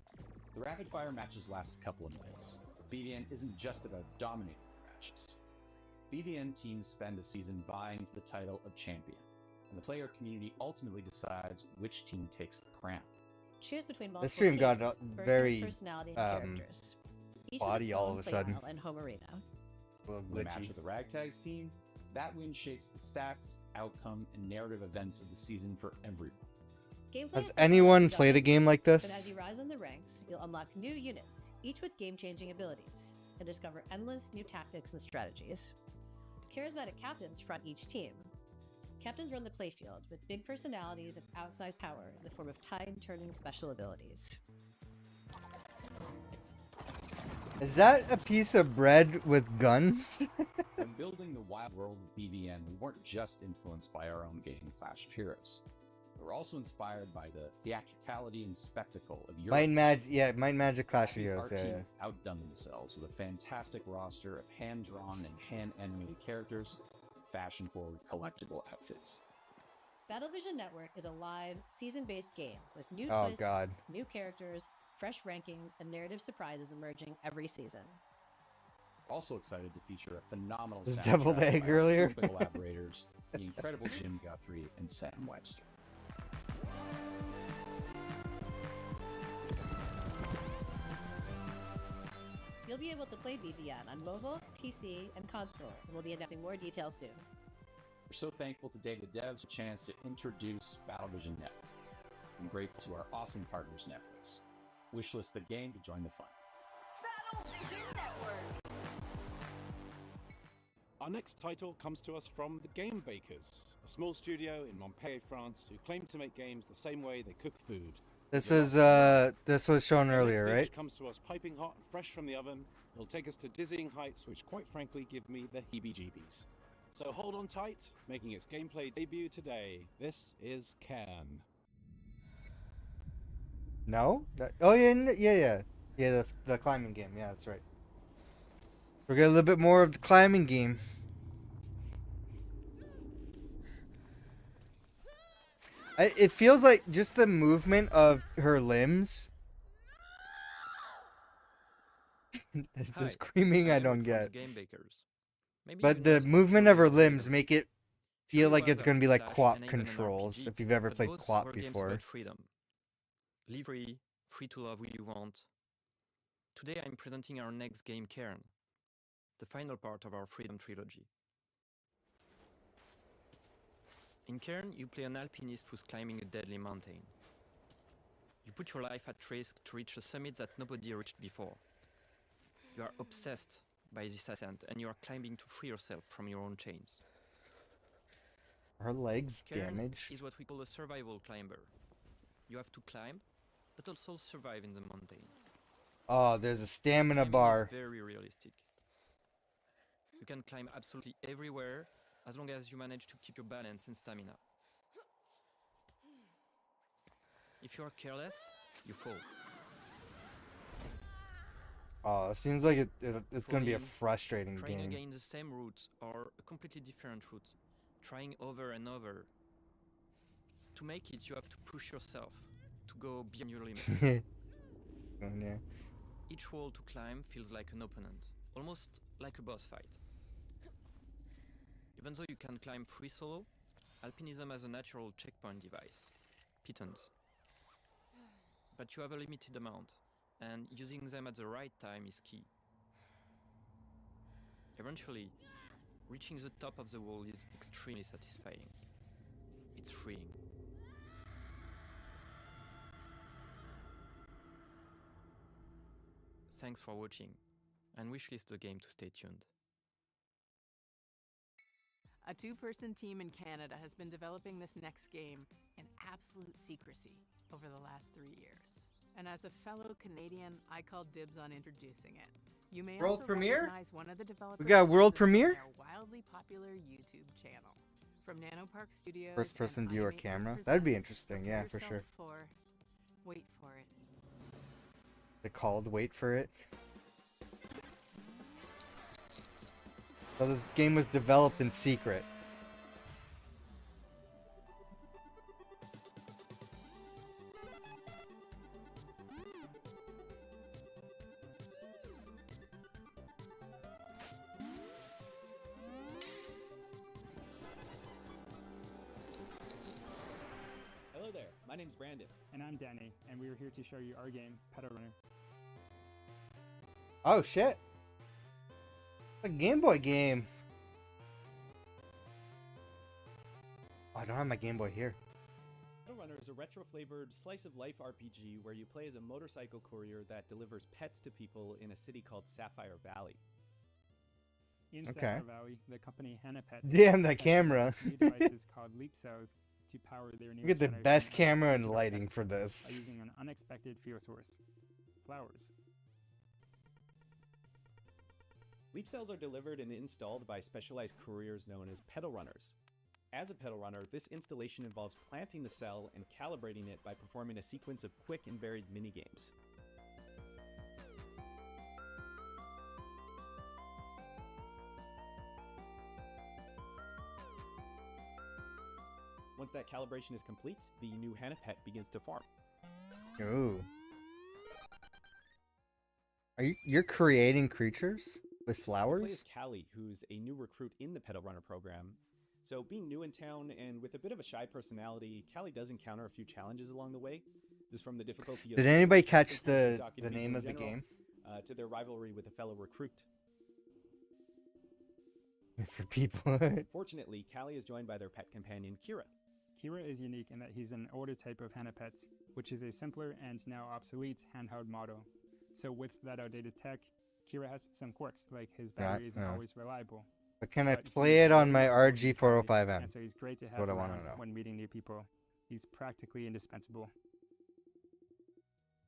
The rapid-fire matches last a couple of minutes. BVN isn't just about dominating the matches. BVN teams spend a season vying for the title of champion, and the player community ultimately decides which team takes the crown. Choose between multiple This stream got teams, birds of very personality and characters. each body with its all own of a play sudden. style and home arena. Well, The match glitchy. with the Ragtags team, that win shapes the stats, outcome, and narrative events of the season for everyone. Gameplay Has is simple anyone and played a game like But as this? you rise in the ranks, you'll unlock new units, each with game-changing abilities, and discover endless new tactics and strategies. Charismatic captains front each team. Captains run the playfield with big personalities and outsized power in the form of tide-turning special abilities. Is that a piece of bread with guns? When building the wild world of BVN, we weren't just influenced by our own game, Clash of Heroes. We were also inspired by the theatricality and spectacle of Europe. Might Magic Clash of These Heroes. art Yeah, yeah. teams outdone themselves with a fantastic roster of hand-drawn and hand-animated characters, fashion-forward collectible outfits. Battlevision Network is a live, season-based game with new Oh, twists, God. new characters, fresh rankings, and narrative surprises emerging every season. Also excited to feature a phenomenal Was soundtrack deviled by egg our earlier? super collaborators, the incredible Jim Guthrie and Sam Webster. You'll be able to play BVN on mobile, PC, and console, and we'll be announcing more details soon. We're so thankful to Data Devs for the chance to introduce Battlevision Network. I'm grateful to our awesome partners, Netflix. Wishlist the game to join the fun. Our next title comes to us from the Game Bakers, a small studio in Montpellier, France, who claim to make games the same way they cook food. This was shown earlier, The next right? dish comes to us piping hot and fresh from the oven. It'll take us to dizzying heights, which quite frankly give me the heebie-jeebies. So hold on tight, making its gameplay debut today. This is Cairn. No? Oh yeah. The climbing game. Yeah, that's right. We'll get a little bit more of the climbing game. It feels like just the movement of her limbs. The screaming I don't get. Game Bakers. Maybe But you the know movement of her structurally limbs make it feel Surely like was it's going to be like slash co-op and even an controls, RPG, if you've ever but played both co-op were games before. about freedom. Live free to love who you want. Today I'm presenting our next game, Cairn, the final part of our Freedom trilogy. In Cairn, you play an alpinist who's climbing a deadly mountain. You put your life at risk to reach a summit that nobody reached before. You are obsessed by this ascent, and you are climbing to free yourself from your own chains. Her legs Cairn damaged. is what we call a survival climber. You have to climb, but also survive in the mountain. Oh, there's a stamina Climbing bar. is very realistic. You can climb absolutely everywhere as long as you manage to keep your balance and stamina. If you are careless, you fall. Oh, it seems like it's going to be a Falling, frustrating trying game. again the same route or a completely different route, trying over and over. To make it, you have to push yourself to go beyond your limits. Oh, yeah. Each wall to climb feels like an opponent, almost like a boss fight. Even though you can climb free solo, alpinism has a natural checkpoint device, pitons. But you have a limited amount, and using them at the right time is key. Eventually, reaching the top of the wall is extremely satisfying. It's freeing. Thanks for watching, and wishlist the game to stay tuned. A two-person team in Canada has been developing this next game in absolute secrecy over the last 3 years. And as a fellow Canadian, I call dibs on introducing it. You may World also premiere? recognize one of the developers. We got a world listed on premiere? their wildly popular YouTube channel. From Nanopark Studios. First person and viewer iMaker camera? That'd be Presents, interesting, prepare yeah, for yourself sure. For, wait for it. They called wait for it. So this game was developed in secret. Hello there, my name's Brandon. And I'm Danny, and we are here to show you our game, Pedal Runner. Oh shit! A Game Boy game. Oh, I don't have my Game Boy here. Shadowrunner is a retro-flavored slice-of-life RPG where you play as a motorcycle courier that delivers pets to people in a city called Sapphire Valley. In Okay. Sapphire Valley, the company Hannah Pets Damn, that has camera. developed new devices called leap cells to power their Look at the generation best of camera and digital lighting pets for by this. using an unexpected fuel source: flowers. Leap cells are delivered and installed by specialized couriers known as pedal runners. As a pedal runner, this installation involves planting the cell and calibrating it by performing a sequence of quick and varied minigames. Once that calibration is complete, the new Hannah Pet begins to farm. Ooh. You're creating creatures with Play flowers? as Callie, who's a new recruit in the Pedal Runner program. So being new in town and with a bit of a shy personality, Callie does encounter a few challenges along the way, just from the difficulty of Did anybody catch talking the to name people of the in general, game? to their rivalry with a fellow recruit. For people. Fortunately, Callie is joined by their pet companion, Kira. Kira is unique in that he's an older type of Hannah Pets, which is a simpler and now obsolete handheld model. So with that outdated tech, Kira has some quirks, like his battery isn't yeah. always reliable. But can I But play he's it on my very good RG405M? And so he's great to That's have what I wanna around know. when meeting new people. He's practically indispensable.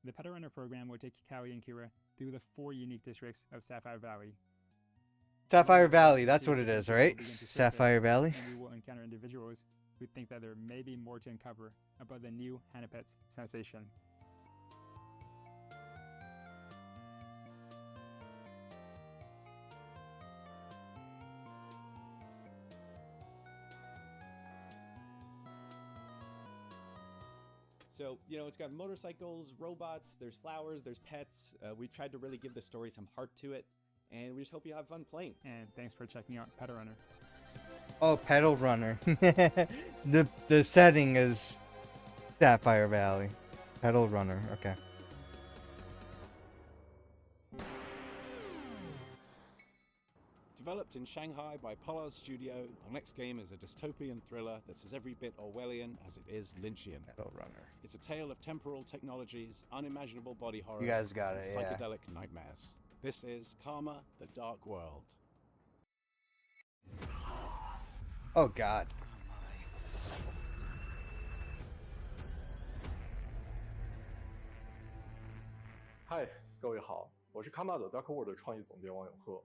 The Pedal Runner program will take Callie and Kira through the 4 unique districts of Sapphire Valley. Sapphire Valley, that's what it Districts is, will right? begin to surface, Sapphire Valley? And we will encounter individuals who think that there may be more to uncover about the new Hannah Pets sensation. So, it's got motorcycles, robots, there's flowers, there's pets. We've tried to really give the story some heart to it, and we just hope you have fun playing. And thanks for checking out Pedal Runner. Oh, Pedal Runner. the setting is Sapphire Valley. Pedal Runner, okay. Developed in Shanghai by Pollard Studio, our next game is a dystopian thriller that's as every bit Orwellian as it is Lynchian. Pedal Runner. It's a tale of temporal technologies, unimaginable body horror, guys got and it, yeah. psychedelic nightmares. This is Karma: The Dark World. Oh god. Hi，各位好，我是卡玛的 Dark World 的创意总监王永鹤。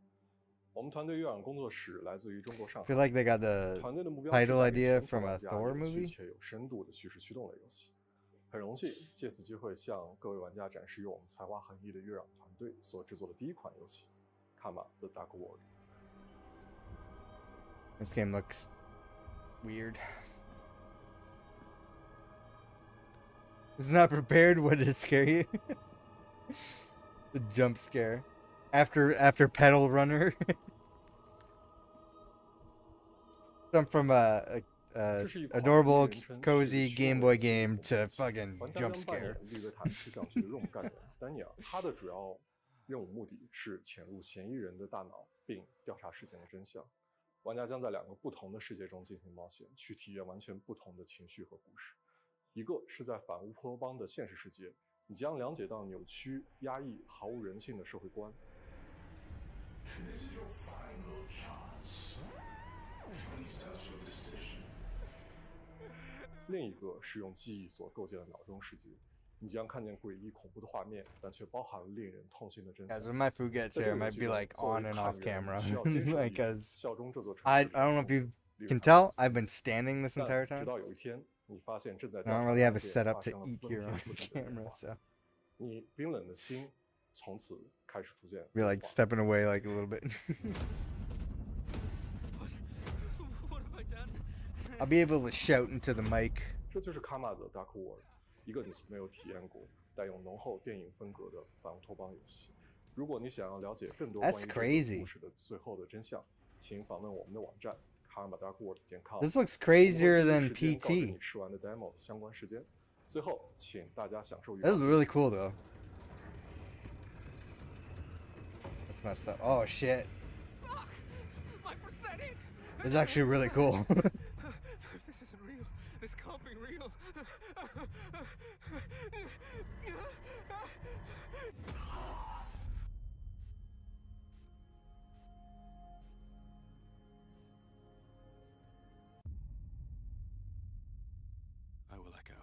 我们团队月朗工作室来自于中国上 I 海。 feel like they got the 团队的目标是 title 带给 idea 全球 from a 玩家 Thor 有趣 movie. 且有深度的叙事驱动类游戏。很荣幸借此机会向各位玩家展示由我们才华横溢的月朗团队所制作的第一款游戏《卡玛 The Dark World》。 This game looks weird. It's not prepared. What did it scare you? The jump scare. After Pedal Runner. Jump from a 这是一款 adorable, 第一人称 cozy 视觉 Game 的 Boy 系列 game 动 to 作游戏 fucking 玩家 jump 将扮 scare. 演利维坦气象局的任务干员丹尼尔，他的主要任务目的是潜入嫌疑人的大脑，并调查事件的真相。玩家将在2个不同的世界中进行冒险，去体验完全不同的情绪和故事。一个是在反乌托邦的现实世界，你将了解到扭曲、压抑、毫无人性的社会观。另一个是用记忆所构建的脑中世界，你将看见诡异恐怖的画面，但却包含了令人痛心的真相。 Guys, when my food gets 在 here, 这 it 个游 might 戏 be 中 like 作为 on and 探 off 员 camera. 需要坚守 like, 一 cause 效忠这座城 I 市 don't know if you 利维 can 坦 tell, 斯 I've been standing this 但 entire 直 time. 到有一天，你发现正在 I 调 don't 查 really 的 have 案 it 件 set up 发 to 生了 eat 翻 here 天 on 覆地的变 camera, 化， so 你冰冷的心从此开始逐渐 be like stepping away like a little bit. What have I done? I'll be able to shout into the mic. 这就是卡玛的 Dark World， 一个你没有体验过、带有浓厚电影风格的反乌托邦游戏。如果你想要了解更多关 That's 于这个 crazy. 故事的最后的真相，请访问我们的网站 karmadarkworld.com。 This looks crazier 我会 than 第一时间告知 PT. 你试玩的 demo 相关时间。最后，请大家享受愉 That 快。 was really cool though. That's messed up. Oh shit. Fuck! My prosthetic! It's actually really cool. This isn't real. This can't be real. I will echo.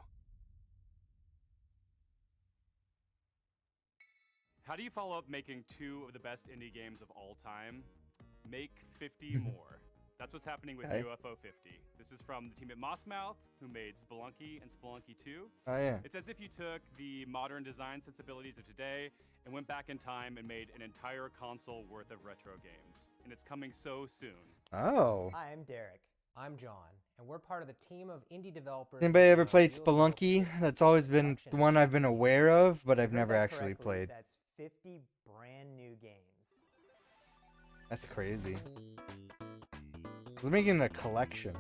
How do you follow up making 2 of the best indie games of all time? Make 50 more. That's what's happening with Okay. UFO 50. This is from the team at Mossmouth, who made Spelunky and Spelunky 2. Oh, yeah. It's as if you took the modern design sensibilities of today and went back in time and made an entire console worth of retro games. And it's coming so soon. Oh. Hi, I'm Derek. I'm John, and we're part of the team of indie developers. Anybody ever that played UFO Spelunky? That's always been one I've been aware of, but I've never actually played. That's 50 brand new games. That's crazy. We're making a collection.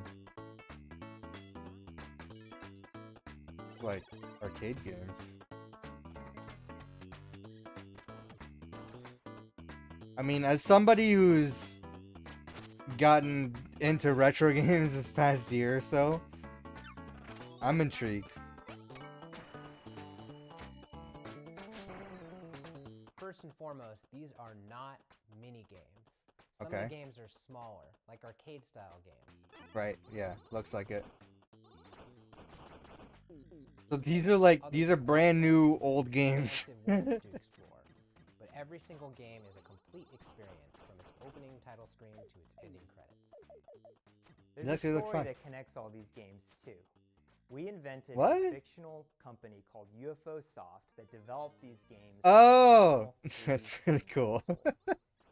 Like arcade games. I mean, as somebody who's gotten into retro games this past year or so, I'm intrigued. First and foremost, these are not mini games. Some Okay. of the games are smaller, like arcade style games. Right, yeah, looks like it. So these are like, these are brand new old games. to explore, but every single game is a complete experience from its opening title screen to its ending credits. These actually look fun. that connects all these games too. We invented What? a fictional company called UFO Soft that developed these games. Oh, that's really cool.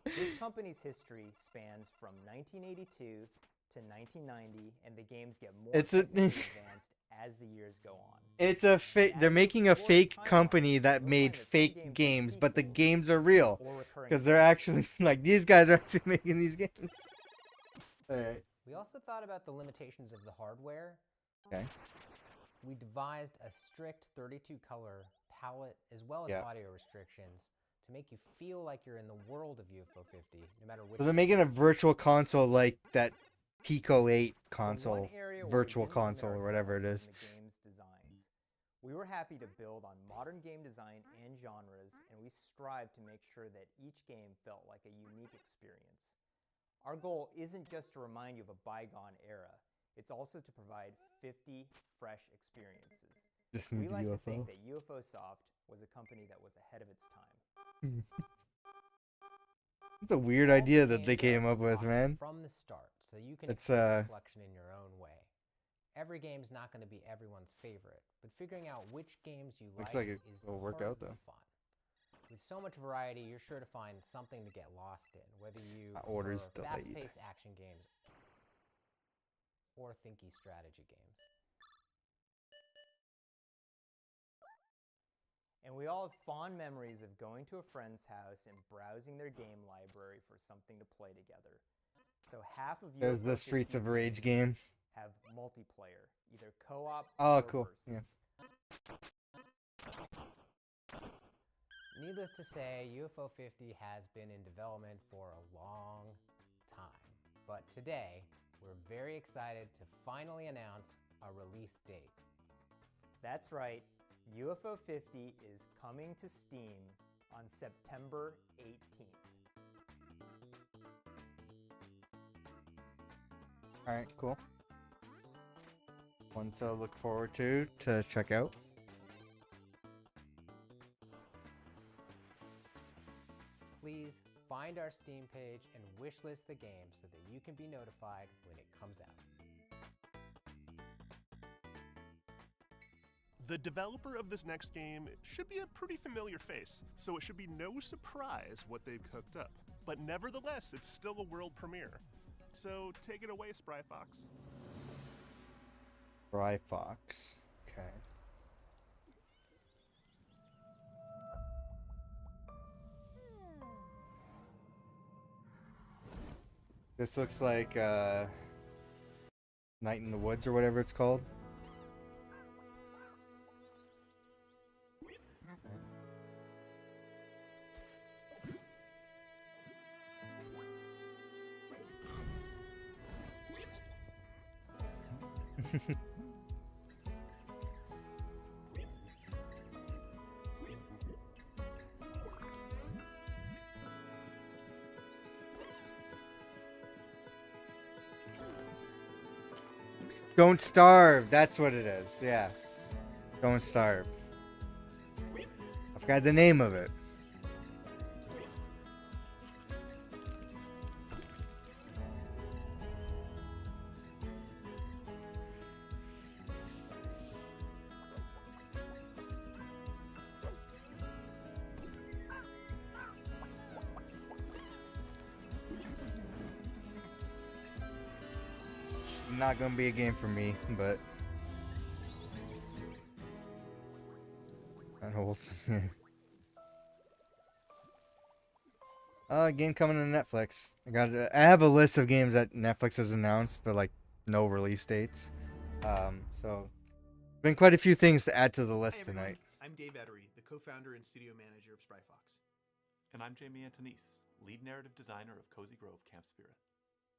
This company's history spans from 1982 to 1990, and the games get more It's a- technically advanced as the years go on. It's a fake. They're making a fake company that made fake games, but the games are real because they're actually like these guys are actually making these games. All right. We also thought about the limitations of the hardware. Okay. We devised a strict 32 color palette as well as Yeah. audio restrictions to make you feel like you're in the world of UFO 50, no matter which. So they're making a virtual console like that Pico 8 console, virtual console or whatever it is. game's designs. We were happy to build on modern game design and genres, and we strive to make sure that each game felt like a unique experience. Our goal isn't just to remind you of a bygone era, it's also to provide 50 fresh experiences. Just We need the like to UFO. think that UFO Soft was a company that was ahead of its time. It's a weird idea that they came up with, man. From the start, so you can It's explore the collection in your own way. Every game's not going to be everyone's favorite, but figuring out which games you Looks like like is it'll work part out of the though. fun. With so much variety, you're sure to find something to get lost in, whether you My order's prefer delayed. fast-paced action games or thinky strategy games. And we all have fond memories of going to a friend's house and browsing their game library for something to play together. So half of There's UFO the Streets 50 of Rage games game. have multiplayer, either co-op Oh, or cool. versus. Yeah. Needless to say, UFO 50 has been in development for a long time. But today, we're very excited to finally announce a release date. That's right, UFO 50 is coming to Steam on September 18th. All right, cool. One to look forward to check out. Please find our Steam page and wishlist the game so that you can be notified when it comes out. The developer of this next game should be a pretty familiar face, so it should be no surprise what they've cooked up. But nevertheless, it's still a world premiere. So take it away, Spry Fox. Spry Fox. Okay. This looks like Night in the Woods or whatever it's called. Don't starve. That's what it is. Yeah. Don't starve. I forgot the name of it. Not gonna be a game for me, but not wholesome. Game coming to Netflix. I have a list of games that Netflix has announced, but like no release dates. So been quite a few things to add to the list tonight. I'm Dave Ettery, the co-founder and studio manager of Spryfox. And I'm Jamie Antonise, lead narrative designer of Cozy Grove Camp Spirit.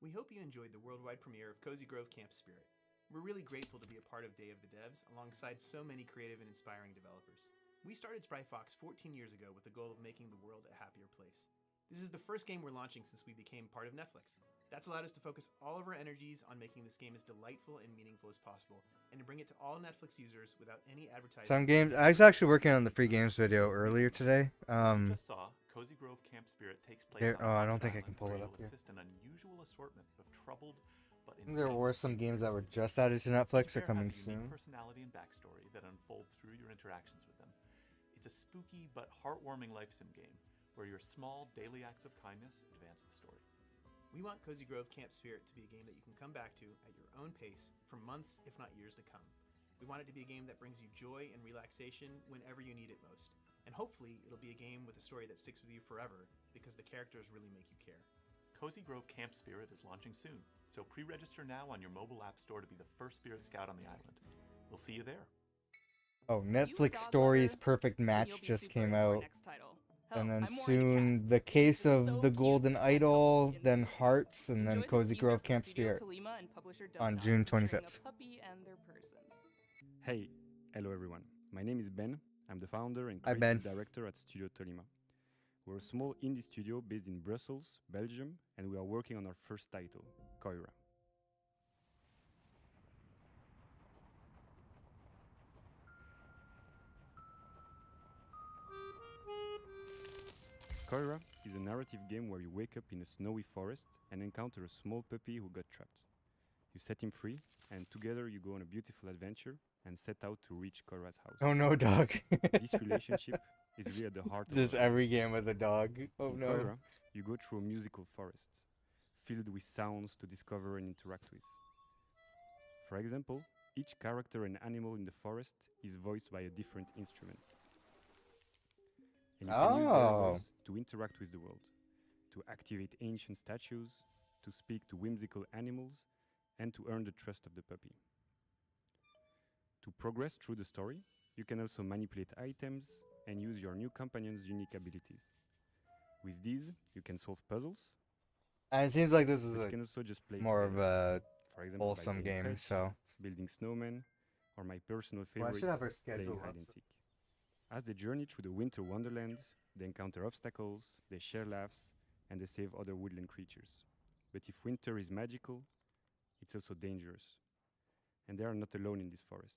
We hope you enjoyed the worldwide premiere of Cozy Grove Camp Spirit. We're really grateful to be a part of Day of the Devs alongside so many creative and inspiring developers. We started Spryfox 14 years ago with the goal of making the world a happier place. This is the first game we're launching since we became part of Netflix. That's allowed us to focus all of our energies on making this game as delightful and meaningful as possible, and to bring it to all Netflix users without any advertising. Some games. I was actually working on the free games video earlier today. Just saw Cozy Grove Camp Spirit takes place There, on I don't think I Island, can pull where it up you'll here. assist an unusual assortment of troubled but I think there insane were some games that were just added to Netflix or Each bear coming has a unique soon. personality and backstory that unfolds through your interactions with them. It's a spooky but heartwarming life sim game where your small daily acts of kindness advance the story. We want Cozy Grove Camp Spirit to be a game that you can come back to at your own pace for months, if not years to come. We want it to be a game that brings you joy and relaxation whenever you need it most. And hopefully, it'll be a game with a story that sticks with you forever, because the characters really make you care. Cozy Grove Camp Spirit is launching soon, so pre-register now on your mobile app store to be the first Spirit Scout on the island. We'll see you there. Oh, Netflix Stories Perfect Match just came out. And then soon The Case of the Golden Idol, then Hearts, and then Cozy Grove Camp Spirit on June 25th. Hey, hello everyone. My name is Ben. I'm the founder and Hi, creative Ben. director at Studio Tolima. We're a small indie studio based in Brussels, Belgium, and we are working on our first title, Koira. Koira is a narrative game where you wake up in a snowy forest and encounter a small puppy who got trapped. You set him free, and together you go on a beautiful adventure and set out to reach Koira's house. Oh no, dog. This relationship is really at the heart of Just our game. every game with a dog. Oh In no. Koira, you go through a musical forest, filled with sounds to discover and interact with. For example, each character and animal in the forest is voiced by a different instrument. And you can use their Oh. voice to interact with the world, to activate ancient statues, to speak to whimsical animals, and to earn the trust of the puppy. To progress through the story, you can also manipulate items and use your new companion's unique abilities. With these, you can solve puzzles. And it seems like this is but you a can also just play more of a for example, by wholesome playing game, fetch, so. building snowmen, or my personal Well, I favorite, should have her playing schedule hide up and so- seek. As they journey through the winter wonderland, they encounter obstacles, they share laughs, and they save other woodland creatures. But if winter is magical, it's also dangerous. And they are not alone in this forest.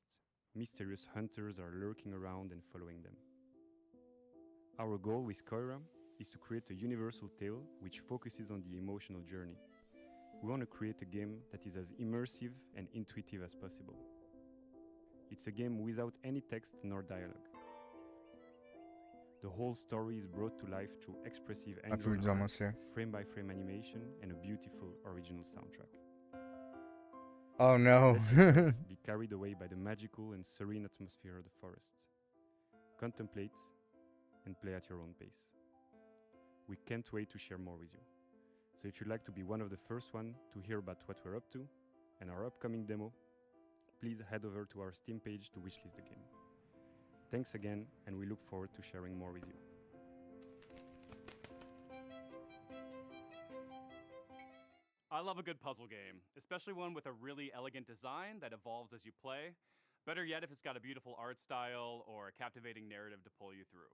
Mysterious hunters are lurking around and following them. Our goal with Koira is to create a universal tale which focuses on the emotional journey. We want to create a game that is as immersive and intuitive as possible. It's a game without any text nor dialogue. The whole story is brought to life through expressive My Android food's art, almost here. frame-by-frame animation, and a beautiful original soundtrack. Oh no. Let yourself be carried away by the magical and serene atmosphere of the forest. Contemplate and play at your own pace. We can't wait to share more with you. So if you'd like to be one of the first one to hear about what we're up to and our upcoming demo, please head over to our Steam page to wishlist the game. Thanks again, and we look forward to sharing more with you. I love a good puzzle game, especially one with a really elegant design that evolves as you play. Better yet if it's got a beautiful art style or a captivating narrative to pull you through.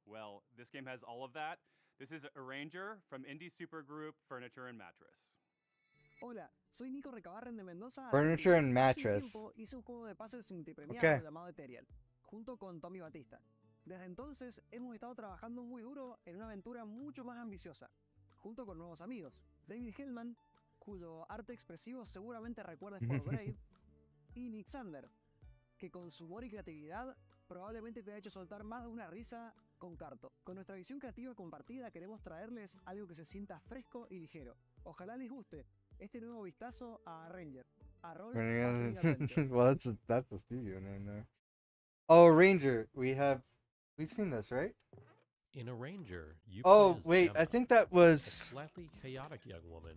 Well, this game has all of that. This is Arranger from indie supergroup Furniture and Mattress. Hola, soy Nico Recabarren de Mendoza. Furniture and Hace un Mattress. tiempo hice un juego de puzzles multipremiado Okay. llamado Ethereal, junto con Tommy Batista. Desde entonces hemos estado trabajando muy duro en una aventura mucho más ambiciosa, junto con nuevos amigos, David Hellman, cuyo arte expresivo seguramente recuerdes por Brave, y Nick Sander, que con su humor y creatividad probablemente te ha hecho soltar más de una risa con Carto. Con nuestra visión creativa compartida queremos traerles algo que se sienta fresco y ligero. Ojalá les guste este nuevo vistazo a Ranger, a Roll Puzzling Adventure. Well, that's the studio name there. Oh, Ranger. We've seen this, right? In Arranger, you Oh, play as wait, Gemma, I think that was a slightly chaotic young woman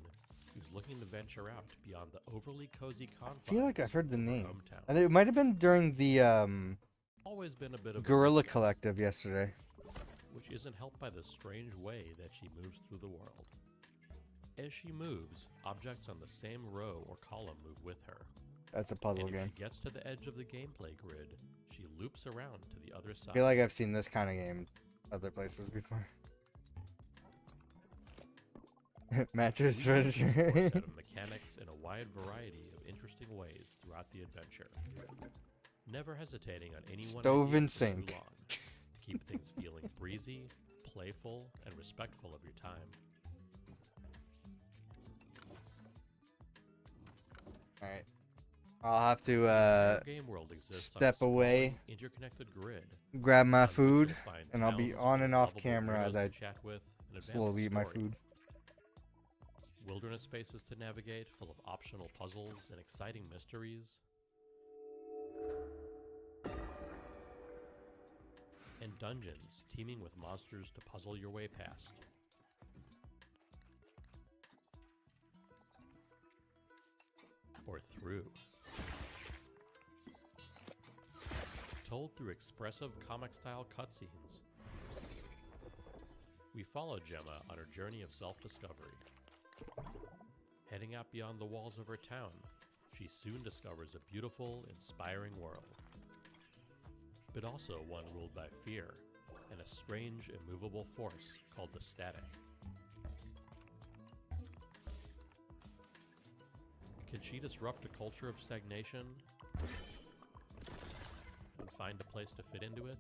who's looking to venture out beyond the overly cozy confines. I feel like I've heard the of her name. hometown. I think it might have been during the Always been a bit of a Gorilla risk, Collective yesterday. which isn't helped by the strange way that she moves through the world. As she moves, objects on the same row or column move with her. That's a puzzle and if game. she gets to the edge of the gameplay grid, she loops around to the other I side. feel like I've seen this kind of game other places before. Mattress We use this core furniture. set of mechanics in a wide variety of interesting ways throughout the adventure. Never hesitating on any one Stove idea and for too sink. long to keep things feeling breezy, playful, and respectful of your time. Alright. I'll have to entire game world exists on a step sprawling, away, interconnected grid grab my on which food, you'll find and I'll be towns on and off lovable camera weirdos as to I chat with and advance slowly the eat my story. food. Wilderness spaces to navigate full of optional puzzles and exciting mysteries. And dungeons teeming with monsters to puzzle your way past. Or through. Told through expressive comic-style cutscenes. We follow Gemma on her journey of self-discovery. Heading out beyond the walls of her town, she soon discovers a beautiful, inspiring world. But also one ruled by fear and a strange, immovable force called the Static. Can she disrupt a culture of stagnation and find a place to fit into it?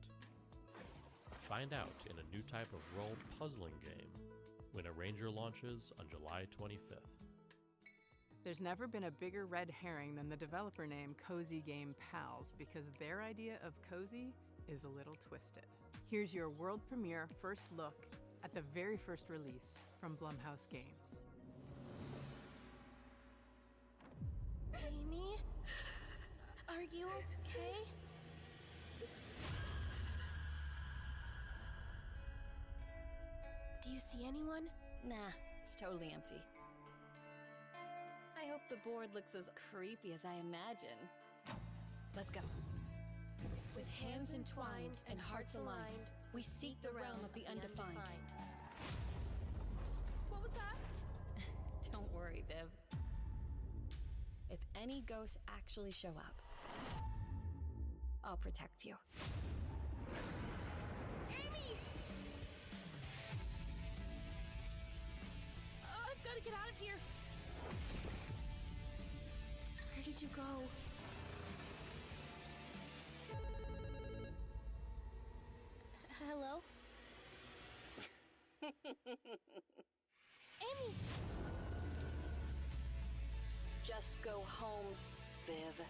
Find out in a new type of role puzzling game when Arranger launches on July 25th. There's never been a bigger red herring than the developer name Cozy Game Pals, because their idea of cozy is a little twisted. Here's your world premiere first look at the very first release from Blumhouse Games. Amy? Are you okay? Do you see anyone? Nah, it's totally empty. I hope the board looks as creepy as I imagine. Let's go. With hands entwined and hearts aligned, we seek the realm of the undefined. What was that? Don't worry, Viv. If any ghosts actually show up, I'll protect you. Amy! I've got to get out of here. Where did you go? Hello? Amy! Just go home, Viv.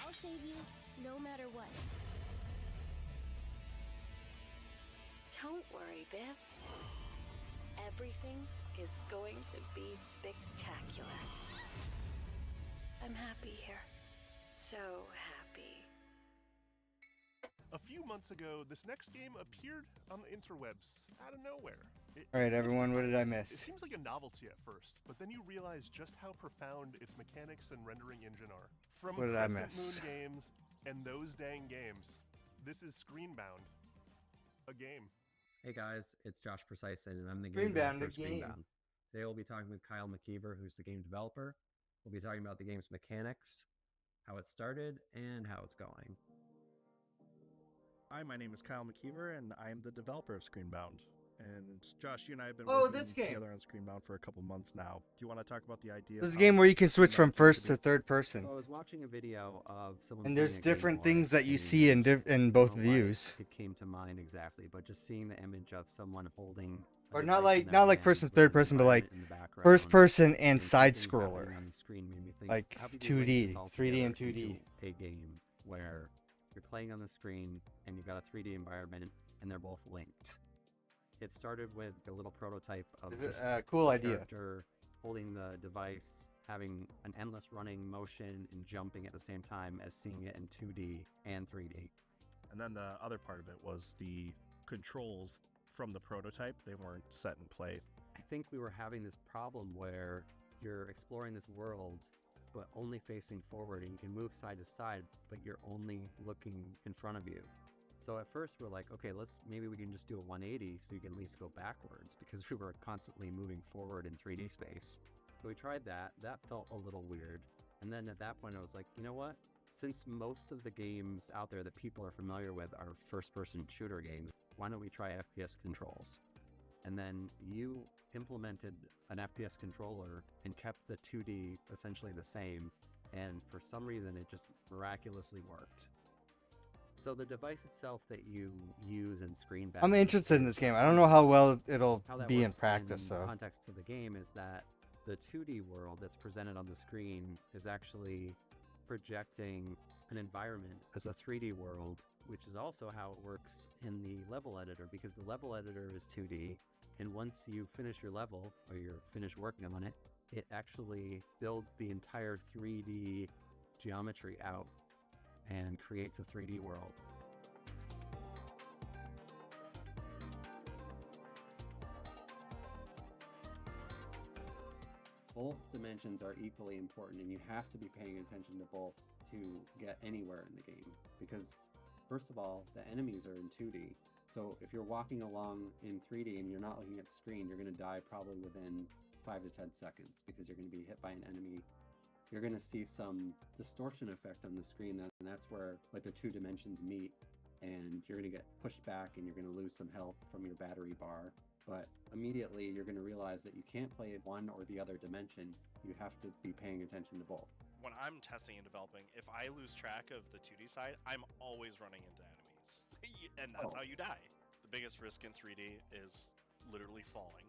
I'll save you, no matter what. Don't worry, Viv. Everything is going to be spectacular. I'm happy here. So happy. A few months ago, this next game appeared on the interwebs out of nowhere. Alright, everyone, what did I It miss? seems like a novelty at first, but then you realize just how profound its mechanics and rendering engine are. From What did I Crescent miss? Moon Games and Those Dang Games, this is Screenbound, a game. Hey guys, it's Josh Precison, and I'm the game Screenbound, developer of the game. Screenbound. Today we'll be talking with Kyle McKeever, who's the game developer. We'll be talking about the game's mechanics, how it started, and how it's going. Hi, my name is Kyle McKeever, and I am the developer of Screenbound. And Josh, you and I have been Oh, working this game. together on Screenbound for a couple months now. Do you want to talk about the idea? This is a of game how where you can switch Screenbound from came first be? to third person. So I was watching a video of someone And there's playing a game different on things it, that you and see in in both I don't know why views. It came to mind exactly, but just seeing the image of someone holding a Or not device in like their first and hand third with an person, but like environment in the background, first person and and side something happening scroller. on the screen made me think, Like how could you link 2D, this all 3D and together 2D. into a game where you're playing on the screen and you've got a 3D environment and they're both linked. It started with a little prototype of Is it this a cool idea? character holding the device, having an endless running motion and jumping at the same time as seeing it in 2D and 3D. And then the other part of it was the controls from the prototype. They weren't set in place. I think we were having this problem where you're exploring this world, but only facing forward, and you can move side to side, but you're only looking in front of you. So at first we're like, okay, maybe we can just do a 180 so you can at least go backwards, because we were constantly moving forward in 3D space. So we tried that. That felt a little weird. And then at that point I was like, you know what? Since most of the games out there that people are familiar with are first-person shooter games, why don't we try FPS controls? And then you implemented an FPS controller and kept the 2D essentially the same, and for some reason it just miraculously worked. So the device itself that you use in Screenbound, I'm interested in this game. I don't know how well it'll how that be in works practice in though. context to the game is that the 2D world that's presented on the screen is actually projecting an environment as a 3D world, which is also how it works in the level editor, because the level editor is 2D, and once you finish your level or you're finished working on it, it actually builds the entire 3D geometry out and creates a 3D world. Both dimensions are equally important, and you have to be paying attention to both to get anywhere in the game, because first of all, the enemies are in 2D. So if you're walking along in 3D and you're not looking at the screen, you're going to die probably within 5 to 10 seconds, because you're going to be hit by an enemy. You're going to see some distortion effect on the screen, and that's where like the two dimensions meet, and you're going to get pushed back and you're going to lose some health from your battery bar. But immediately you're going to realize that you can't play one or the other dimension. You have to be paying attention to both. When I'm testing and developing, if I lose track of the 2D side, I'm always running into enemies. And that's how you die. The biggest risk in 3D is literally falling.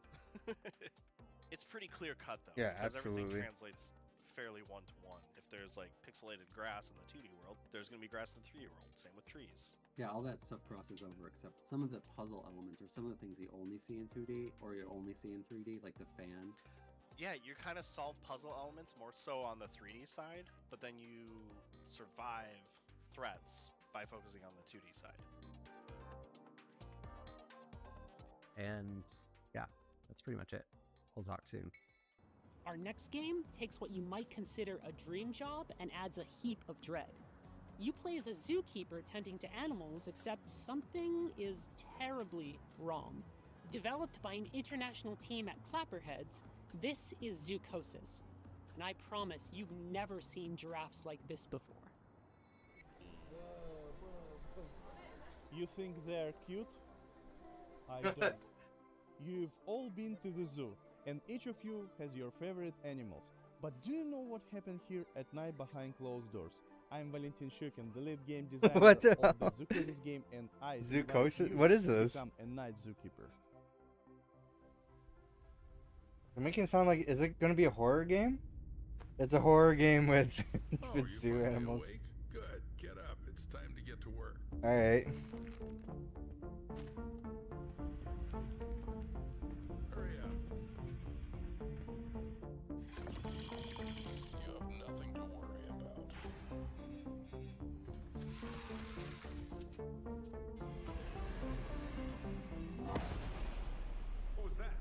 It's pretty clear cut though. Yeah, because absolutely. everything translates fairly one-to-one. If there's like pixelated grass in the 2D world, there's going to be grass in the 3D world. Same with trees. Yeah, all that stuff crosses over, except some of the puzzle elements or some of the things you only see in 2D or you only see in 3D, like the fan. Yeah, you kind of solve puzzle elements more so on the 3D side, but then you survive threats by focusing on the 2D side. And yeah, that's pretty much it. We'll talk soon. Our next game takes what you might consider a dream job and adds a heap of dread. You play as a zookeeper tending to animals, except something is terribly wrong. Developed by an international team at Clapperheads, this is Zoocosis. And I promise you've never seen giraffes like this before. You think they're cute? I don't. You've all been to the zoo, and each of you has your favorite animals. But do you know what happened here at night behind closed doors? I'm Valentin Shukin, the lead game designer What the of hell? the Zoocosis game, and I invite Zoocosis? you What is to this? become a night zookeeper. You're making it sound like, is it going to be a horror game? It's a horror game with, with zoo animals. Awake? Good. Get up. It's time to get to work. Alright. Hurry up. You have nothing to worry about. What was that?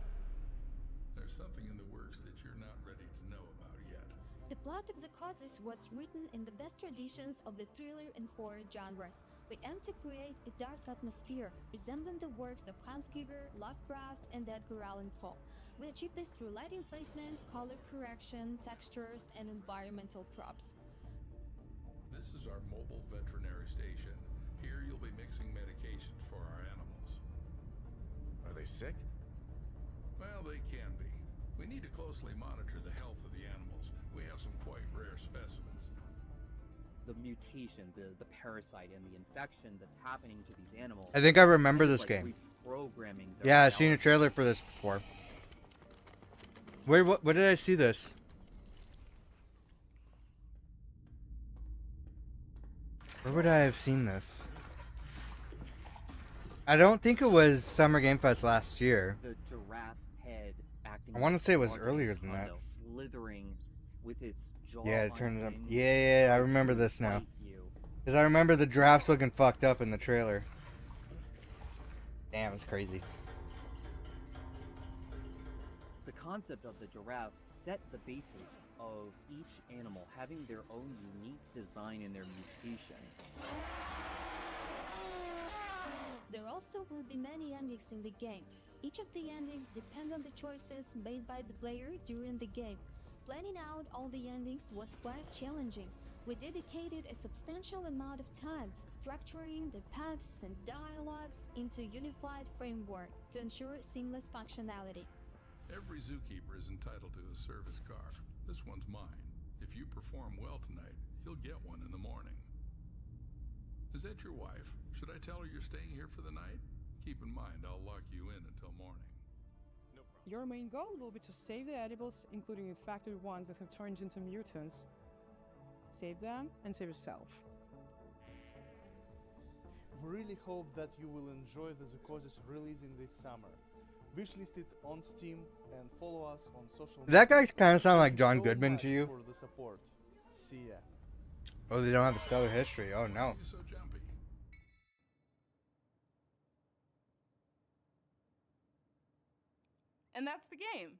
There's something in the works that you're not ready to know about yet. The plot of Zoocosis was written in the best traditions of the thriller and horror genres, We aim to create a dark atmosphere resembling the works of Hans Giger, Lovecraft, and Edgar Allan Poe. We achieve this through lighting placement, color correction, textures, and environmental props. This is our mobile veterinary station. Here you'll be mixing medications for our animals. Are they sick? Well, they can be. We need to closely monitor the health of the animals. We have some quite rare specimens. The mutation, the parasite, and the infection that's happening to these animals. I think I remember this like game. Reprogramming their Yeah, I've seen a biology. trailer for this before. Where what did I see this? Where would I have seen this? I don't think it was Summer Game Fest last year. The giraffe head acting. I wanna like say it was larger earlier than that. anaconda, slithering with its jaw. Yeah, it on turns your up. wing. Yeah, I remember this now. Bite you. Because I remember the giraffes looking fucked up in the trailer. Damn, it's crazy. The concept of the giraffe set the basis of each animal having their own unique design in their mutation. There also will be many endings in the game. Each of the endings depend on the choices made by the player during the game. Planning out all the endings was quite challenging. We dedicated a substantial amount of time structuring the paths and dialogues into a unified framework to ensure seamless functionality. Every zookeeper is entitled to a service car. This one's mine. If you perform well tonight, you'll get one in the morning. Is that your wife? Should I tell her you're staying here for the night? Keep in mind, I'll lock you in until morning. Your main goal will be to save the edibles, including infected ones that have turned into mutants. Save them and save yourself. We really hope that you will enjoy the Zoocosis releasing this summer. Wishlist it on Steam and follow us on social media. Does that guy kind of sound like Thank John so Goodman much to you? For the support. See ya. Oh, they don't have a stellar history. Oh no. So jumpy. And that's the game.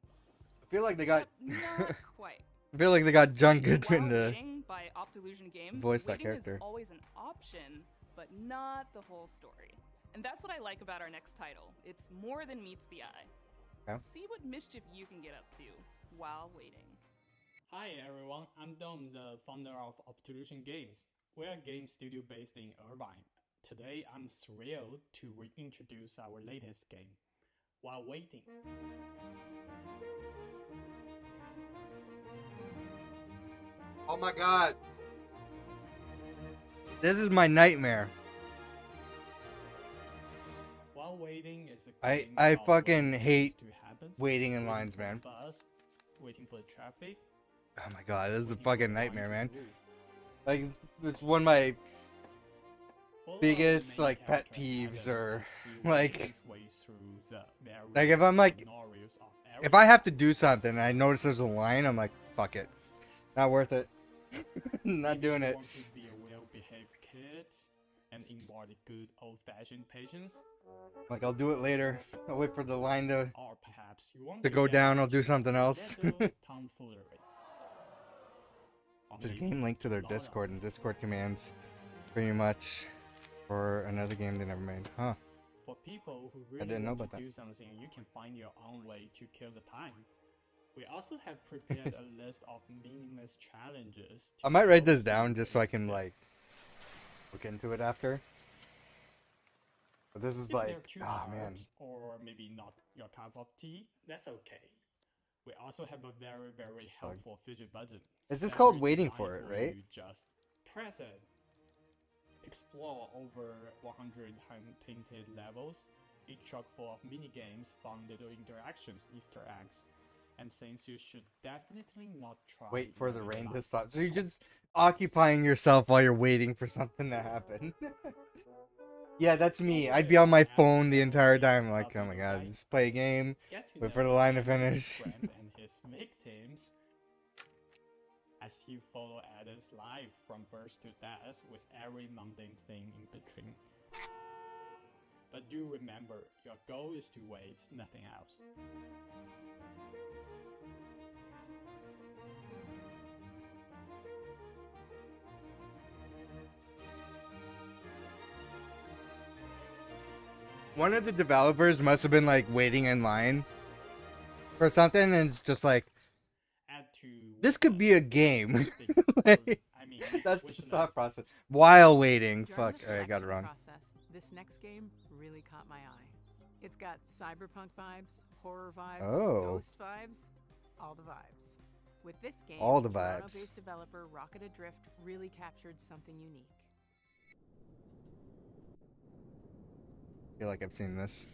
I feel like they got. Not quite. I feel like they got John While Goodman to Waiting by Optilusion Games, voice that waiting character. is always an option, but not the whole story. And that's what I like about our next title. It's more than meets the eye. Yeah. See what mischief you can get up to while waiting. Hi everyone, I'm Dom, the founder of Optilusion Games. We're a game studio based in Irvine. Today I'm thrilled to reintroduce our latest game, While Waiting. Oh my god. This is my nightmare. While Waiting is a I game I about fucking what hate needs to happen, waiting in waiting lines, for man. the bus, waiting for the traffic. Oh my god, this is a fucking nightmare, man. Like, it's one of my biggest like pet peeves, or like if I'm like, if I have to do something and I notice there's a line, I'm like, fuck it, not worth it. Not doing it. Want to be a well-behaved kid and embody good old-fashioned patience, Like, I'll do it later. I'll wait for the line to or perhaps you want to go down. I'll do something else. tomfoolery. There's a game linked to their Discord and Discord commands, pretty much, for another game they never made. Huh. For people who I really didn't know want about to that. do something, you can find your own way to kill the time. We also have prepared a list of meaningless challenges. I might write this down just so I can like look into it after. But this is If they're like, too oh hard, man. or maybe not your cup of tea, that's okay. We also have a very, very helpful fidget button. It's just Separate called waiting design for it, right? You just press it. Explore over 100 hand-painted levels, each chock full of mini games, fun little interactions, Easter eggs, and things you should definitely not try. Wait for the in rain to life. stop. So you're just occupying yourself while you're waiting for something to happen. Yeah, that's me. I'd be on my phone the entire time, like, oh my god, just play a game, Get to wait know for the line to Adam's finish. friend and his victims as you follow Adam's life from birth to death with every mundane thing in between. But do remember, your goal is to wait, nothing else. One of the developers must have been like waiting in line for something, and it's just like, Add to this could be a game. I mean, That's the wish thought list. process. While waiting, During fuck, the alright, I got it selection wrong. Process, this next game really caught my eye. It's got cyberpunk vibes, horror vibes, Oh. ghost vibes, all the vibes. With this game, All the vibes. Toronto-based developer Rocket Adrift really captured something unique. I feel like I've seen this.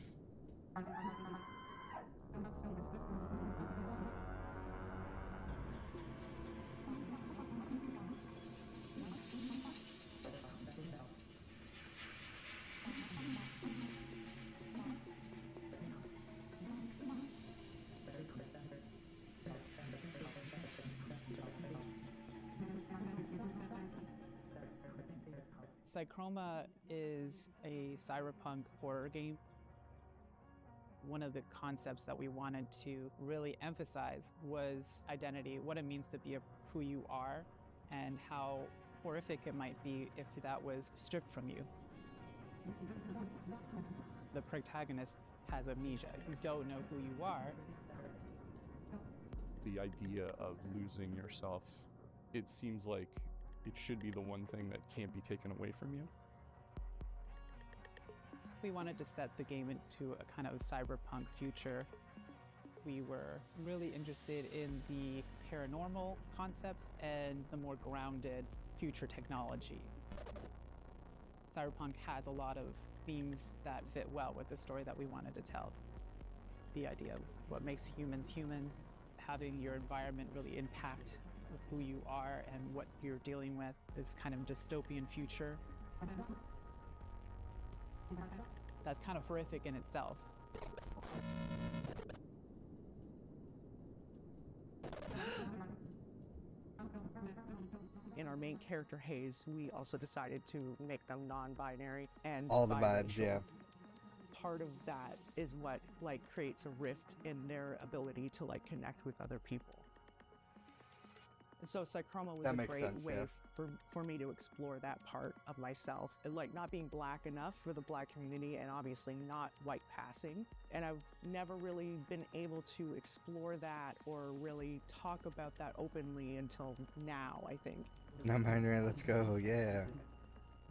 Psychroma is a cyberpunk horror game. One of the concepts that we wanted to really emphasize was identity, what it means to be who you are, and how horrific it might be if that was stripped from you. The protagonist has amnesia. You don't know who you are. The idea of losing yourself, it seems like it should be the one thing that can't be taken away from you. We wanted to set the game into a kind of cyberpunk future. We were really interested in the paranormal concepts and the more grounded future technology. Cyberpunk has a lot of themes that fit well with the story that we wanted to tell. The idea of what makes humans human, having your environment really impact who you are and what you're dealing with, this kind of dystopian future. That's kind of horrific in itself. In our main character, Hayes, we also decided to make them non-binary and All the vibes, biracial. yeah. Part of that is what like creates a rift in their ability to like connect with other people. And so Psychroma was That a makes great sense, way yeah. for me to explore that part of myself, and like not being black enough for the black community, and obviously not white passing. And I've never really been able to explore that or really talk about that openly until now, I think. Non-binary, let's go, yeah.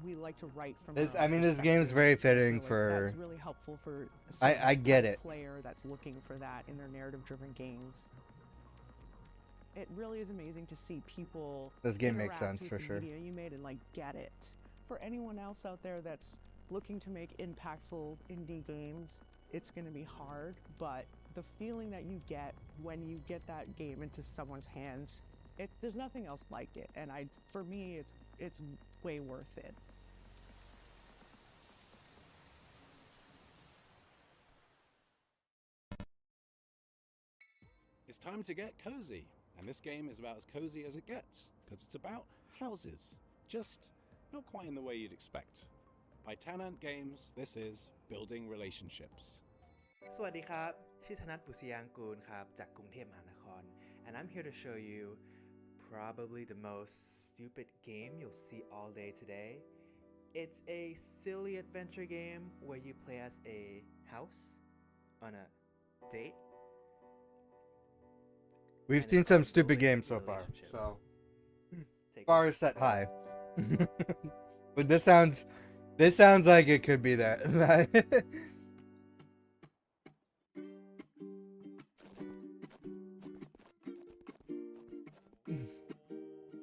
We like to write from This, our own I mean, this game's very fitting perspective. for. That's really helpful for I get it. player that's looking for that in their narrative-driven games. It really is amazing to see people. This game makes interact sense, with for the sure. media you made and like get it. For anyone else out there that's looking to make impactful indie games, it's going to be hard, but the feeling that you get when you get that game into someone's hands, there's nothing else like it. And for me, it's way worth it. It's time to get cozy, and this game is about as cozy as it gets, because it's about houses, just not quite in the way you'd expect. By Tanant Games, this is Building Relationships. สวัสดีครับ ชื่อธนัท บุษยางกูล ครับ จากกรุงเทพมหานคร and I'm here to show you probably the most stupid game you'll see all day today. It's a silly adventure game where you play as a house on a date. We've seen some stupid games so far, so bar is set high. But this sounds like it could be that.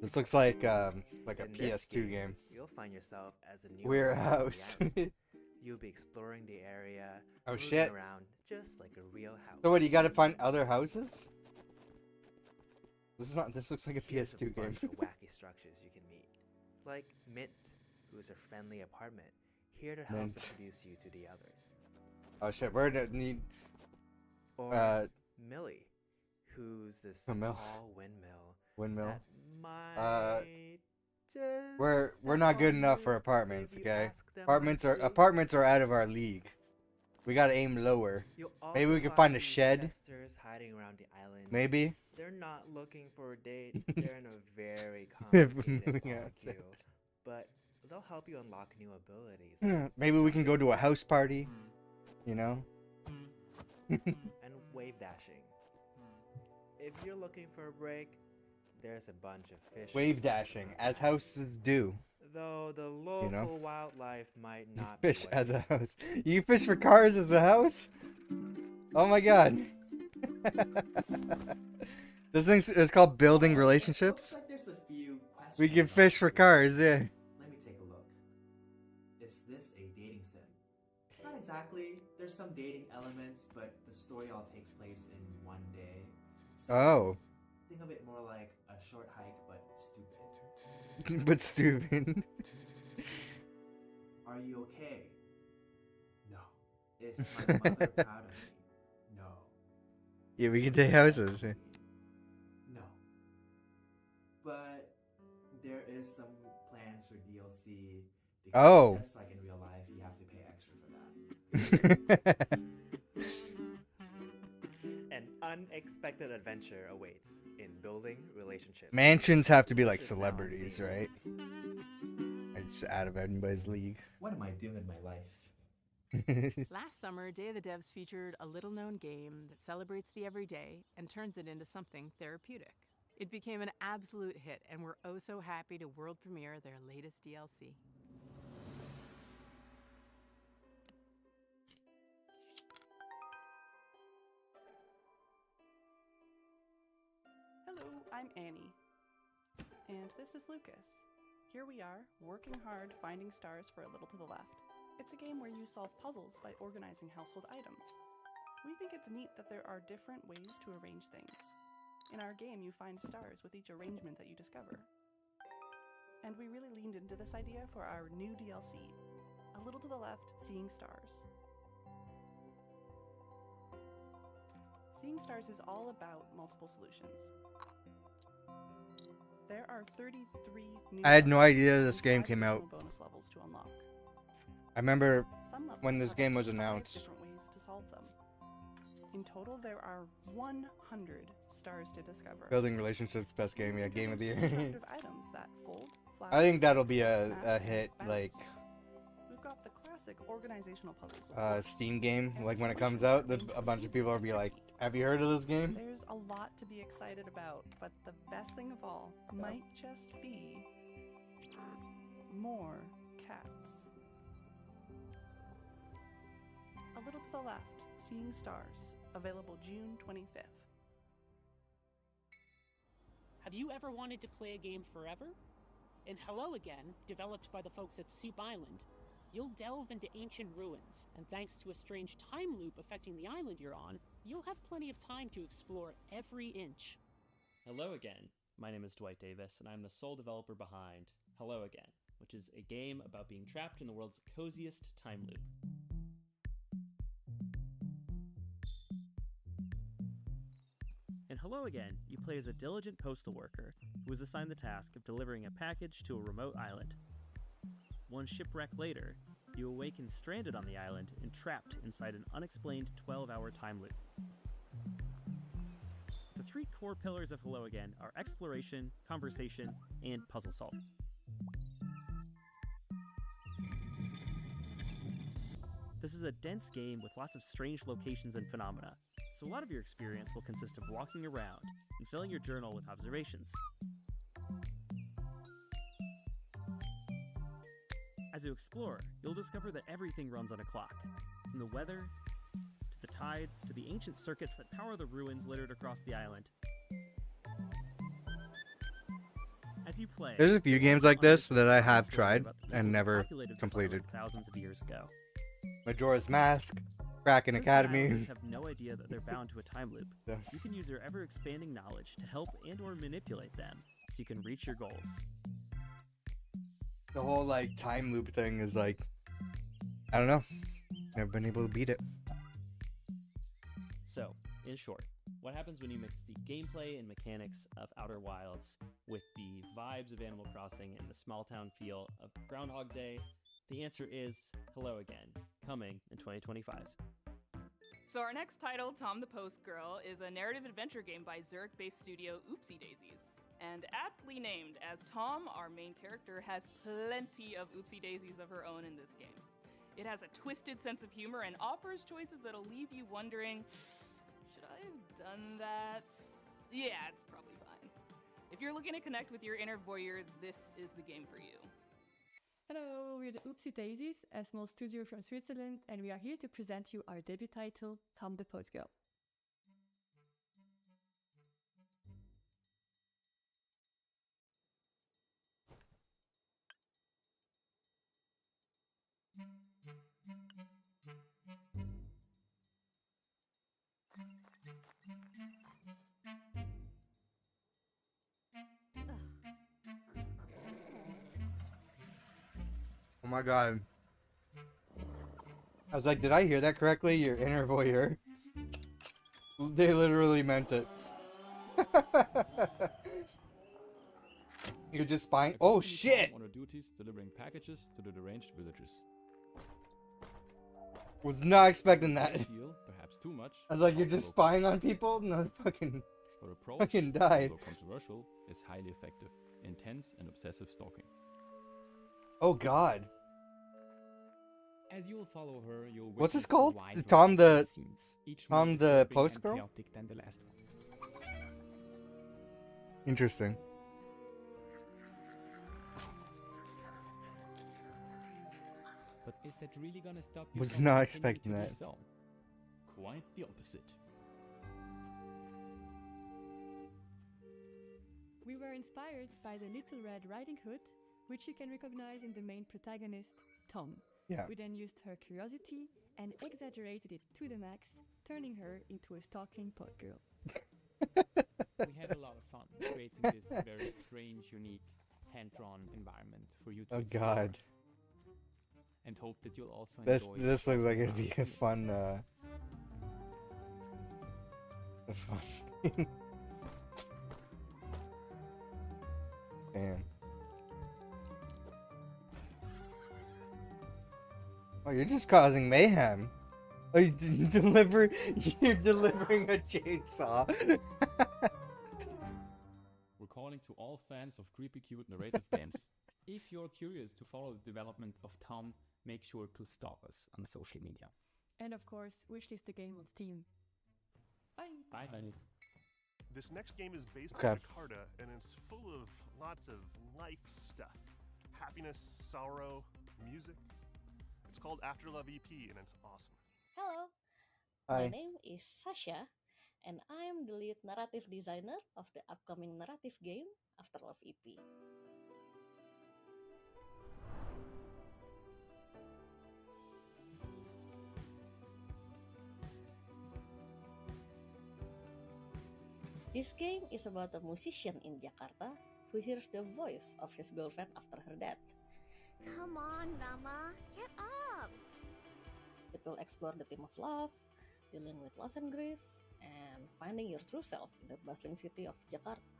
This looks like a In this PS2 game. You'll find yourself as a new Warehouse. You'll be exploring the area, Oh, moving shit. around just like a real house. So what? You got to find other houses. This is not. This looks like a Here's PS2 game. bunch of wacky structures you can meet, like Mint, who's a friendly apartment, here to help Mint. introduce you to the others. Oh shit! We're gonna need. Or Millie, who's this A mill. tall windmill. Windmill. That might just We're not good enough for apartments. Okay. Apartments are out of our league. We gotta aim lower. You'll Maybe also we can find a these shed. Chesters hiding around the island. Maybe. They're not looking for a date. They're in a very complicated Moving argue, outside. but they'll help you unlock new abilities. Maybe we can go to a house party. You know? and wave dashing. If you're looking for a break, there's a bunch of fish. Wave dashing, as houses do. Though the local wildlife might not Fish be as a house. You fish for cars as a house? Oh my god. This thing is called building relationships. Looks like there's a few questions. We can fish for cars, yeah. Let me take a look. Is this a dating sim? Not exactly. There's some dating elements, but the story all takes place in one day. So Oh. think of it more like a short hike, but stupid. But stupid. Are you okay? No. Is my mother proud of me? No. Yeah, we can take houses. No. But there is some plans for DLC. Because Oh. just like in real life, you have to pay extra for that. An unexpected adventure awaits in building relationships. Mansions have to be like celebrities, right? It's out of anybody's league. What am I doing with my life? Last summer, Day of the Devs featured a little known game that celebrates the everyday and turns it into something therapeutic. It became an absolute hit, and we're oh so happy to world premiere their latest DLC. Hello, I'm Annie. And this is Lucas. Here we are, working hard, finding stars for A Little to the Left. It's a game where you solve puzzles by organizing household items. We think it's neat that there are different ways to arrange things. In our game, you find stars with each arrangement that you discover. And we really leaned into this idea for our new DLC, A Little to the Left, Seeing Stars. Seeing Stars is all about multiple solutions. There are 33 new I had no levels idea and this game 5 came out. additional bonus levels to unlock. I remember Some levels when this have game up was to 5 announced. different ways to solve them. In total, there are 100 stars to discover. Building relationships, best game, yeah, game of the year. Interactive items that fold, I flowers, think that'll be snap, a hit, bounce. like We've got the classic organizational puzzles. of course, Steam game. and Like when it solutions comes out, that range a from bunch of easy people will to be like, tricky. "Have you heard of this game?" There's a lot to be excited about, but the best thing of all might just be more cats. A Little to the Left, Seeing Stars, available June 25th. Have you ever wanted to play a game forever? In Hello Again, developed by the folks at Soup Island, you'll delve into ancient ruins, and thanks to a strange time loop affecting the island you're on, you'll have plenty of time to explore every inch. Hello again. My name is Dwight Davis, and I'm the sole developer behind Hello Again, which is a game about being trapped in the world's coziest time loop. In Hello Again, you play as a diligent postal worker who is assigned the task of delivering a package to a remote island. One shipwreck later, you awaken stranded on the island and trapped inside an unexplained 12-hour time loop. The three core pillars of Hello Again are exploration, conversation, and puzzle solving. This is a dense game with lots of strange locations and phenomena, so a lot of your experience will consist of walking around and filling your journal with observations. As you explore, you'll discover that everything runs on a clock, from the weather, to the tides, to the ancient circuits that power the ruins littered across the island. As you play, There's a few you'll games also like this uncover that I the have story tried about the and people who never populated this completed. island thousands of years ago. Majora's Mask, Kraken Since the Academy. Islanders have no idea that they're bound to a time loop. Yeah. You can use your ever-expanding knowledge to help and/or manipulate them, so you can reach your goals. The whole like time loop thing is like, I don't know, never been able to beat it. So, in short, what happens when you mix the gameplay and mechanics of Outer Wilds with the vibes of Animal Crossing and the small town feel of Groundhog Day? The answer is Hello Again, coming in 2025. So our next title, Tom the Post Girl, is a narrative adventure game by Zurich-based studio Oopsie Daisies. And aptly named, as Tom, our main character, has plenty of oopsie daisies of her own in this game. It has a twisted sense of humor and offers choices that'll leave you wondering, should I have done that? Yeah, it's probably fine. If you're looking to connect with your inner voyeur, this is the game for you. Hello, we're the Oopsie Daisies, a small studio from Switzerland, and we are here to present you our debut title, Tom the Postgirl. Oh my god. I was like, did I hear that correctly? Your inner voyeur. They literally meant it. You're just spying. Oh shit! On her duties, delivering packages to the deranged villagers. Was not expecting that. Deal, perhaps too much. I was like, you're just spying on people? No, fucking. Her approach, fucking died. although controversial, is highly effective, intense and obsessive stalking. Oh god. As you'll follow her, you'll What's this witness a called? wide Tom variety the of scenes, each more Tom the disturbing Post and Girl? chaotic than the last one. Interesting. But is that really gonna stop you Was from not continuing expecting to that. excel? Quite the opposite. We were inspired by the Little Red Riding Hood, which you can recognize in the main protagonist, Tom. Yeah. We then used her curiosity and exaggerated it to the max, turning her into a stalking postgirl. We had a lot of fun creating this very strange, unique, hand-drawn environment for you to Oh explore. god. And hope that you'll also This enjoy this looks like it'd be a experience. fun a fun thing. Damn. Oh, you're just causing mayhem. Oh, you're delivering a chainsaw. We're calling to all fans of creepy cute narrative games. If you're curious to follow the development of Tom, make sure to stalk us on social media. And of course, wishlist the game on Steam. Bye! Bye. This next game is based Okay. on Jakarta, and it's full of lots of life stuff. Happiness, sorrow, music. It's called After Love EP, and it's awesome. Hello, Hi. my name is Sasha, and I'm the lead narrative designer of the upcoming narrative game After Love EP. This game is about a musician in Jakarta who hears the voice of his girlfriend after her death. Come on, Nama, get up! It will explore the theme of love, dealing with loss and grief, and finding your true self in the bustling city of Jakarta.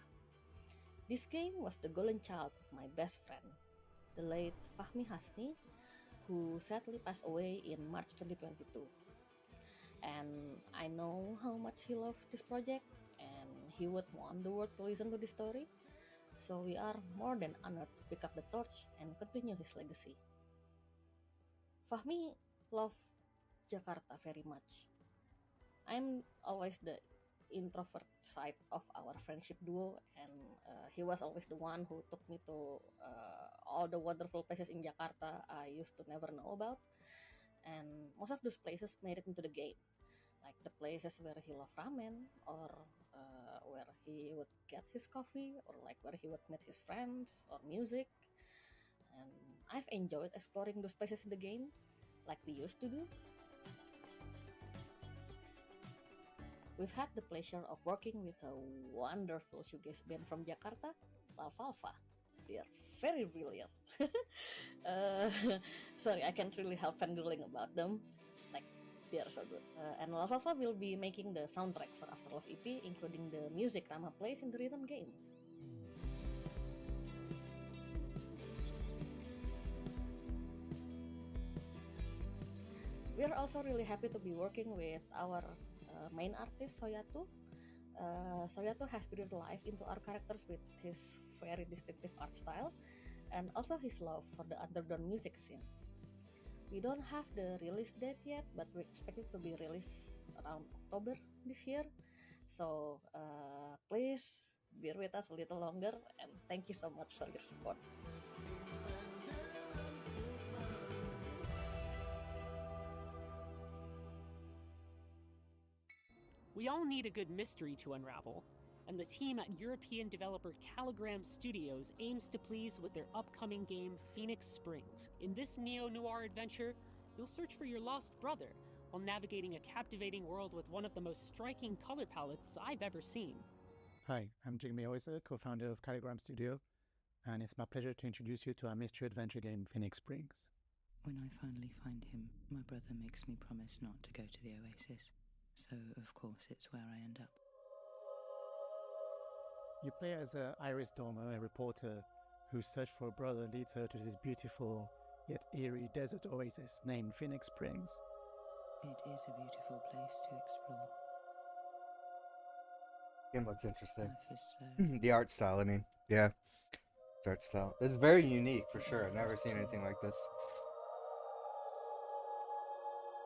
This game was the golden child of my best friend, the late Fahmi Hasni, who sadly passed away in March 2022. And I know how much he loved this project, and he would want the world to listen to this story. So we are more than honored to pick up the torch and continue his legacy. Fahmi loved Jakarta very much. I'm always the introvert side of our friendship duo, and he was always the one who took me to all the wonderful places in Jakarta I used to never know about. And most of those places made it into the game, like the places where he loved ramen, or where he would get his coffee, or like where he would meet his friends, or music. And I've enjoyed exploring those places in the game, like we used to do. We've had the pleasure of working with a wonderful shoegaze band from Jakarta, Lalfalfa. They are very brilliant. Sorry, I can't really help fangirling about them. Like, they are so good. And Lalfalfa will be making the soundtrack for After Love EP, including the music Rama plays in the rhythm game. We are also really happy to be working with our main artist, Soyatu. Soyatu has breathed life into our characters with his very distinctive art style and also his love for the underground music scene. We don't have the release date yet, but we expect it to be released around October this year. So please bear with us a little longer, and thank you so much for your support. We all need a good mystery to unravel, and the team at European developer Caligram Studios aims to please with their upcoming game Phoenix Springs. In this neo-noir adventure, you'll search for your lost brother while navigating a captivating world with one of the most striking color palettes I've ever seen. Hi, I'm Jigme Oyser, co-founder of Caligram Studio, and it's my pleasure to introduce you to our mystery adventure game Phoenix Springs. When I finally find him, my brother makes me promise not to go to the Oasis. So, of course, it's where I end up. You play as Iris Dormer, a reporter whose search for a brother leads her to this beautiful yet eerie desert oasis named Phoenix Springs. It is a beautiful place to explore. Game looks interesting. Life is slow. The art style, I mean. Yeah. The art style. It's very unique for sure. I've never seen anything like this.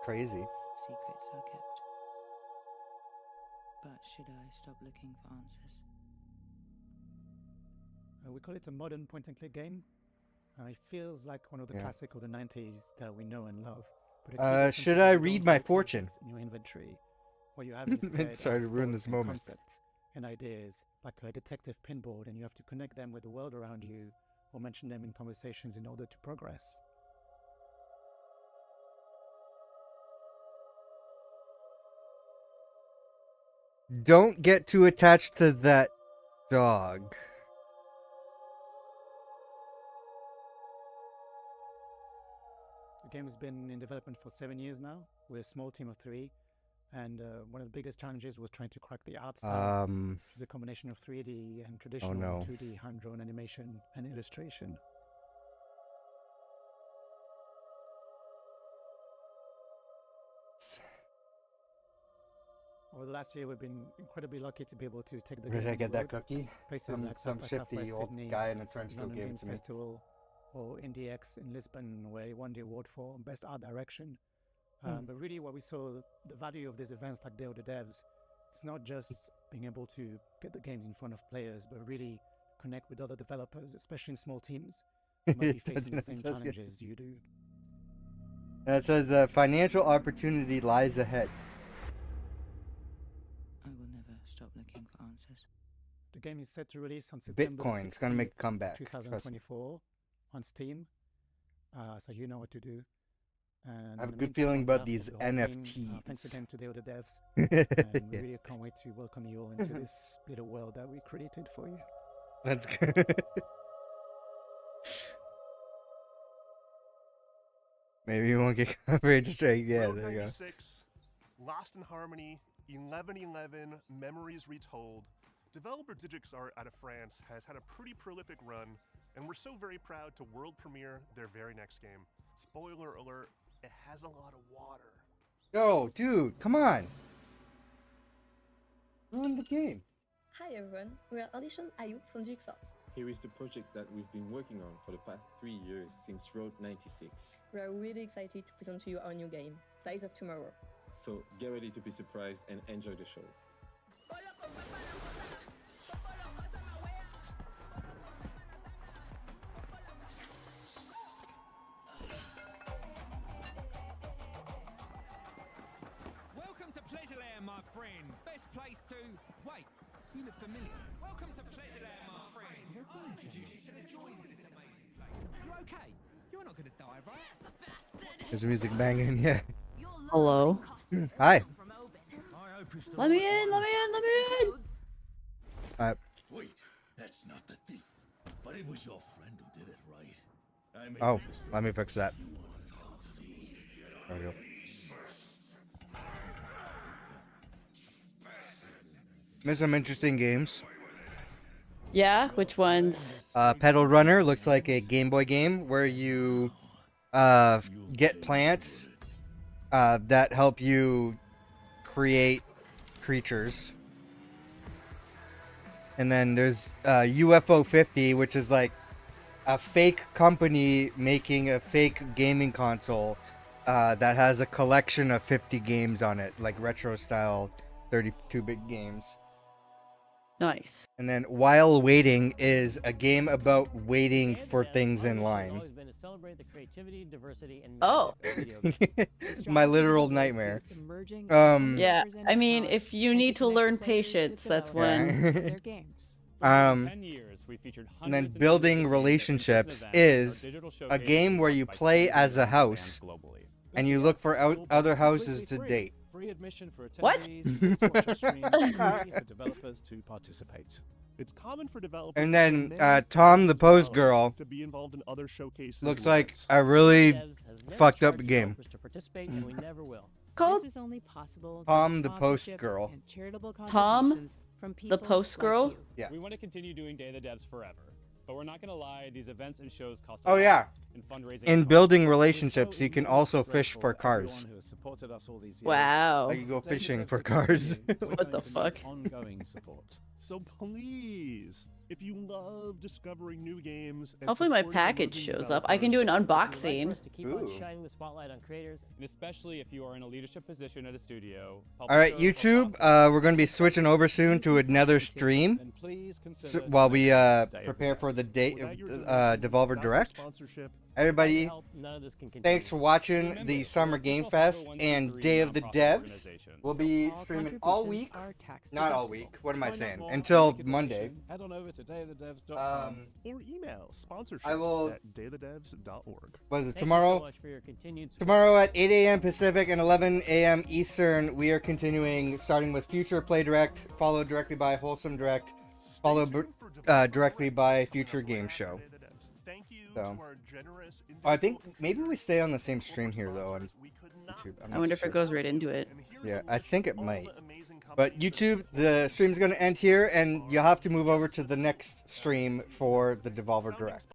Crazy. Secrets are kept. But should I stop looking for answers? We call it a modern point-and-click game. It feels like one of the Yeah. classic of the 90s that we know and love. But Should I read my fortune? In your inventory, what you have instead Sorry to are ruin thoughts this and moment. concepts and ideas, like a detective pinboard, and you have to connect them with the world around you or mention them in conversations in order to progress. Don't get too attached to that dog. The game has been in development for 7 years now. We're a small team of 3, and one of the biggest challenges was trying to crack the art style. It's a combination of 3D and traditional no. 2D hand-drawn animation and illustration. Over the last year, we've been incredibly lucky to be able to take the Where game did I on get the that road. cookie? Places Some like South by shifty Southwest old Sydney, guy in a trench coat London gave it Games to me. Festival, or IndieX in Lisbon, where he won the award for Best Art Direction. But really, what we saw, the value of these events like Day of the Devs, it's not just being able to get the games in front of players, but really connect with other developers, especially in small teams, who might be facing the same That's good. challenges you do. And it says financial opportunity lies ahead. I will never stop looking for answers. The game is set to release on September Bitcoin's gonna make a 16th, comeback. Trust me. 2024 on Steam. So you know what to do. And I have in a the good meantime, feeling on about behalf these of the whole team, NFTs. thanks again to Day of the Devs. And we Yeah. really can't wait to welcome you all into this little world that we created for you. That's good. Maybe you won't get coverage straight. Yeah, Road there you go. 96, Lost in Harmony, 1111, Memories Retold. Developer Digix Art out of France has had a pretty prolific run, and we're so very proud to world premiere their very next game. Spoiler alert, it has a lot of water. Yo, dude, come on. Ruin the game. Hi everyone, we are Audition Ayub from Jigsaw. Here is the project that we've been working on for the past 3 years since Road 96. We are really excited to present to you our new game, Ties of Tomorrow. So get ready to be surprised and enjoy the show. Welcome to Pleasureland, my friend. Best place to... Wait, you look familiar. Welcome to Pleasureland, my friend. I'll introduce you to the joys of this amazing place. You okay? You're not gonna die, right? There's music banging, yeah. Hello. Hi. Let me in, let me in, let me in! Wait, that's not the thief. But it was your friend who did it, right? I made Oh, the mistake. let me fix that. You wanna talk to me? There we go. There's some interesting games. Yeah, which ones? Pedal Runner looks like a Game Boy game where you get plants that help you create creatures. And then there's UFO 50, which is like a fake company making a fake gaming console that has a collection of 50 games on it, like retro style 32-bit games. Nice. And then While Waiting is a game about waiting for things in line. Oh. My literal nightmare. Yeah, I mean, if you need to learn patience, that's when. And then Building Relationships is a game where you play as a house and you look for other houses to date. Free admission for What? attendees. To watch a stream, free for developers to participate. It's common for developers. And then Tom the Post Girl to be involved in other showcases. looks like a really fucked up game. Called This is only possible Tom the Post Girl. Tom the Post Girl? Yeah. We want to continue doing Day of the Devs forever, but we're not going to lie, these events and shows cost Oh yeah. and fundraising In costs. Building Relationships, you can also fish for cars. Wow. I can go fishing for cars. What the fuck? Ongoing support. So please, if you love discovering new games, and Hopefully my supporting package emerging shows up. I can do an developers, unboxing. To keep on shining the spotlight on creators, and especially if you are in a leadership position at a studio. All right, YouTube, we're going to be switching over soon to another stream while we prepare for the date of Devolver Direct. Everybody, thanks for watching the Summer Game Fest and Day of the Devs. We'll be streaming all week. Not all week. What am I saying? Until Monday. Head on over to dayofthedevs.com or email sponsorships I will- at dayofthedevs.org. What is it, tomorrow? Tomorrow at 8 a.m. Pacific and 11 a.m. Eastern, we are continuing, starting with Future Play Direct, followed directly by Wholesome Direct, followed directly by Future Game Show. So, I think maybe we stay on the same stream here though on YouTube. I'm I not wonder if sure. it goes right into it. Yeah, I think it might. But YouTube, the stream's going to end here, and you'll have to move over to the next stream for the Devolver Direct.